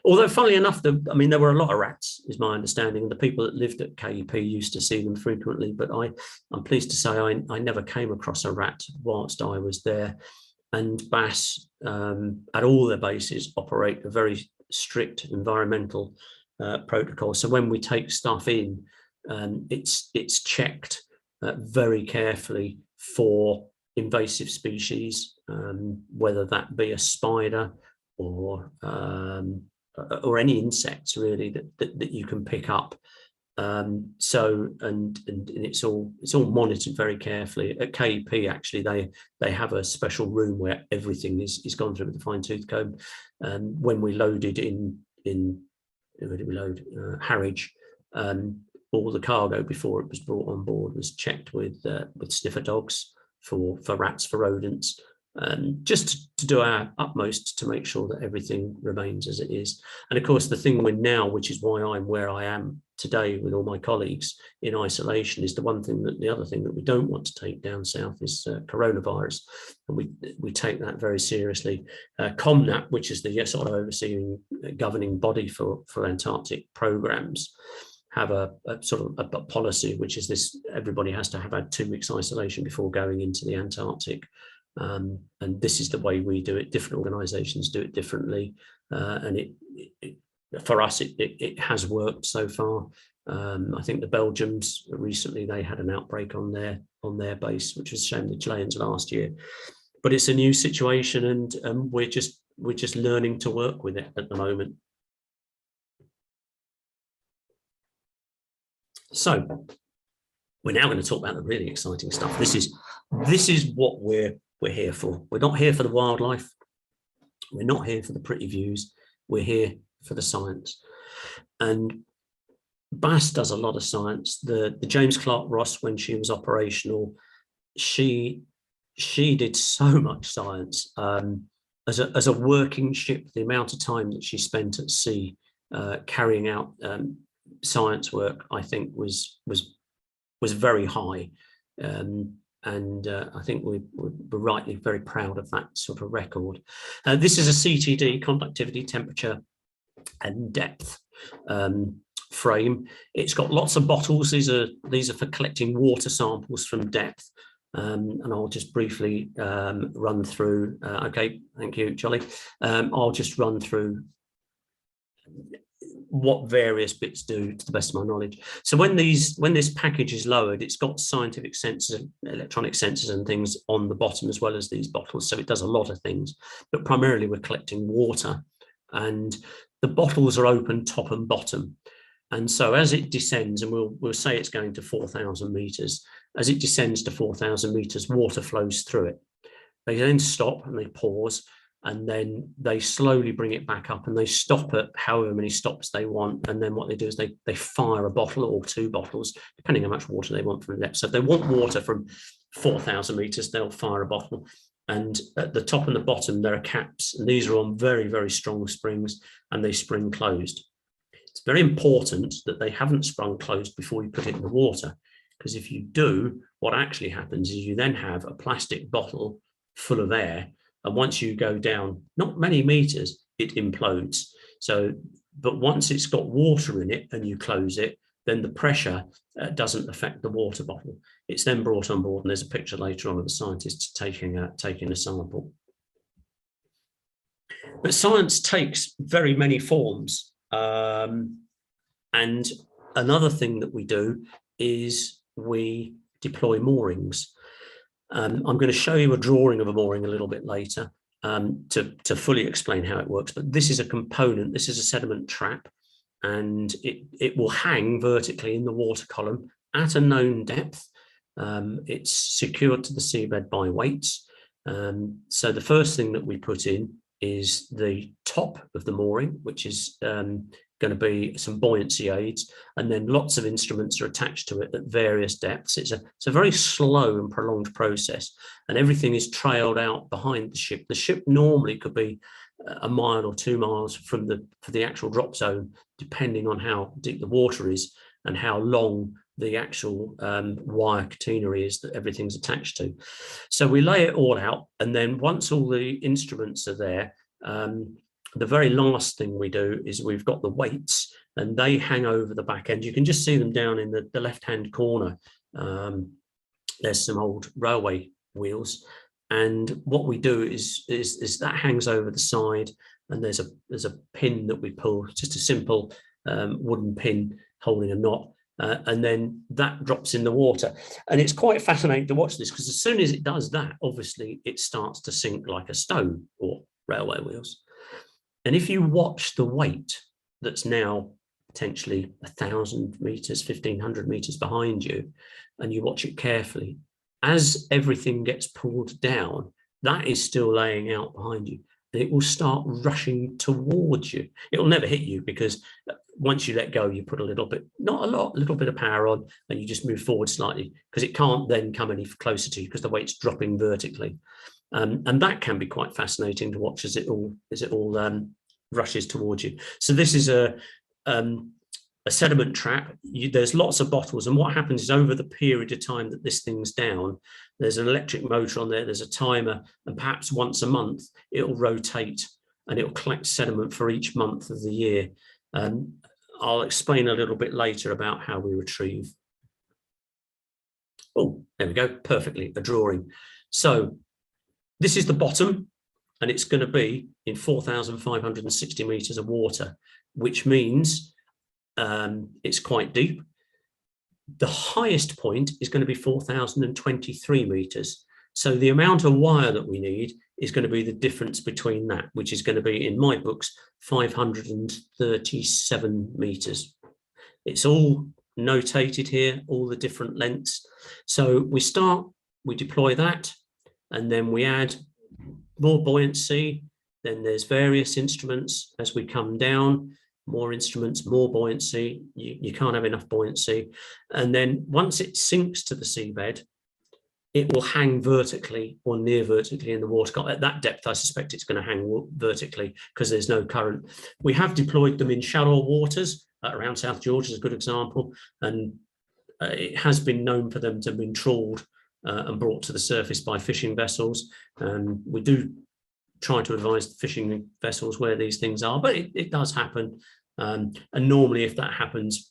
Although, funnily enough, there were a lot of rats, is my understanding, and the people that lived at KEP used to see them frequently. But I'm pleased to say I never came across a rat whilst I was there. And BAS, at all their bases, operate a very strict environmental protocol. So when we take stuff in, it's checked very carefully for invasive species, whether that be a spider or any insects really that you can pick up. So it's all monitored very carefully. At KEP, actually, they have a special room where everything is gone through with a fine-tooth comb. When we loaded in where did we load? Harwich, all the cargo before it was brought on board was checked with sniffer dogs for rats, for rodents, just to do our utmost to make sure that everything remains as it is. And of course, the thing we're now, which is why I'm where I am today with all my colleagues in isolation, is the other thing that we don't want to take down south is coronavirus, and we take that very seriously. COMNAT, which is the sort of overseeing governing body for Antarctic programs, have a sort of a policy, which is this: everybody has to have had 2 weeks isolation before going into the Antarctic. And this is the way we do it. Different organisations do it differently, and for us it has worked so far. I think the Belgians recently, they had an outbreak on their base, which was a shame, the Chileans last year. But it's a new situation, and we're just learning to work with it at the moment. So we're now going to talk about the really exciting stuff. This is what we're here for. We're not here for the wildlife. We're not here for the pretty views. We're here for the science. And BAS does a lot of science. The James Clark Ross, when she was operational, she did so much science. As a working ship, the amount of time that she spent at sea carrying out science work, I think, was very high. And I think we're rightly very proud of that sort of record. This is a CTD, conductivity, temperature, and depth frame. It's got lots of bottles. These are for collecting water samples from depth. And I'll just briefly run through. Okay, thank you, Jolly. I'll just run through what various bits do to the best of my knowledge. So when this package is lowered, it's got scientific sensors, electronic sensors and things on the bottom as well as these bottles. So it does a lot of things, but primarily we're collecting water, and the bottles are open top and bottom. And so as it descends, and we'll say it's going to 4,000 meters, as it descends to 4,000 meters, water flows through it. They then stop and they pause, and then they slowly bring it back up, and they stop at however many stops they want. And then what they do is they fire a bottle or 2 bottles, depending how much water they want from the depth. So if they want water from 4,000 meters, they'll fire a bottle. And at the top and the bottom, there are caps, and these are on very, very strong springs, and they spring closed. It's very important that they haven't sprung closed before you put it in the water, because if you do, what actually happens is you then have a plastic bottle full of air, and once you go down not many meters, it implodes. So, but once it's got water in it and you close it, then the pressure doesn't affect the water bottle. It's then brought on board, and there's a picture later on of the scientists taking a sample. But science takes very many forms. And another thing that we do is we deploy moorings. I'm going to show you a drawing of a mooring a little bit later to fully explain how it works. But this is a component. This is a sediment trap, and it will hang vertically in the water column at a known depth. It's secured to the seabed by weights. So the first thing that we put in is the top of the mooring, which is going to be some buoyancy aids, and then lots of instruments are attached to it at various depths. It's a very slow and prolonged process, and everything is trailed out behind the ship. The ship normally could be a mile or 2 miles from the actual drop zone, depending on how deep the water is and how long the actual wire catenary is that everything's attached to. So we lay it all out, and then once all the instruments are there, the very last thing we do is we've got the weights, and they hang over the back end. You can just see them down in the left-hand corner. There's some old railway wheels, and what we do is that hangs over the side, and there's a pin that we pull, just a simple wooden pin holding a knot. And then that drops in the water. And it's quite fascinating to watch this, because as soon as it does that, obviously it starts to sink like a stone, or railway wheels. And if you watch the weight that's now potentially 1,000 meters, 1,500 meters behind you, and you watch it carefully, as everything gets pulled down, that is still laying out behind you. And it will start rushing towards you. It will never hit you, because once you let go, you put a little bit, not a lot, a little bit of power on, and you just move forward slightly, because it can't then come any closer to you because the weight's dropping vertically. And that can be quite fascinating to watch as it all rushes towards you. So this is a sediment trap. There's lots of bottles, and what happens is over the period of time that this thing's down, there's an electric motor on there, there's a timer, and perhaps once a month it'll rotate and it'll collect sediment for each month of the year. I'll explain a little bit later about how we retrieve. Oh, there we go, perfectly, a drawing. So this is the bottom, and it's going to be in 4,560 meters of water, which means it's quite deep. The highest point is going to be 4,023 meters. So the amount of wire that we need is going to be the difference between that, which is going to be, in my books, 537 meters. It's all notated here, all the different lengths. So we deploy that, and then we add more buoyancy. Then there's various instruments as we come down, more instruments, more buoyancy. You can't have enough buoyancy. And then once it sinks to the seabed, it will hang vertically or near vertically in the water. At that depth, I suspect it's going to hang vertically because there's no current. We have deployed them in shallow waters. Around South Georgia is a good example. And it has been known for them to have been trawled and brought to the surface by fishing vessels. We do try to advise fishing vessels where these things are, but it does happen. And normally if that happens,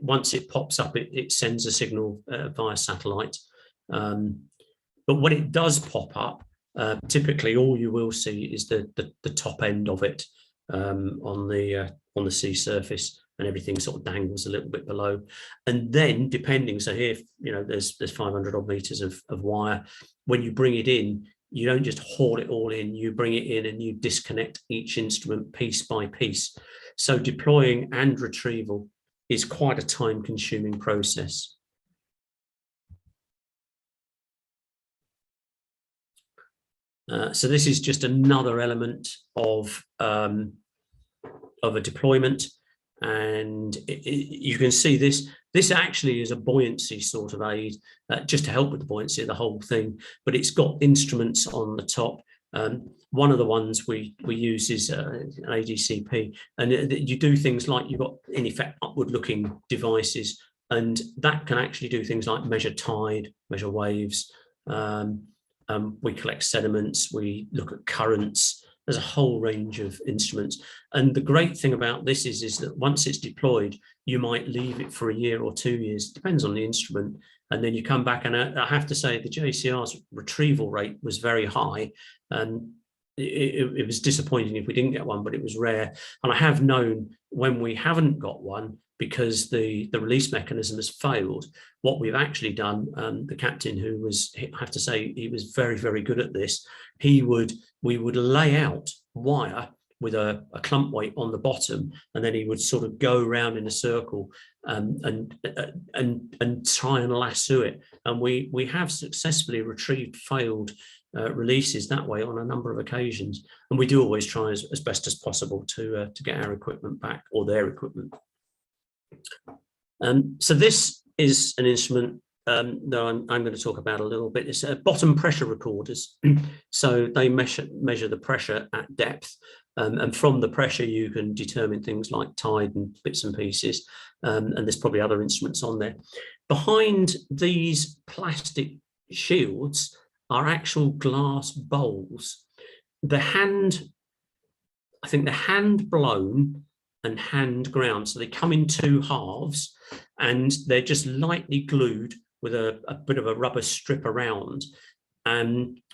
once it pops up, it sends a signal via satellite. But when it does pop up, typically all you will see is the top end of it on the sea surface, and everything sort of dangles a little bit below. And then depending, so here, there's 500 odd meters of wire. When you bring it in, you don't just haul it all in, you bring it in and you disconnect each instrument piece by piece. So deploying and retrieval is quite a time-consuming process. So this is just another element of a deployment, and you can see this actually is a buoyancy sort of aid, just to help with the buoyancy of the whole thing, but it's got instruments on the top. One of the ones we use is an ADCP, and you do things like, you've got in effect upward looking devices, and that can actually do things like measure tide, measure waves. We collect sediments, we look at currents. There's a whole range of instruments. And the great thing about this is that once it's deployed, you might leave it for a year or 2 years, depends on the instrument. And then you come back, and I have to say the JCR's retrieval rate was very high. And it was disappointing if we didn't get one, but it was rare. And I have known when we haven't got one, because the release mechanism has failed, what we've actually done, the captain, who was, I have to say, he was very, very good at this. We would lay out wire with a clump weight on the bottom, and then he would sort of go around in a circle and try and lasso it. And we have successfully retrieved failed releases that way on a number of occasions. And we do always try as best as possible to get our equipment back, or their equipment. So this is an instrument that I'm going to talk about a little bit. It's bottom pressure recorders. So they measure the pressure at depth, and from the pressure you can determine things like tide and bits and pieces, and there's probably other instruments on there. Behind these plastic shields are actual glass bowls. I think they're hand blown and hand ground, so they come in two halves, and they're just lightly glued with a bit of a rubber strip around,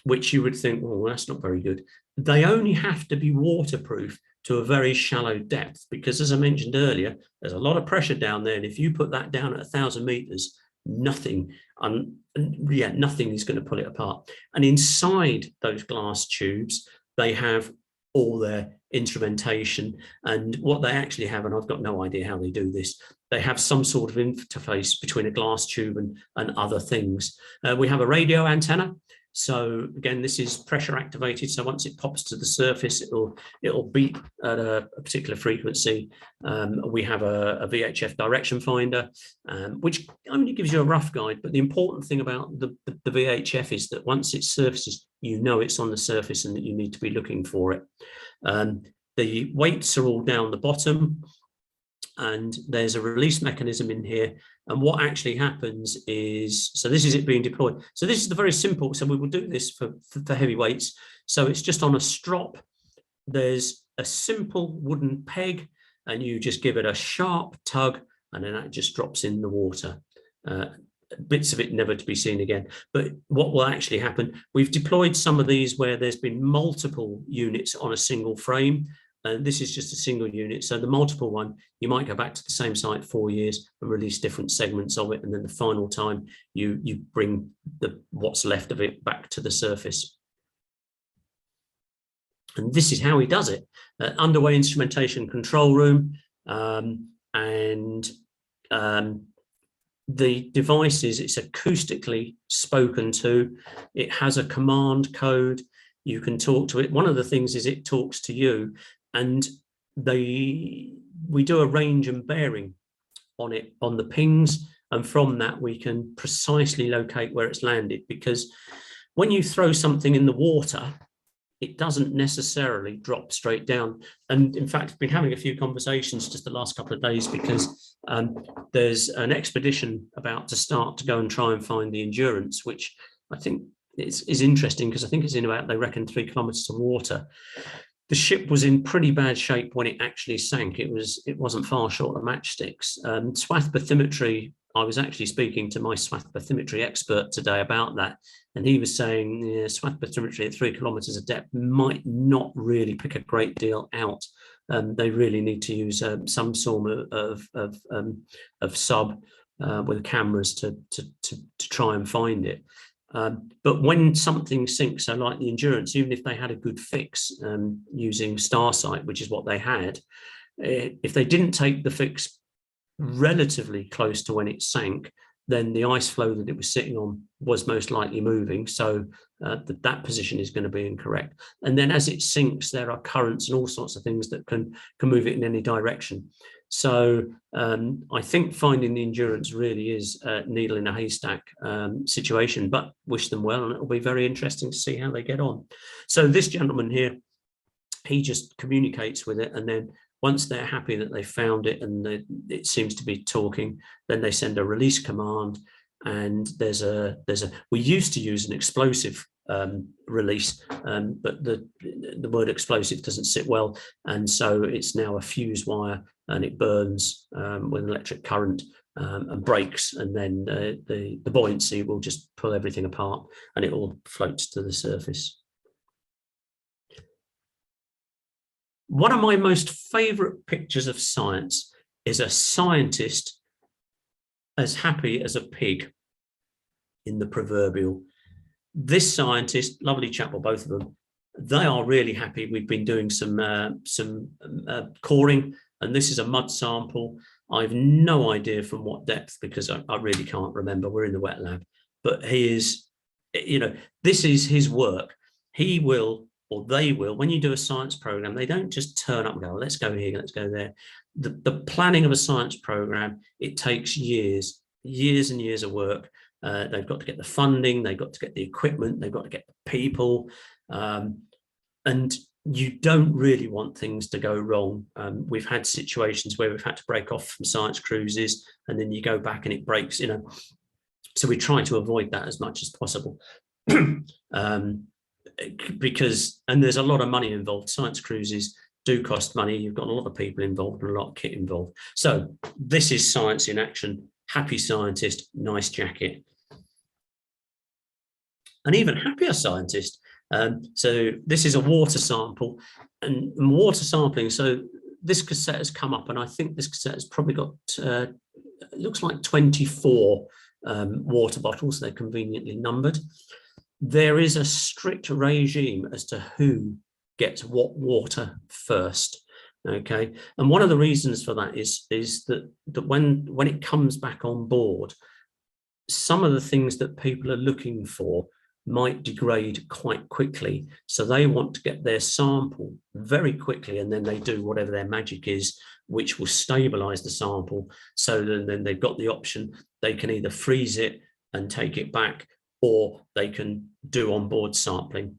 which you would think, well, that's not very good. They only have to be waterproof to a very shallow depth, because as I mentioned earlier, there's a lot of pressure down there, and if you put that down at 1,000 meters, nothing is going to pull it apart. And inside those glass tubes, they have all their instrumentation, and what they actually have, and I've got no idea how they do this, they have some sort of interface between a glass tube and other things. We have a radio antenna. So again, this is pressure activated. So once it pops to the surface, it'll beep at a particular frequency. We have a VHF direction finder, which only gives you a rough guide. But the important thing about the VHF is that once it surfaces, you know it's on the surface and that you need to be looking for it. The weights are all down the bottom, and there's a release mechanism in here. And what actually happens is, so this is it being deployed. So this is the very simple, so we will do this for heavy weights. So it's just on a strop. There's a simple wooden peg, and you just give it a sharp tug, and then that just drops in the water. Bits of it never to be seen again. But what will actually happen, we've deployed some of these where there's been multiple units on a single frame. And this is just a single unit. So the multiple one, you might go back to the same site 4 years and release different segments of it. And then the final time you bring what's left of it back to the surface. And this is how he does it. Underway instrumentation control room. The devices, it's acoustically spoken to. It has a command code. You can talk to it. One of the things is it talks to you. And we do a range and bearing on it, on the pings, and from that we can precisely locate where it's landed, because when you throw something in the water, it doesn't necessarily drop straight down. And in fact, I've been having a few conversations just the last couple of days, because there's an expedition about to start to go and try and find the Endurance, which I think is interesting because I think it's in about, they reckon, 3 kilometers of water. The ship was in pretty bad shape when it actually sank. It wasn't far short of matchsticks. Swath bathymetry, I was actually speaking to my swath bathymetry expert today about that, and he was saying, yeah, swath bathymetry at 3 kilometers of depth might not really pick a great deal out. They really need to use some sort of sub with cameras to try and find it. But when something sinks, so like the Endurance, even if they had a good fix using Starsight, which is what they had, if they didn't take the fix relatively close to when it sank, then the ice flow that it was sitting on was most likely moving. So that position is going to be incorrect. And then as it sinks, there are currents and all sorts of things that can move it in any direction. So I think finding the Endurance really is a needle in a haystack situation, but wish them well, and it'll be very interesting to see how they get on. So this gentleman here, he just communicates with it, and then once they're happy that they found it and it seems to be talking, then they send a release command. And we used to use an explosive release, but the word explosive doesn't sit well, and so it's now a fuse wire, and it burns with electric current and breaks, and then the buoyancy will just pull everything apart, and it all floats to the surface. One of my most favorite pictures of science is a scientist as happy as a pig in the proverbial. This scientist, lovely chap, or both of them, they are really happy. We've been doing some coring, and this is a mud sample. I've no idea from what depth, because I really can't remember. We're in the wet lab, but he is, this is his work. He will, or they will, when you do a science program, they don't just turn up and go, let's go here, let's go there. The planning of a science program, it takes years and years of work. They've got to get the funding, they've got to get the equipment, they've got to get the people, and you don't really want things to go wrong. We've had situations where we've had to break off from science cruises, and then you go back and it breaks, so we try to avoid that as much as possible. Because, and there's a lot of money involved. Science cruises do cost money. You've got a lot of people involved and a lot of kit involved. So this is science in action. Happy scientist, nice jacket. An even happier scientist. So this is a water sample, and water sampling. So this cassette has come up, and I think this cassette has probably got, it looks like 24 water bottles. They're conveniently numbered. There is a strict regime as to who gets what water first. Okay, and one of the reasons for that is that when it comes back on board, some of the things that people are looking for might degrade quite quickly. So they want to get their sample very quickly, and then they do whatever their magic is, which will stabilize the sample. So then they've got the option. They can either freeze it and take it back, or they can do onboard sampling.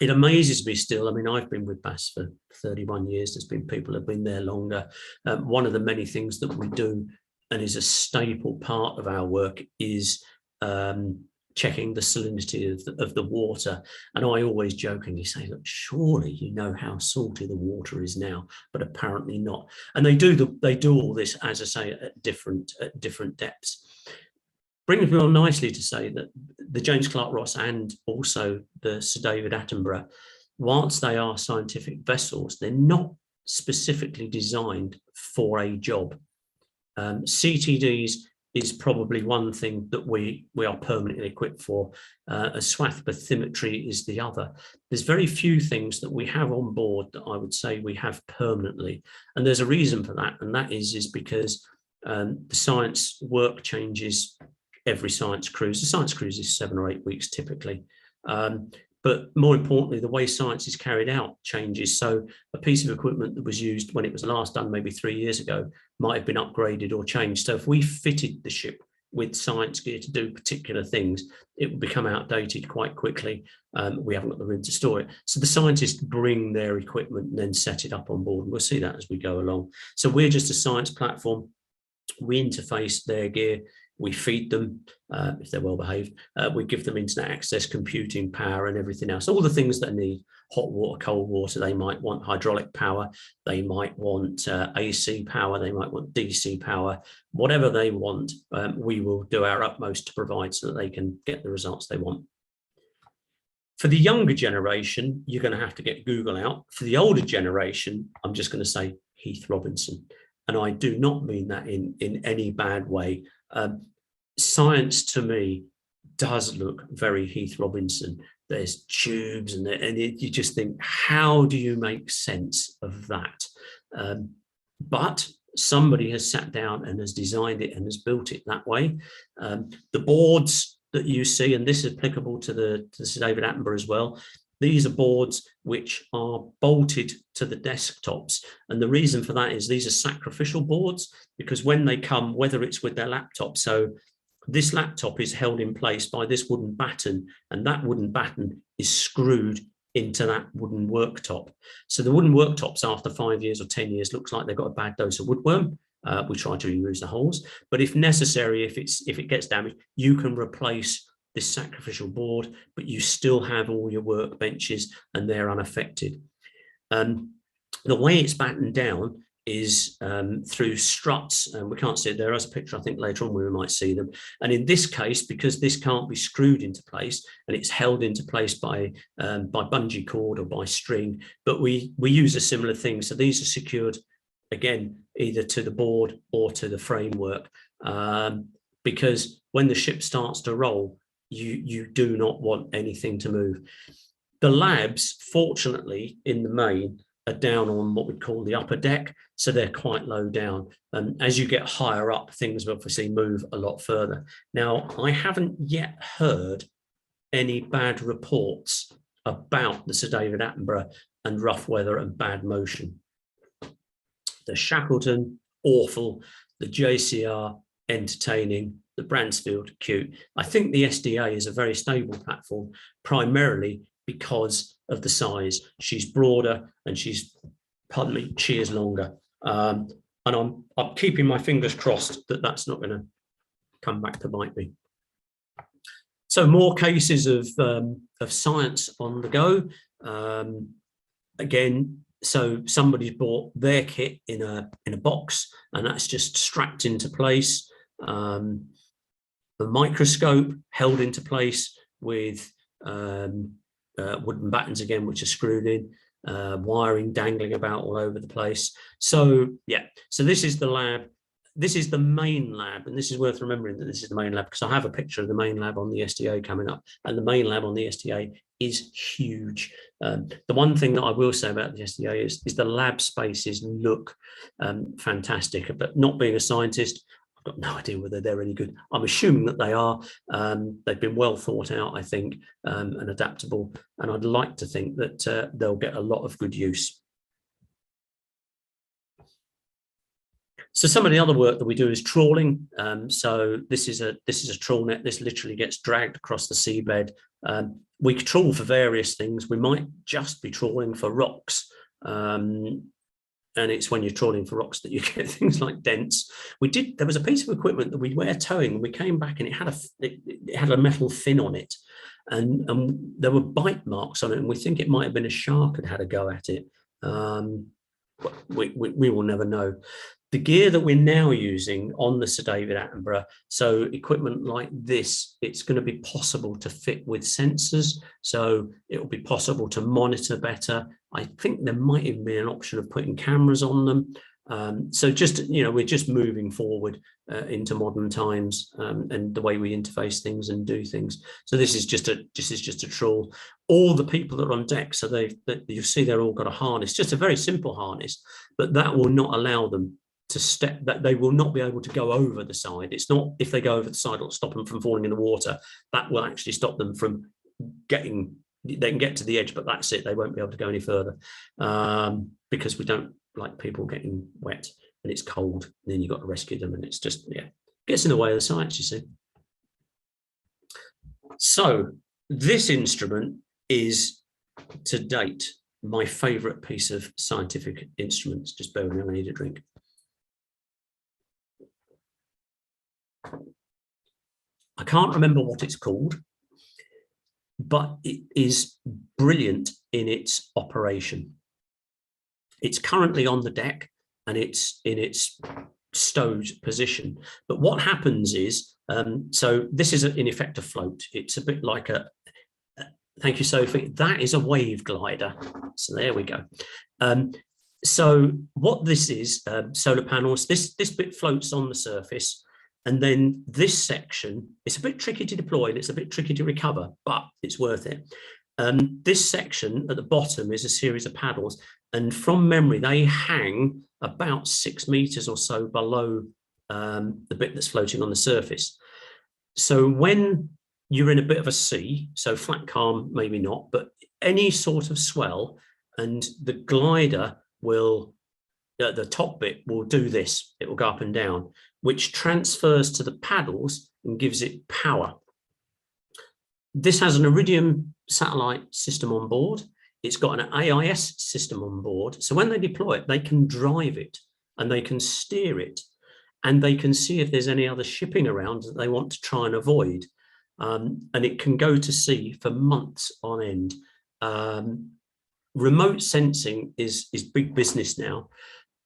It amazes me still. I mean, I've been with BAS for 31 years. There's been people who have been there longer. One of the many things that we do, and is a staple part of our work, is checking the salinity of the water. And I always jokingly say, look, surely you know how salty the water is now, but apparently not. And they do all this, as I say, at different depths. Brings me on nicely to say that the James Clark Ross and also the Sir David Attenborough, whilst they are scientific vessels, they're not specifically designed for a job. CTDs is probably one thing that we are permanently equipped for. A swath bathymetry is the other. There's very few things that we have on board that I would say we have permanently. And there's a reason for that. And that is because the science work changes every science cruise. The science cruise is 7 or 8 weeks typically. But more importantly, the way science is carried out changes. So a piece of equipment that was used when it was last done maybe 3 years ago might have been upgraded or changed. So if we fitted the ship with science gear to do particular things, it would become outdated quite quickly. We haven't got the room to store it. So the scientists bring their equipment and then set it up on board. And we'll see that as we go along. So we're just a science platform. We interface their gear We feed them, if they're well behaved. We give them internet access, computing power, and everything else. All the things that they need: hot water, cold water. They might want hydraulic power. They might want AC power. They might want DC power. Whatever they want, we will do our utmost to provide so that they can get the results they want. For the younger generation, you're going to have to get Google out. For the older generation, I'm just going to say Heath Robinson. And I do not mean that in any bad way. Science to me does look very Heath Robinson. There's tubes and you just think, how do you make sense of that? But somebody has sat down and has designed it and has built it that way. The boards that you see, and this is applicable to Sir David Attenborough as well, these are boards which are bolted to the desktops. And the reason for that is these are sacrificial boards, because when they come, whether it's with their laptop, so this laptop is held in place by this wooden batten, and that wooden batten is screwed into that wooden worktop. So the wooden worktops, after 5 years or 10 years, looks like they've got a bad dose of woodworm. We try to reuse the holes, but if necessary, if it gets damaged, you can replace this sacrificial board, but you still have all your workbenches and they're unaffected. The way it's battened down is through struts, and we can't see it. There is a picture, I think later on we might see them. And in this case, because this can't be screwed into place and it's held into place by bungee cord or by string, but we use a similar thing. So these are secured again, either to the board or to the framework, because when the ship starts to roll, you do not want anything to move. The labs, fortunately, in the main, are down on what we call the upper deck, so they're quite low down. And as you get higher up, things obviously move a lot further. Now, I haven't yet heard any bad reports about the Sir David Attenborough and rough weather and bad motion. The Shackleton, awful. The JCR, entertaining. The Bransfield, cute. I think the SDA is a very stable platform, primarily because of the size. She's broader and she's, pardon me, she is longer. And I'm keeping my fingers crossed that that's not going to come back to bite me. So more cases of science on the go. Again, so somebody's bought their kit in a box, and that's just strapped into place. The microscope held into place with wooden battens again, which are screwed in, wiring dangling about all over the place. So yeah, so this is the lab. This is the main lab, and this is worth remembering that this is the main lab, because I have a picture of the main lab on the SDA coming up, and the main lab on the SDA is huge. The one thing that I will say about the SDA is the lab spaces look fantastic, but not being a scientist, I've got no idea whether they're any good. I'm assuming that they are. They've been well thought out, I think, and adaptable, and I'd like to think that they'll get a lot of good use. So some of the other work that we do is trawling. So this is a trawl net. This literally gets dragged across the seabed. We trawl for various things. We might just be trawling for rocks. And it's when you're trawling for rocks that you get things like dents. There was a piece of equipment that we were towing, and we came back and it had a metal fin on it. And there were bite marks on it, and we think it might have been a shark had had a go at it. But we will never know. The gear that we're now using on the Sir David Attenborough, so equipment like this, it's going to be possible to fit with sensors. So it will be possible to monitor better. I think there might even be an option of putting cameras on them. So just, we're just moving forward into modern times and the way we interface things and do things. So this is just a trawl. All the people that are on deck, so you see they're all got a harness, just a very simple harness, but that will not allow them to step, that they will not be able to go over the side. It's not, if they go over the side, it'll stop them from falling in the water. That will actually stop them from getting, they can get to the edge, but that's it. They won't be able to go any further because we don't like people getting wet and it's cold. And then you've got to rescue them, and it's just, gets in the way of the science, you see. So this instrument is, to date, my favorite piece of scientific instruments. Just bear with me, I need a drink. I can't remember what it's called, but it is brilliant in its operation. It's currently on the deck and it's in its stowed position. But what happens is, so this is in effect a float. It's a bit like thank you, Sophie. That is a wave glider. So there we go. So what this is, solar panels, this bit floats on the surface. And then this section, it's a bit tricky to deploy and it's a bit tricky to recover, but it's worth it. This section at the bottom is a series of paddles. And from memory, they hang about 6 meters or so below the bit that's floating on the surface. So when you're in a bit of a sea, so flat calm, maybe not, but any sort of swell, and the glider will, the top bit will do this. It will go up and down, which transfers to the paddles and gives it power. This has an Iridium satellite system on board. It's got an AIS system on board. So when they deploy it, they can drive it and they can steer it and they can see if there's any other shipping around that they want to try and avoid. And it can go to sea for months on end. Remote sensing is big business now.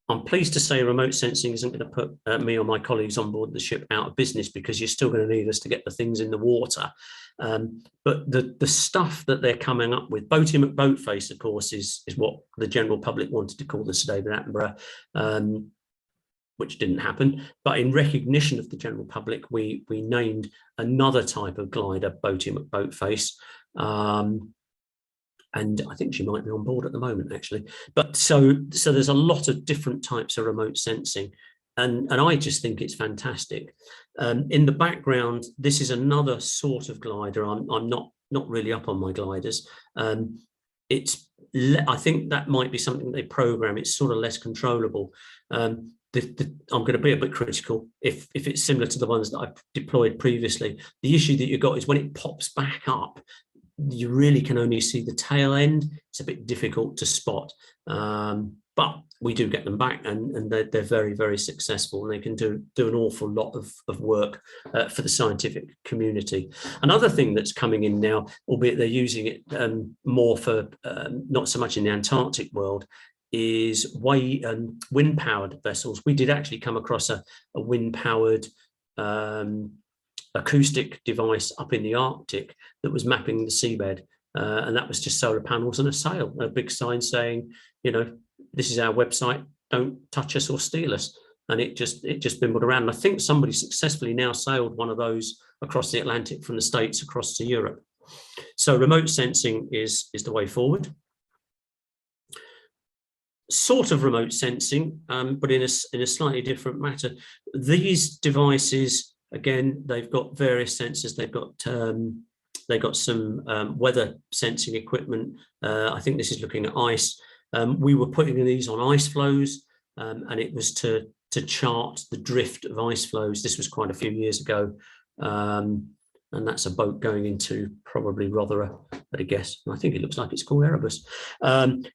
I'm pleased to say remote sensing isn't going to put me or my colleagues on board the ship out of business, because you're still going to need us to get the things in the water. But the stuff that they're coming up with, Boaty McBoatface, of course, is what the general public wanted to call the Sir David Attenborough, which didn't happen. But in recognition of the general public, we named another type of glider, Boaty McBoatface. And I think she might be on board at the moment, actually. But so there's a lot of different types of remote sensing. And I just think it's fantastic. In the background, this is another sort of glider. I'm not really up on my gliders. I think that might be something they program. It's sort of less controllable. I'm going to be a bit critical if it's similar to the ones that I've deployed previously. The issue that you've got is when it pops back up, you really can only see the tail end. It's a bit difficult to spot, but we do get them back, and they're very, very successful, and they can do an awful lot of work for the scientific community. Another thing that's coming in now, albeit they're using it more for not so much in the Antarctic world, is wind-powered vessels. We did actually come across a wind-powered acoustic device up in the Arctic that was mapping the seabed, and that was just solar panels and a sail, a big sign saying, this is our website, don't touch us or steal us. And it just bimbled around. And I think somebody successfully now sailed one of those across the Atlantic from the States across to Europe. So remote sensing is the way forward. Sort of remote sensing, but in a slightly different matter. These devices, again, they've got various sensors. They've got some weather sensing equipment. I think this is looking at ice. We were putting these on ice flows, and it was to chart the drift of ice flows. This was quite a few years ago, and that's a boat going into probably Rotherham, at a guess. I think it looks like it's called Erebus.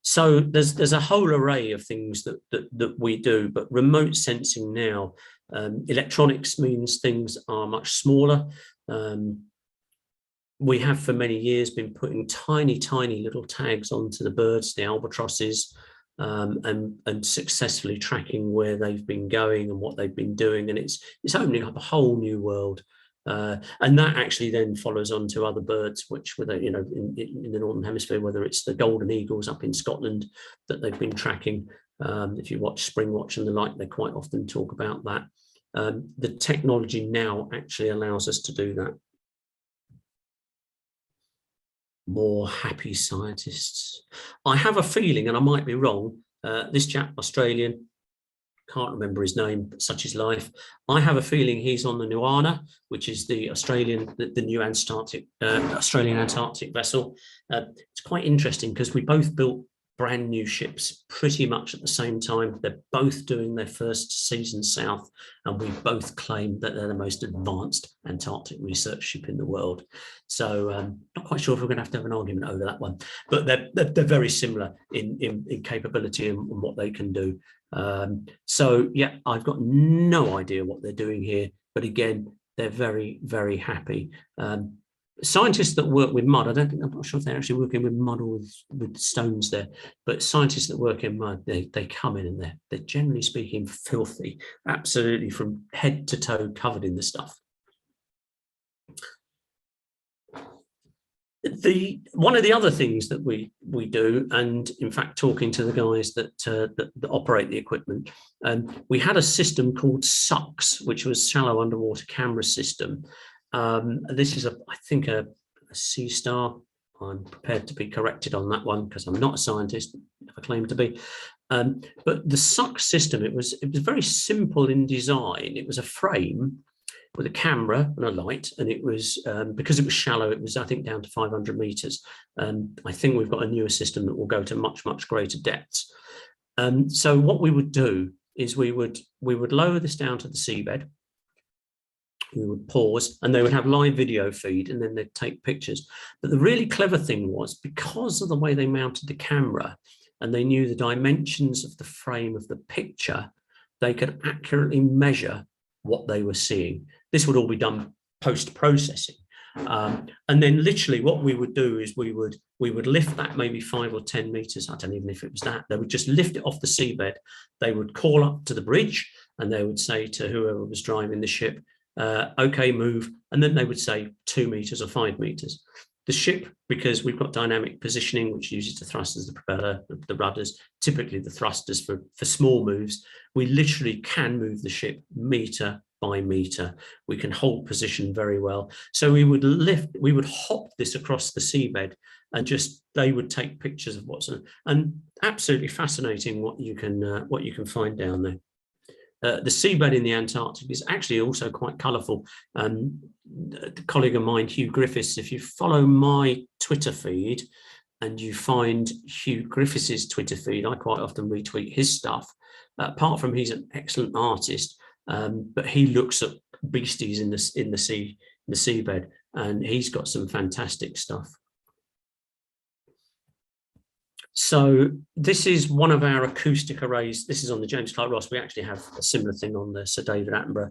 So there's a whole array of things that we do, but remote sensing now. Electronics means things are much smaller. We have for many years been putting tiny little tags onto the birds, the albatrosses, and successfully tracking where they've been going and what they've been doing. And it's opening up a whole new world. And that actually then follows on to other birds, which whether in the Northern Hemisphere, whether it's the golden eagles up in Scotland that they've been tracking. If you watch Spring Watch and the like, they quite often talk about that. The technology now actually allows us to do that. More happy scientists. I have a feeling, and I might be wrong, this chap, Australian, can't remember his name, but such is life. I have a feeling he's on the Nuana, which is the new Australian Antarctic vessel. It's quite interesting because we both built brand new ships pretty much at the same time. They're both doing their first season south, and we both claim that they're the most advanced Antarctic research ship in the world. So not quite sure if we're going to have an argument over that one, but they're very similar in capability and what they can do. So yeah, I've got no idea what they're doing here, but again, they're very, very happy. Scientists that work with mud, I'm not sure if they're actually working with mud or with stones there, but scientists that work in mud, they come in and they're generally speaking filthy, absolutely from head to toe covered in the stuff. One of the other things that we do, and in fact talking to the guys that operate the equipment, we had a system called SUX, which was shallow underwater camera system. This is I think a Sea Star. I'm prepared to be corrected on that one because I'm not a scientist, if I claim to be. But the SUX system, it was very simple in design. It was a frame with a camera and a light, and it was because it was shallow, it was I think down to 500 meters. I think we've got a newer system that will go to much greater depths. So what we would do is we would lower this down to the seabed. We would pause, and they would have live video feed, and then they'd take pictures. But the really clever thing was, because of the way they mounted the camera, and they knew the dimensions of the frame of the picture, they could accurately measure what they were seeing. This would all be done post-processing. And then literally what we would do is we would lift that maybe 5 or 10 meters. I don't even know if it was that. They would just lift it off the seabed. They would call up to the bridge, and they would say to whoever was driving the ship, okay, move. And then they would say 2 meters or 5 meters. The ship, because we've got dynamic positioning, which uses the thrusters, the propeller, the rudders, typically the thrusters for small moves, we literally can move the ship meter by meter. We can hold position very well. So we would hop this across the seabed, and just they would take pictures of what's in, and absolutely fascinating what you can find down there. The seabed in the Antarctic is actually also quite colourful. A colleague of mine, Hugh Griffiths, if you follow my Twitter feed and you find Hugh Griffiths' Twitter feed, I quite often retweet his stuff. Apart from he's an excellent artist, but he looks at beasties in the seabed, and he's got some fantastic stuff. So this is one of our acoustic arrays. This is on the James Clark Ross. We actually have a similar thing on the Sir David Attenborough.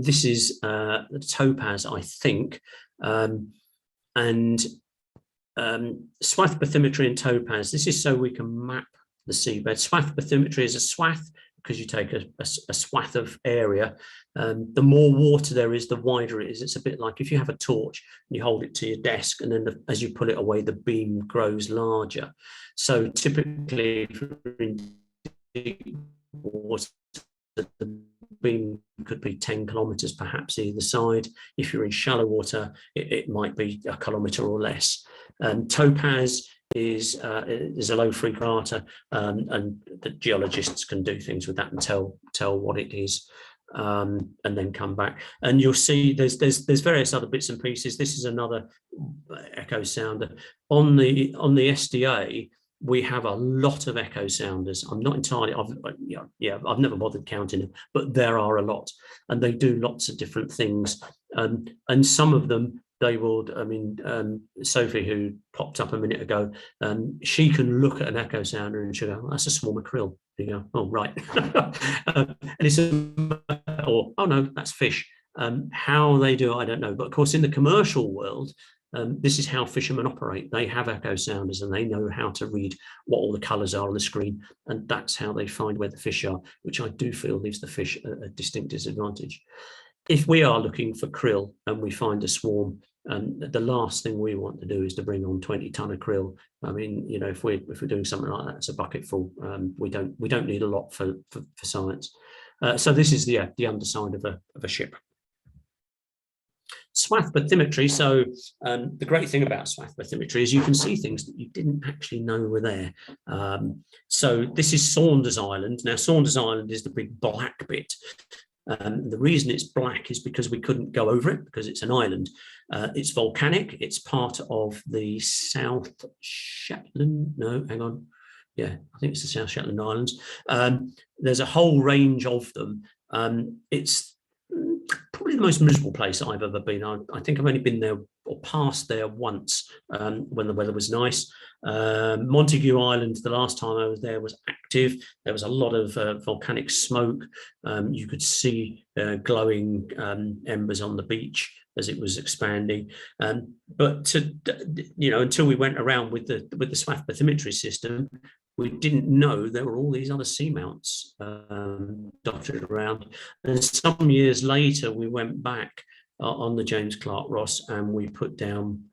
This is the Topaz, I think, and swath bathymetry and Topaz. This is so we can map the seabed. Swath bathymetry is a swath because you take a swath of area. The more water there is, the wider it is. It's a bit like if you have a torch and you hold it to your desk, and then as you pull it away, the beam grows larger. So typically, if you're in deep water, the beam could be 10 kilometers perhaps either side. If you're in shallow water, it might be a kilometer or less. Topaz is a low frequency, and the geologists can do things with that and tell what it is, and then come back. And you'll see there's various other bits and pieces. This is another echo sounder on the SDA. We have a lot of echo sounders. I'm not entirely, I've never bothered counting them, but there are a lot, and they do lots of different things. And some of them, they will, Sophie, who popped up a minute ago, she can look at an echo sounder and she'll go, oh, that's a swarm of krill. You go, oh, right. And it's or, oh, no, that's fish. How they do it, I don't know. But of course, in the commercial world, this is how fishermen operate. They have echo sounders, and they know how to read what all the colours are on the screen, and that's how they find where the fish are, which I do feel leaves the fish a distinct disadvantage. If we are looking for krill and we find a swarm, the last thing we want to do is to bring on 20 ton of krill. I mean, you know, if we're doing something like that, it's a bucket full. We don't need a lot for science. So this is the underside of a ship. Swath bathymetry. So the great thing about swath bathymetry is you can see things that you didn't actually know were there. So this is Saunders Island. Now, Saunders Island is the big black bit. The reason it's black is because we couldn't go over it because it's an island. It's volcanic. It's part of the South Shetland. No, hang on. Yeah, I think it's the South Shetland Islands. There's a whole range of them. It's probably the most miserable place I've ever been. I think I've only been there or passed there once when the weather was nice. Montague Island, the last time I was there, was active. There was a lot of volcanic smoke. You could see glowing embers on the beach as it was expanding. But until we went around with the SWAF bathymetry system, we didn't know there were all these other seamounts dotted around. And some years later, we went back on the James Clark Ross and we put down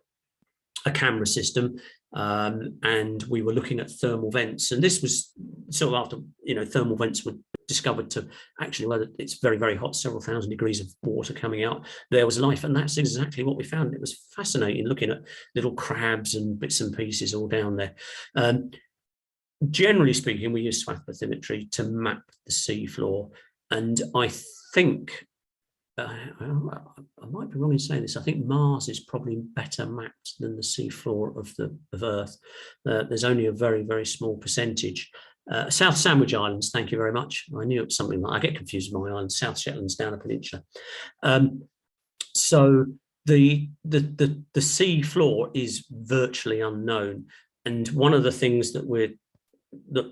a camera system, and we were looking at thermal vents. And this was sort of after, thermal vents were discovered to actually, whether it's very, very hot, several thousand degrees of water coming out, there was life. And that's exactly what we found. It was fascinating looking at little crabs and bits and pieces all down there. Generally speaking, we use SWAF bathymetry to map the seafloor. And I think, I might be wrong in saying this, I think Mars is probably better mapped than the seafloor of Earth. There's only a very, very small percentage. South Sandwich Islands, thank you very much. I knew it was something like, I get confused with my islands, South Shetland's down a peninsula. So the seafloor is virtually unknown. And one of the things that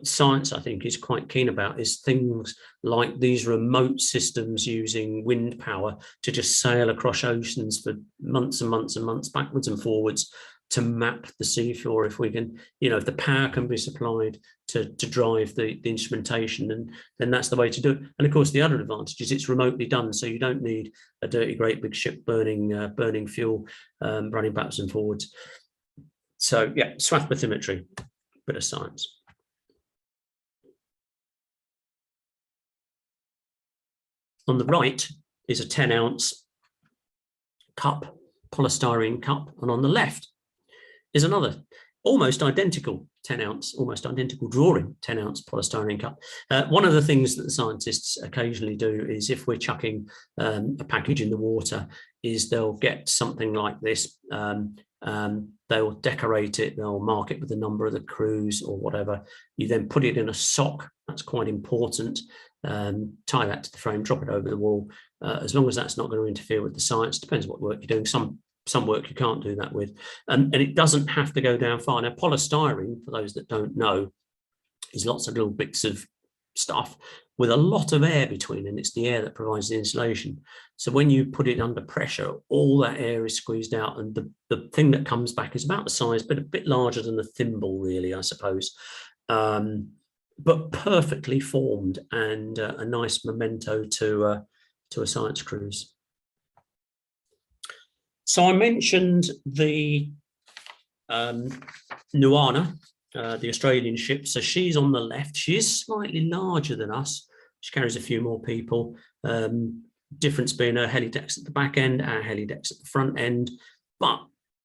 science, I think, is quite keen about is things like these remote systems using wind power to just sail across oceans for months and months and months, backwards and forwards, to map the seafloor. If we can, if the power can be supplied to drive the instrumentation, then that's the way to do it. And of course, the other advantage is it's remotely done, so you don't need a dirty, great big ship burning fuel, running backwards and forwards. So yeah, SWAF bathymetry, bit of science. On the right is a 10-ounce cup, polystyrene cup, and on the left is another almost identical 10-ounce, almost identical drawing 10-ounce polystyrene cup. One of the things that the scientists occasionally do is, if we're chucking a package in the water, is they'll get something like this. They'll decorate it, they'll mark it with the number of the cruise or whatever. You then put it in a sock. That's quite important. Tie that to the frame, drop it over the wall. As long as that's not going to interfere with the science, depends what work you're doing. Some work you can't do that with. And it doesn't have to go down far. Now, polystyrene, for those that don't know, is lots of little bits of stuff with a lot of air between, and it's the air that provides the insulation. So when you put it under pressure, all that air is squeezed out, and the thing that comes back is about the size, but a bit larger than a thimble, really, I suppose. But perfectly formed, and a nice memento to a science cruise. So I mentioned the Nuana, the Australian ship. So she's on the left. She is slightly larger than us. She carries a few more people. Difference being her helidecks at the back end, our helidecks at the front end. But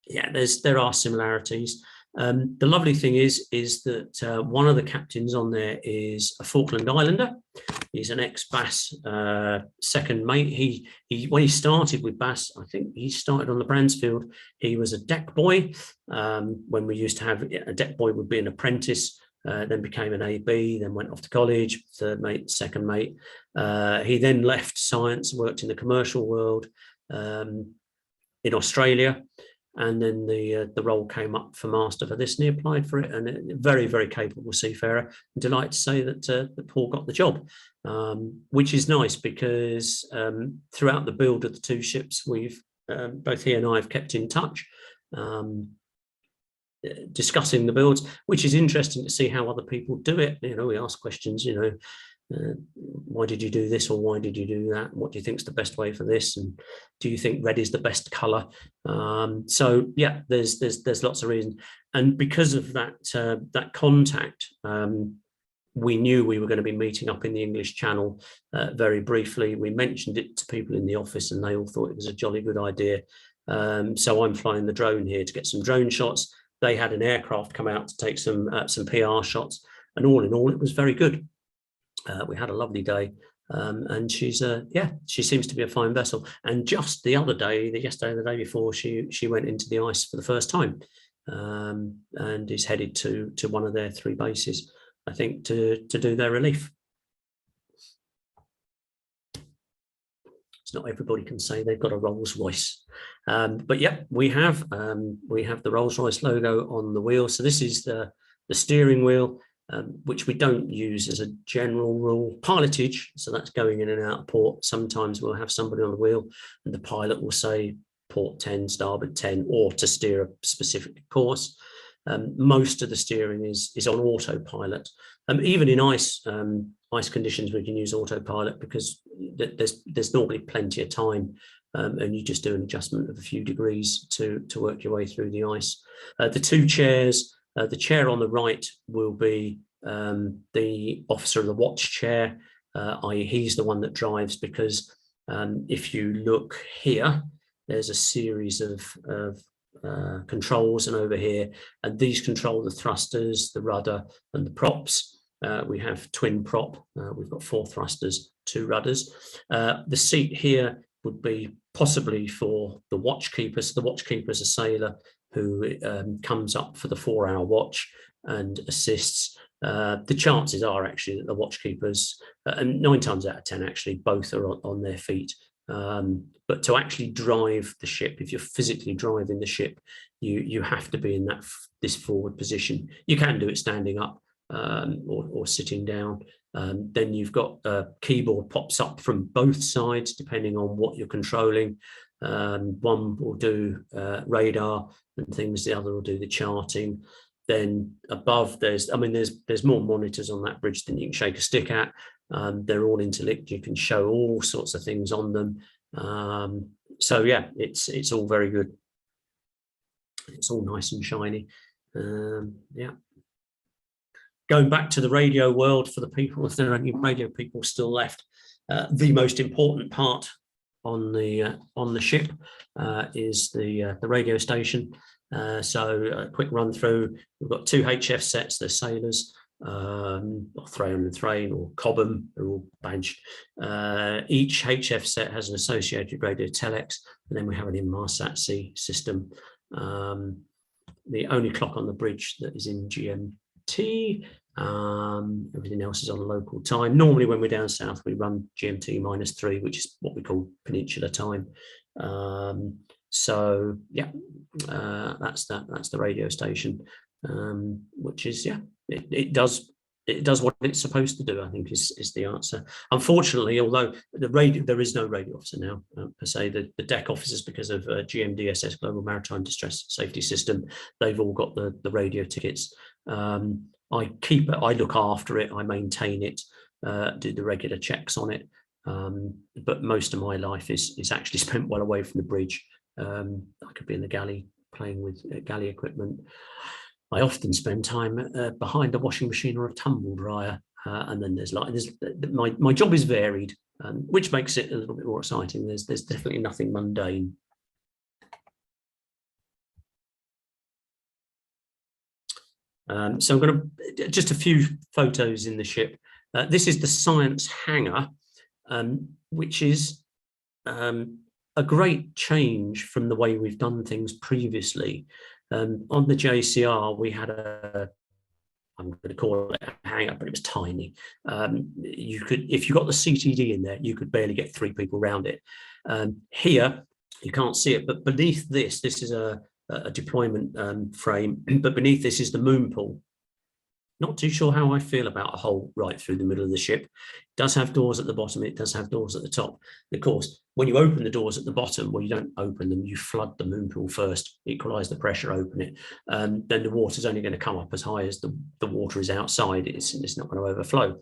yeah, there are similarities. The lovely thing is that one of the captains on there is a Falkland Islander. He's an ex-Bass second mate. He when he started with Bass, I think he started on the Bransfield. He was a deck boy. When we used to have a deck boy would be an apprentice, then became an AB, then went off to college, third mate, second mate. He then left science, worked in the commercial world in Australia. And then the role came up for master for this, and he applied for it. And a very, very capable seafarer. I'm delighted to say that Paul got the job, which is nice because throughout the build of the two ships, we've both he and I have kept in touch, discussing the builds, which is interesting to see how other people do it. We ask questions, why did you do this, or why did you do that? What do you think is the best way for this? And do you think red is the best color? So yeah, there's lots of reasons. And because of that contact, we knew we were going to be meeting up in the English Channel very briefly. We mentioned it to people in the office and they all thought it was a jolly good idea. So I'm flying the drone here to get some drone shots. They had an aircraft come out to take some PR shots, and all in all, it was very good. We had a lovely day, and she's she seems to be a fine vessel. And just the other day, yesterday, the day before, she went into the ice for the first time, and is headed to one of their 3 bases, I think, to do their relief. It's not everybody can say they've got a Rolls-Royce. But yeah, we have the Rolls-Royce logo on the wheel. So this is the steering wheel, which we don't use as a general rule. Pilotage, so that's going in and out of port. Sometimes we'll have somebody on the wheel and the pilot will say port 10, starboard 10, or to steer a specific course. Most of the steering is on autopilot. Even in ice conditions, we can use autopilot because there's normally plenty of time, and you just do an adjustment of a few degrees to work your way through the ice. The two chairs, the chair on the right will be the officer of the watch chair, i.e. he's the one that drives, because if you look here, there's a series of controls, and over here, and these control the thrusters, the rudder, and the props. We have twin prop. We've got 4 thrusters, 2 rudders. The seat here would be possibly for the watchkeeper. So the watchkeeper is a sailor who comes up for the 4-hour watch and assists. The chances are actually that the watchkeepers, and 9 times out of 10 actually, both are on their feet. But to actually drive the ship, if you're physically driving the ship, you have to be in this forward position. You can do it standing up or sitting down. Then you've got a keyboard pops up from both sides depending on what you're controlling. One will do radar and things, the other will do the charting. Then above there's more monitors on that bridge than you can shake a stick at. They're all interlinked. You can show all sorts of things on them. So yeah, it's all very good. It's all nice and shiny. Yeah. Going back to the radio world, for the people, if there are any radio people still left, the most important part on the ship is the radio station. So a quick run through. We've got 2 HF sets. They're sailors. Or Thrain and Thrain, or Cobham, are all badged. Each HF set has an associated radio telex, and then we have an Inmarsat C system. The only clock on the bridge that is in GMT. Everything else is on local time. Normally when we're down south, we run GMT -3, which is what we call peninsular time. So yeah, that's the radio station, which is, yeah, it does what it's supposed to do, I think is the answer. Unfortunately, although there is no radio officer now per se, the deck officers, because of GMDSS, Global Maritime Distress Safety System, they've all got the radio tickets. I keep it, I look after it, I maintain it, do the regular checks on it, but most of my life is actually spent well away from the bridge. I could be in the galley playing with galley equipment. I often spend time behind a washing machine or a tumble dryer, and then there's my job is varied, which makes it a little bit more exciting. There's definitely nothing mundane. So I'm going to just a few photos in the ship. This is the science hangar, which is a great change from the way we've done things previously. On the JCR, we had I'm going to call it a hangar, but it was tiny. You could, if you got the CTD in there, you could barely get 3 people around it. Here, you can't see it, but beneath this is a deployment frame, but beneath this is the moon pool. Not too sure how I feel about a hole right through the middle of the ship. It does have doors at the bottom, it does have doors at the top. Of course, when you open the doors at the bottom, well, you don't open them, you flood the moon pool first, equalize the pressure, open it. Then the water's only going to come up as high as the water is outside. It's not going to overflow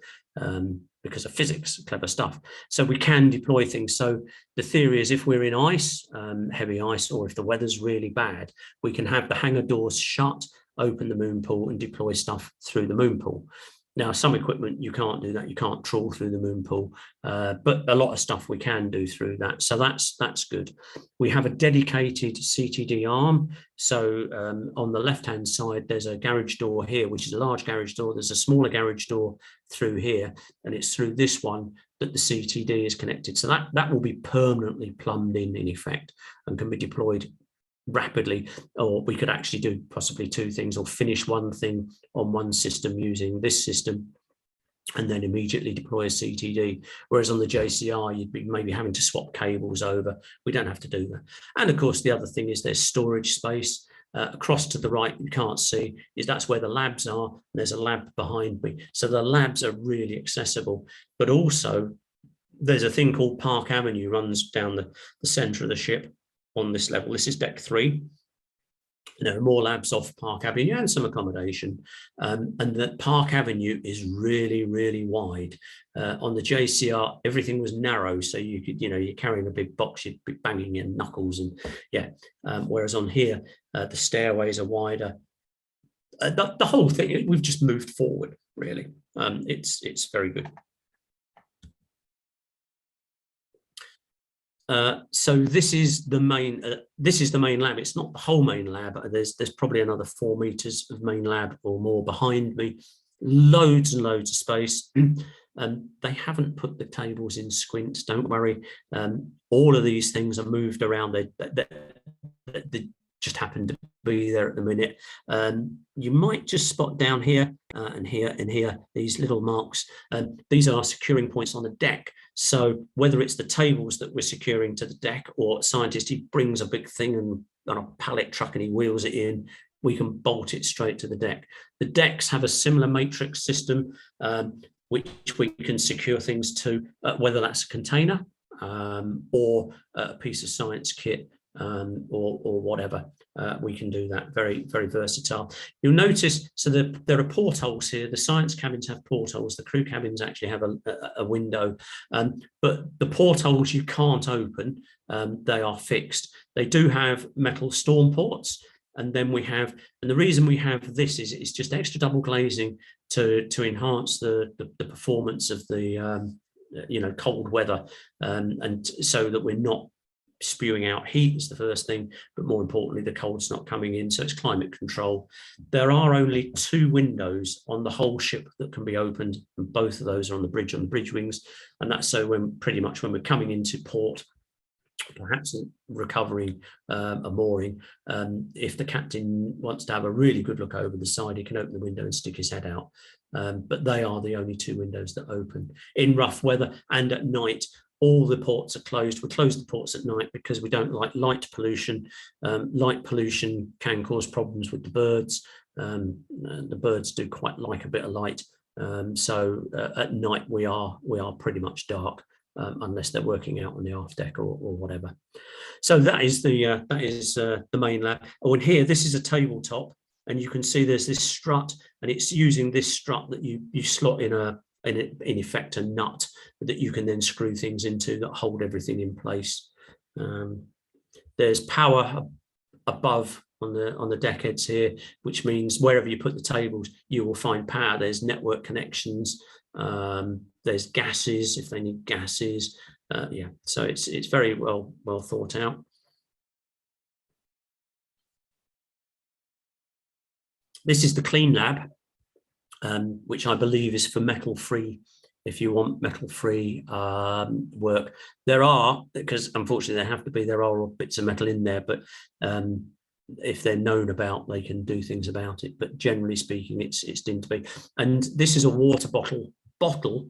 because of physics, clever stuff. So we can deploy things. So the theory is, if we're in ice, heavy ice, or if the weather's really bad, we can have the hangar doors shut, open the moon pool and deploy stuff through the moon pool. Now, some equipment you can't do that, you can't trawl through the moon pool, but a lot of stuff we can do through that. So that's good. We have a dedicated CTD arm. So on the left-hand side, there's a garage door here, which is a large garage door. There's a smaller garage door through here, and it's through this one that the CTD is connected. So that will be permanently plumbed in effect, and can be deployed rapidly. Or we could actually do possibly 2 things, or finish one thing on one system using this system, and then immediately deploy a CTD. Whereas on the JCR, you'd be maybe having to swap cables over. We don't have to do that. And of course, the other thing is there's storage space. Across to the right, you can't see, is that's where the labs are. There's a lab behind me. So the labs are really accessible, but also there's a thing called Park Avenue runs down the center of the ship on this level. This is deck 3. There are more labs off Park Avenue and some accommodation. And that Park Avenue is really, really wide. On the JCR, everything was narrow. So you could, you're carrying a big box, you'd be banging your knuckles. And yeah, whereas on here, the stairways are wider. The whole thing, we've just moved forward, really. It's very good. So this is the main lab. It's not the whole main lab. There's probably another 4 meters of main lab or more behind me. Loads and loads of space. They haven't put the tables in squints, don't worry. All of these things are moved around. They just happen to be there at the minute. You might just spot down here and here and here these little marks. These are securing points on the deck. So whether it's the tables that we're securing to the deck, or a scientist, he brings a big thing and on a pallet truck and he wheels it in, we can bolt it straight to the deck. The decks have a similar matrix system, which we can secure things to, whether that's a container or a piece of science kit, or whatever. We can do that. Very, very versatile. You'll notice, so there are portholes here. The science cabins have portholes. The crew cabins actually have a window, but the portholes you can't open. They are fixed. They do have metal storm ports. And then we have, and the reason we have this is it's just extra double glazing to enhance the performance of the cold weather, and so that we're not spewing out heat is the first thing, but more importantly, the cold's not coming in, so it's climate control. There are only 2 windows on the whole ship that can be opened, and both of those are on the bridge wings, and that's so when we're coming into port, perhaps recovering a mooring, if the captain wants to have a really good look over the side, he can open the window and stick his head out. But they are the only 2 windows that open in rough weather, and at night all the ports are closed. We close the ports at night because we don't like light pollution. Light pollution can cause problems with the birds. The birds do quite like a bit of light, so at night we are pretty much dark. Unless they're working out on the aft deck or whatever. So that is the main lab. Oh, and here, this is a tabletop, and you can see there's this strut, and it's using this strut that you slot in effect a nut that you can then screw things into that hold everything in place. There's power above on the deckheads here, which means wherever you put the tables, you will find power. There's network connections. There's gases if they need gases. Yeah, so it's very well thought out. This is the clean lab, which I believe is for metal-free. If you want metal-free work, there are, because unfortunately there are bits of metal in there, but if they're known about, they can do things about it. But generally speaking, it's deemed to be. And this is a water bottle.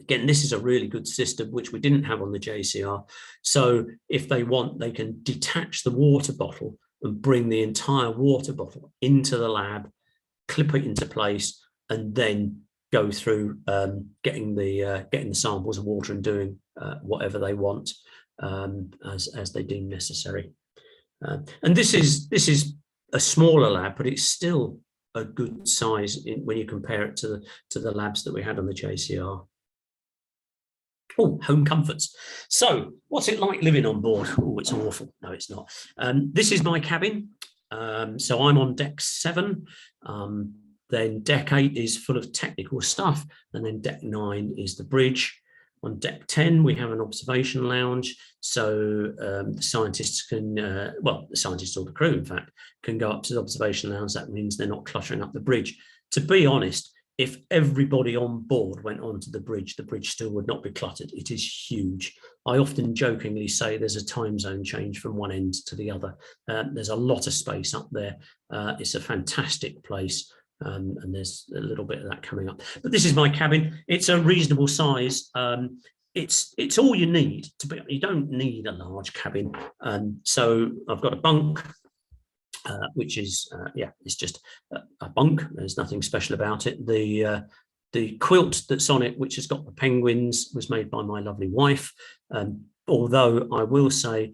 Again, this is a really good system, which we didn't have on the JCR. So if they want, they can detach the water bottle and bring the entire water bottle into the lab, clip it into place, and then go through getting the samples of water and doing whatever they want as they deem necessary. And this is a smaller lab, but it's still a good size when you compare it to the labs that we had on the JCR. Oh, home comforts. So what's it like living on board? Oh, it's awful. No, it's not. This is my cabin. So I'm on deck 7. Then deck 8 is full of technical stuff. And then deck 9 is the bridge. On deck 10, we have an observation lounge. So the scientists can, the scientists or the crew, in fact, can go up to the observation lounge. That means they're not cluttering up the bridge. To be honest, if everybody on board went onto the bridge still would not be cluttered. It is huge. I often jokingly say there's a time zone change from one end to the other. There's a lot of space up there. It's a fantastic place. and there's a little bit of that coming up. But this is my cabin. It's a reasonable size. It's all you need to be. You don't need a large cabin. So I've got a bunk, which is it's just a bunk. There's nothing special about it. The quilt that's on it, which has got the penguins, was made by my lovely wife. Although I will say,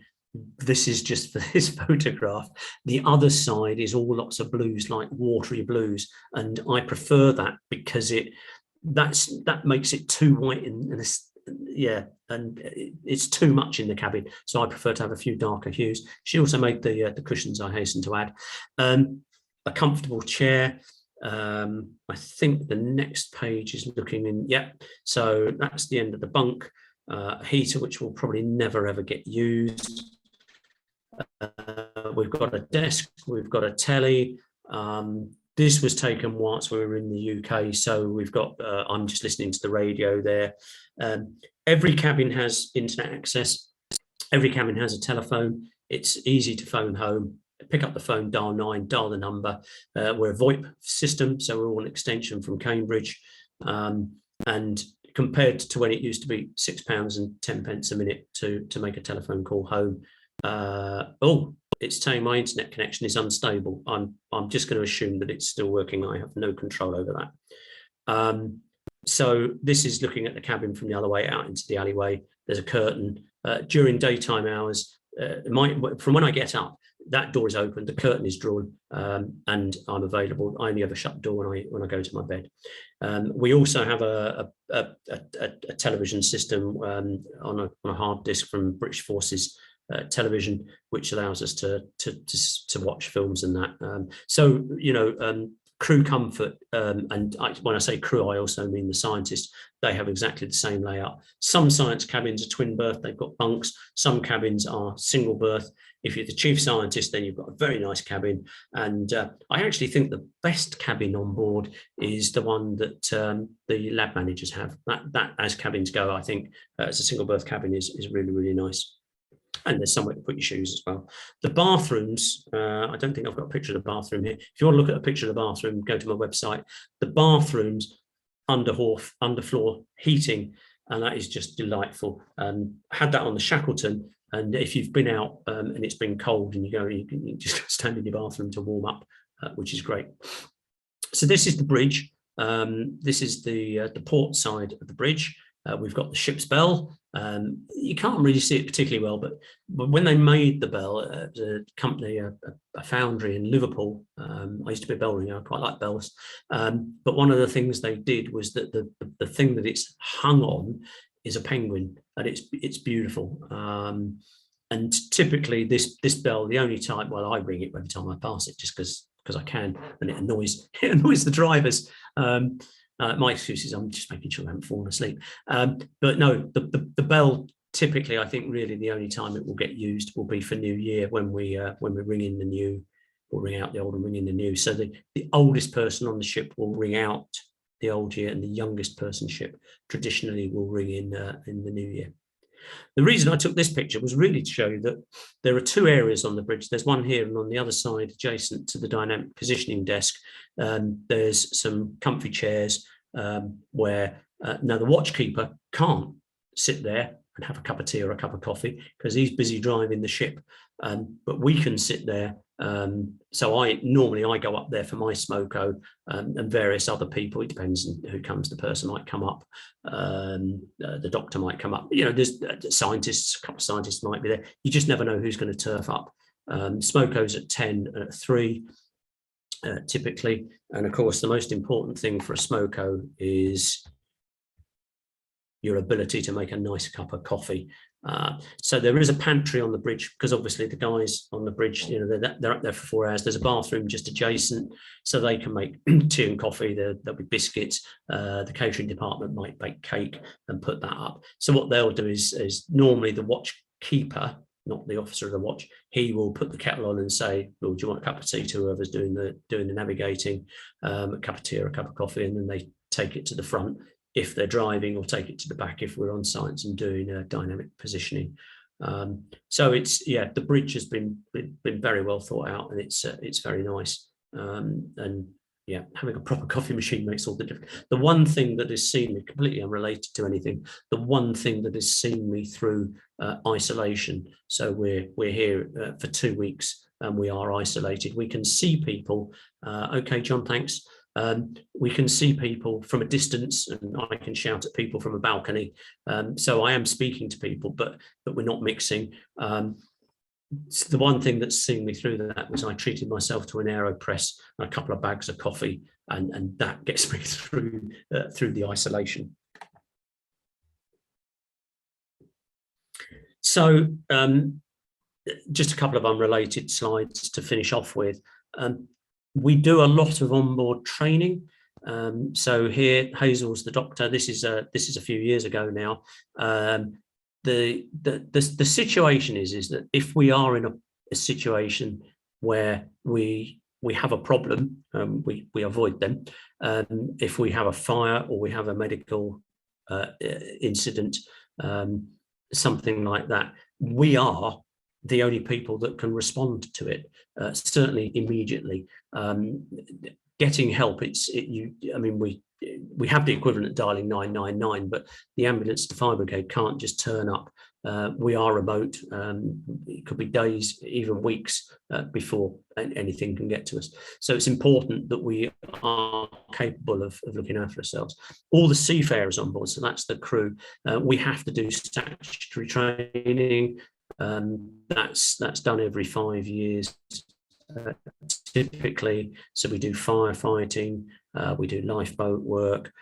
this is just for this photograph. The other side is all lots of blues, like watery blues, and I prefer that because that makes it too white and it's too much in the cabin. So I prefer to have a few darker hues. She also made the cushions, I hasten to add. A comfortable chair. I think the next page is looking in. Yeah, so that's the end of the bunk. A heater, which will probably never ever get used. We've got a desk, we've got a telly. This was taken whilst we were in the UK, so we've got, I'm just listening to the radio there. Every cabin has internet access. Every cabin has a telephone. It's easy to phone home. Pick up the phone, dial 9, dial the number. We're a VoIP system, so we're all an extension from Cambridge. And compared to when it used to be £6.10 a minute to make a telephone call home, it's saying my internet connection is unstable. I'm just going to assume that it's still working. I have no control over that. So this is looking at the cabin from the other way out into the alleyway. There's a curtain. During daytime hours, from when I get up, that door is open, the curtain is drawn, and I'm available. I only ever shut the door when I go to my bed. We also have a television system on a hard disk from British Forces television, which allows us to watch films and that. So crew comfort, and when I say crew, I also mean the scientists. They have exactly the same layout. Some science cabins are twin berth, they've got bunks. Some cabins are single berth. If you're the chief scientist, then you've got a very nice cabin. And I actually think the best cabin on board is the one that the lab managers have. That as cabins go, I think as a single berth cabin is really, really nice. And there's somewhere to put your shoes as well. The bathrooms, I don't think I've got a picture of the bathroom here. If you want to look at a picture of the bathroom, go to my website. The bathrooms, underfloor heating, and that is just delightful. Had that on the Shackleton, and if you've been out and it's been cold and you can just stand in your bathroom to warm up, which is great. So this is the bridge. This is the port side of the bridge. We've got the ship's bell. You can't really see it particularly well, but when they made the bell, a company, a foundry in Liverpool, I used to be a bell ringer, I quite like bells. But one of the things they did was that the thing that it's hung on is a penguin, and it's beautiful. And typically this bell, the only time, well, I ring it every time I pass it, just because I can, and it annoys the drivers. My excuse is I'm just making sure I haven't fallen asleep. But no, the bell, typically, I think really the only time it will get used will be for New Year, when we ring in the new, we'll ring out the old and ring in the new. So the oldest person on the ship will ring out the old year, and the youngest person ship traditionally will ring in the new year. The reason I took this picture was really to show you that there are two areas on the bridge. There's one here, and on the other side, adjacent to the dynamic positioning desk, there's some comfy chairs where now the watchkeeper can't sit there and have a cup of tea or a cup of coffee because he's busy driving the ship, but we can sit there. So I go up there for my smoko, and various other people. It depends on who comes. The person might come up, the doctor might come up. There's scientists, a couple of scientists might be there. You just never know who's going to turf up. Smoko's at 10 and at 3 typically, and of course the most important thing for a smoko is your ability to make a nice cup of coffee. So there is a pantry on the bridge, because obviously the guys on the bridge, they're up there for 4 hours. There's a bathroom just adjacent, so they can make tea and coffee. There'll be biscuits. The catering department might bake cake and put that up. So what they'll do is normally the watch keeper, not the officer of the watch, he will put the kettle on and say, well, do you want a cup of tea to whoever's doing the navigating, a cup of tea or a cup of coffee, and then they take it to the front if they're driving, or take it to the back if we're on science and doing dynamic positioning. So the bridge has been very well thought out, and it's very nice. And Yeah, having a proper coffee machine makes all the difference. The one thing that has seen me, completely unrelated to anything, the one thing that has seen me through isolation. So we're here for 2 weeks and we are isolated. We can see people. Okay, John, thanks. We can see people from a distance, and I can shout at people from a balcony. So I am speaking to people, but we're not mixing. The one thing that's seen me through that was I treated myself to an AeroPress and a couple of bags of coffee, and that gets me through the isolation. So just a couple of unrelated slides to finish off with. We do a lot of onboard training. So here, Hazel's the doctor. This is a few years ago now. The situation is that if we are in a situation where we have a problem, we avoid them. If we have a fire or we have a medical incident, something like that, we are the only people that can respond to it, certainly immediately. Getting help, I mean, we have the equivalent of dialing 999, but the ambulance and fire brigade can't just turn up. We are remote. It could be days, even weeks before anything can get to us. So it's important that we are capable of looking after ourselves. All the seafarers on board, so that's the crew, we have to do statutory training. That's done every 5 years. Typically, so we do firefighting, we do lifeboat work.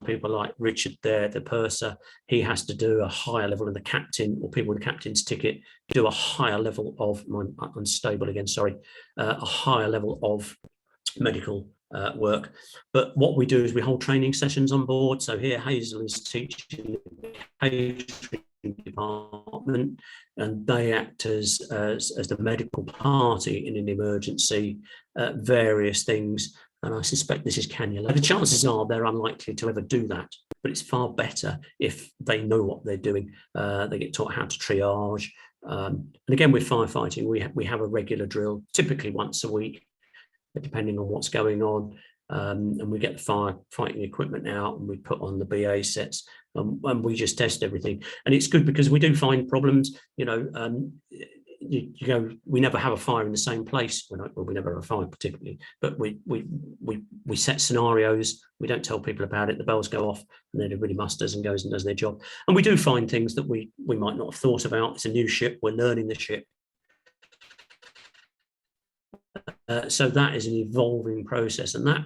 People like Richard there, the purser, he has to do a higher level, and the captain, or people with a captain's ticket, do a higher level of, unstable again, sorry, a higher level of medical work. But what we do is we hold training sessions on board. So here Hazel is teaching the catering department, and they act as the medical party in an emergency, various things. And I suspect this is cannula. The chances are they're unlikely to ever do that, but it's far better if they know what they're doing. They get taught how to triage. And again, with firefighting, we have a regular drill, typically once a week, depending on what's going on. And we get the firefighting equipment out, and we put on the BA sets, and we just test everything. And it's good because we do find problems. You know, you go, we never have a fire in the same place. We never have a fire particularly, but we set scenarios. We don't tell people about it. The bells go off, and then everybody musters and goes and does their job. And we do find things that we might not have thought about. It's a new ship. We're learning the ship. So that is an evolving process, and that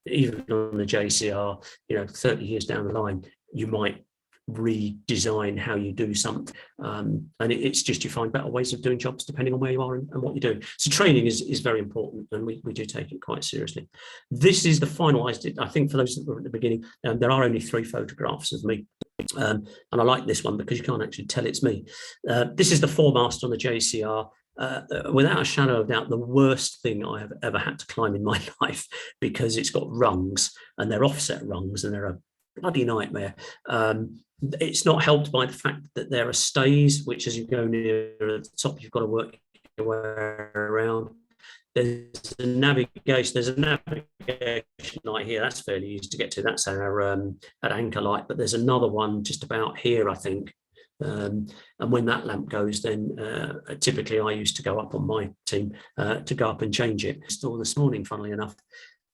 even on the JCR, 30 years down the line, you might redesign how you do something, and it's just you find better ways of doing jobs depending on where you are and what you're doing. So training is very important, and we do take it quite seriously. This is the final. I think for those that were at the beginning, there are only 3 photographs of me. And I like this one because you can't actually tell it's me. This is the foremast on the JCR. Without a shadow of doubt, the worst thing I have ever had to climb in my life, because it's got rungs, and they're offset rungs, and they're a bloody nightmare. It's not helped by the fact that there are stays, which as you go near the top, you've got to work your way around. There's a navigation light here. That's fairly easy to get to. That's our at anchor light. But there's another one just about here, I think. And when that lamp goes, then typically I used to go up on my team to go up and change it. Still this morning, funnily enough.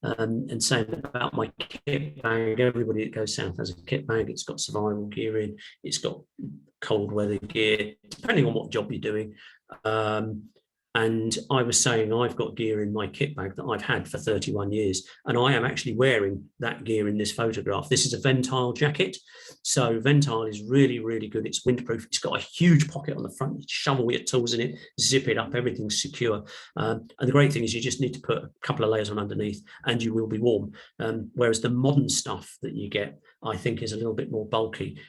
And saying about my kit bag, everybody that goes south has a kit bag. It's got survival gear in, it's got cold weather gear, depending on what job you're doing. And I was saying I've got gear in my kit bag that I've had for 31 years, and I am actually wearing that gear in this photograph. This is a Ventile jacket. So Ventile is really, really good. It's windproof. It's got a huge pocket on the front. You shovel your tools in it, zip it up, everything's secure. And the great thing is you just need to put a couple of layers on underneath and you will be warm. Whereas the modern stuff that you get, I think, is a little bit more bulky.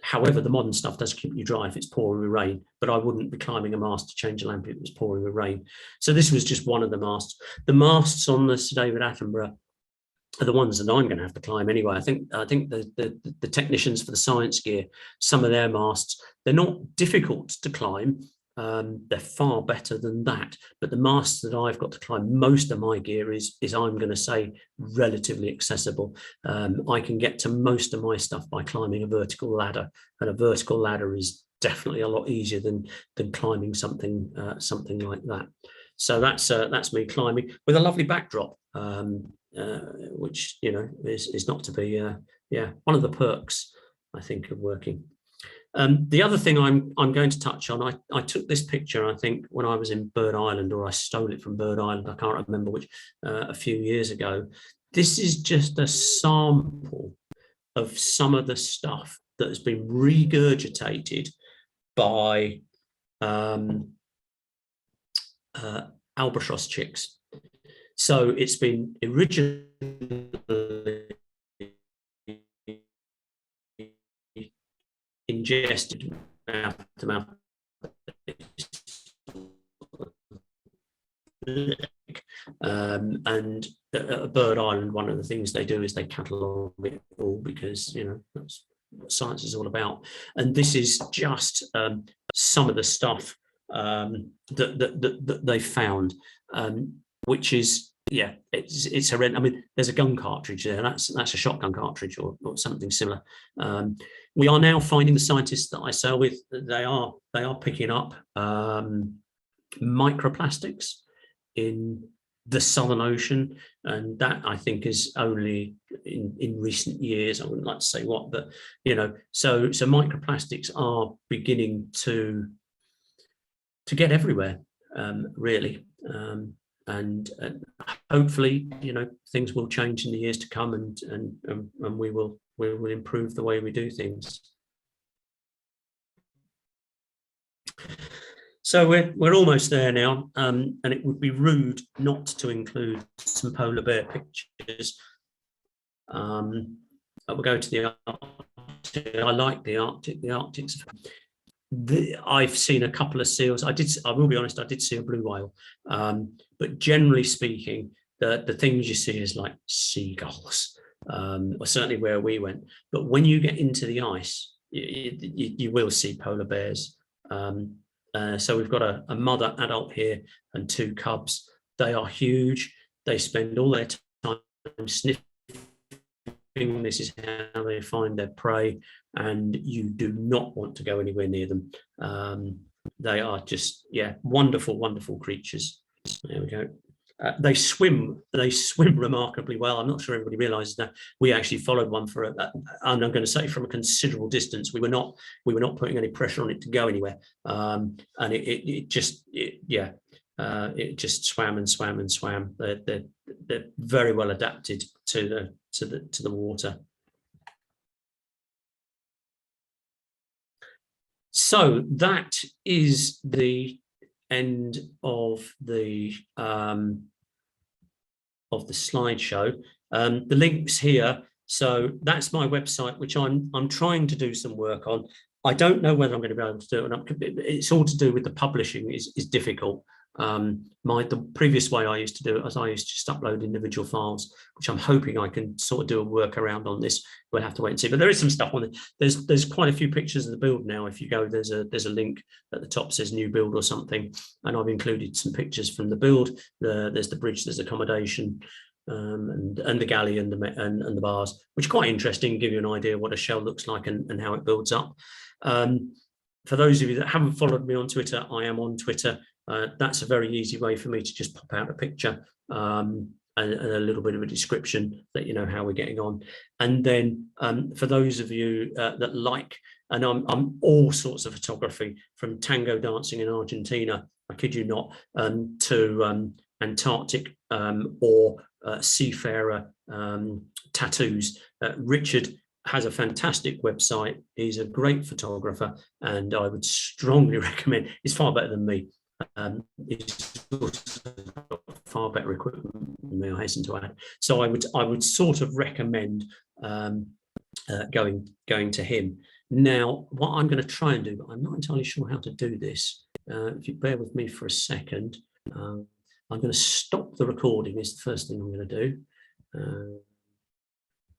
However, the modern stuff does keep you dry if it's pouring with rain, but I wouldn't be climbing a mast to change a lamp if it was pouring with rain. So this was just one of the masts. The masts on the Sir David Attenborough are the ones that I'm going to have to climb anyway. I think the technicians for the science gear, some of their masts, they're not difficult to climb, they're far better than that. But the masts that I've got to climb, most of my gear is I'm going to say relatively accessible. I can get to most of my stuff by climbing a vertical ladder, and a vertical ladder is definitely a lot easier than climbing something like that. So that's me climbing with a lovely backdrop, which is not to be one of the perks, I think, of working. The other thing I'm going to touch on, I took this picture, I think, when I was in Bird Island, or I stole it from Bird Island, I can't remember which, a few years ago. This is just a sample of some of the stuff that has been regurgitated by albatross chicks. So it's been originally ingested mouth to mouth, and at Bird Island, one of the things they do is they catalogue it all, because that's what science is all about. And this is just some of the stuff that they found, which is it's horrendous. I mean, there's a gun cartridge there. That's a shotgun cartridge or something similar. We are now finding, the scientists that I sail with, they are picking up microplastics in the Southern Ocean, and that, I think, is only in recent years. I wouldn't like to say what, but so microplastics are beginning to get everywhere, really, and hopefully things will change in the years to come, and we will improve the way we do things. So we're almost there now, and it would be rude not to include some polar bear pictures. We'll go to the Arctic. I like the Arctic. The Arctic's. I've seen a couple of seals. I will be honest, I did see a blue whale, but generally speaking, the things you see is like seagulls, or certainly where we went. But when you get into the ice, you will see polar bears. So we've got a mother adult here and 2 cubs. They are huge. They spend all their time sniffing. This is how they find their prey, and you do not want to go anywhere near them. They are just, wonderful, wonderful creatures. There we go. They swim remarkably well. I'm not sure everybody realizes that. We actually followed one for and I'm going to say from a considerable distance. We were not putting any pressure on it to go anywhere, and it just swam and swam and swam. They're very well adapted to the water. So that is the end of the slideshow. The links here. So that's my website, which I'm trying to do some work on. I don't know whether I'm going to be able to do it. It's all to do with the publishing is difficult. The previous way I used to do it was I used to just upload individual files, which I'm hoping I can sort of do a workaround on this. We'll have to wait and see. But there is some stuff on it. There's quite a few pictures of the build now. If you go, there's a link at the top, says new build or something, and I've included some pictures from the build. There's the bridge, there's accommodation, and the galley and the bars, which are quite interesting, give you an idea what a shell looks like and how it builds up. For those of you that haven't followed me on Twitter, I am on Twitter. That's a very easy way for me to just pop out a picture and a little bit of a description, let you know how we're getting on. And then for those of you that like, and I'm all sorts of photography, from tango dancing in Argentina, I kid you not, to Antarctic or seafarer tattoos. Richard has a fantastic website. He's a great photographer, and I would strongly recommend. He's far better than me. He's got far better equipment than me, I hasten to add. So I would sort of recommend going to him. Now, what I'm going to try and do, but I'm not entirely sure how to do this. If you bear with me for a second, I'm going to stop the recording. Is the first thing I'm going to do.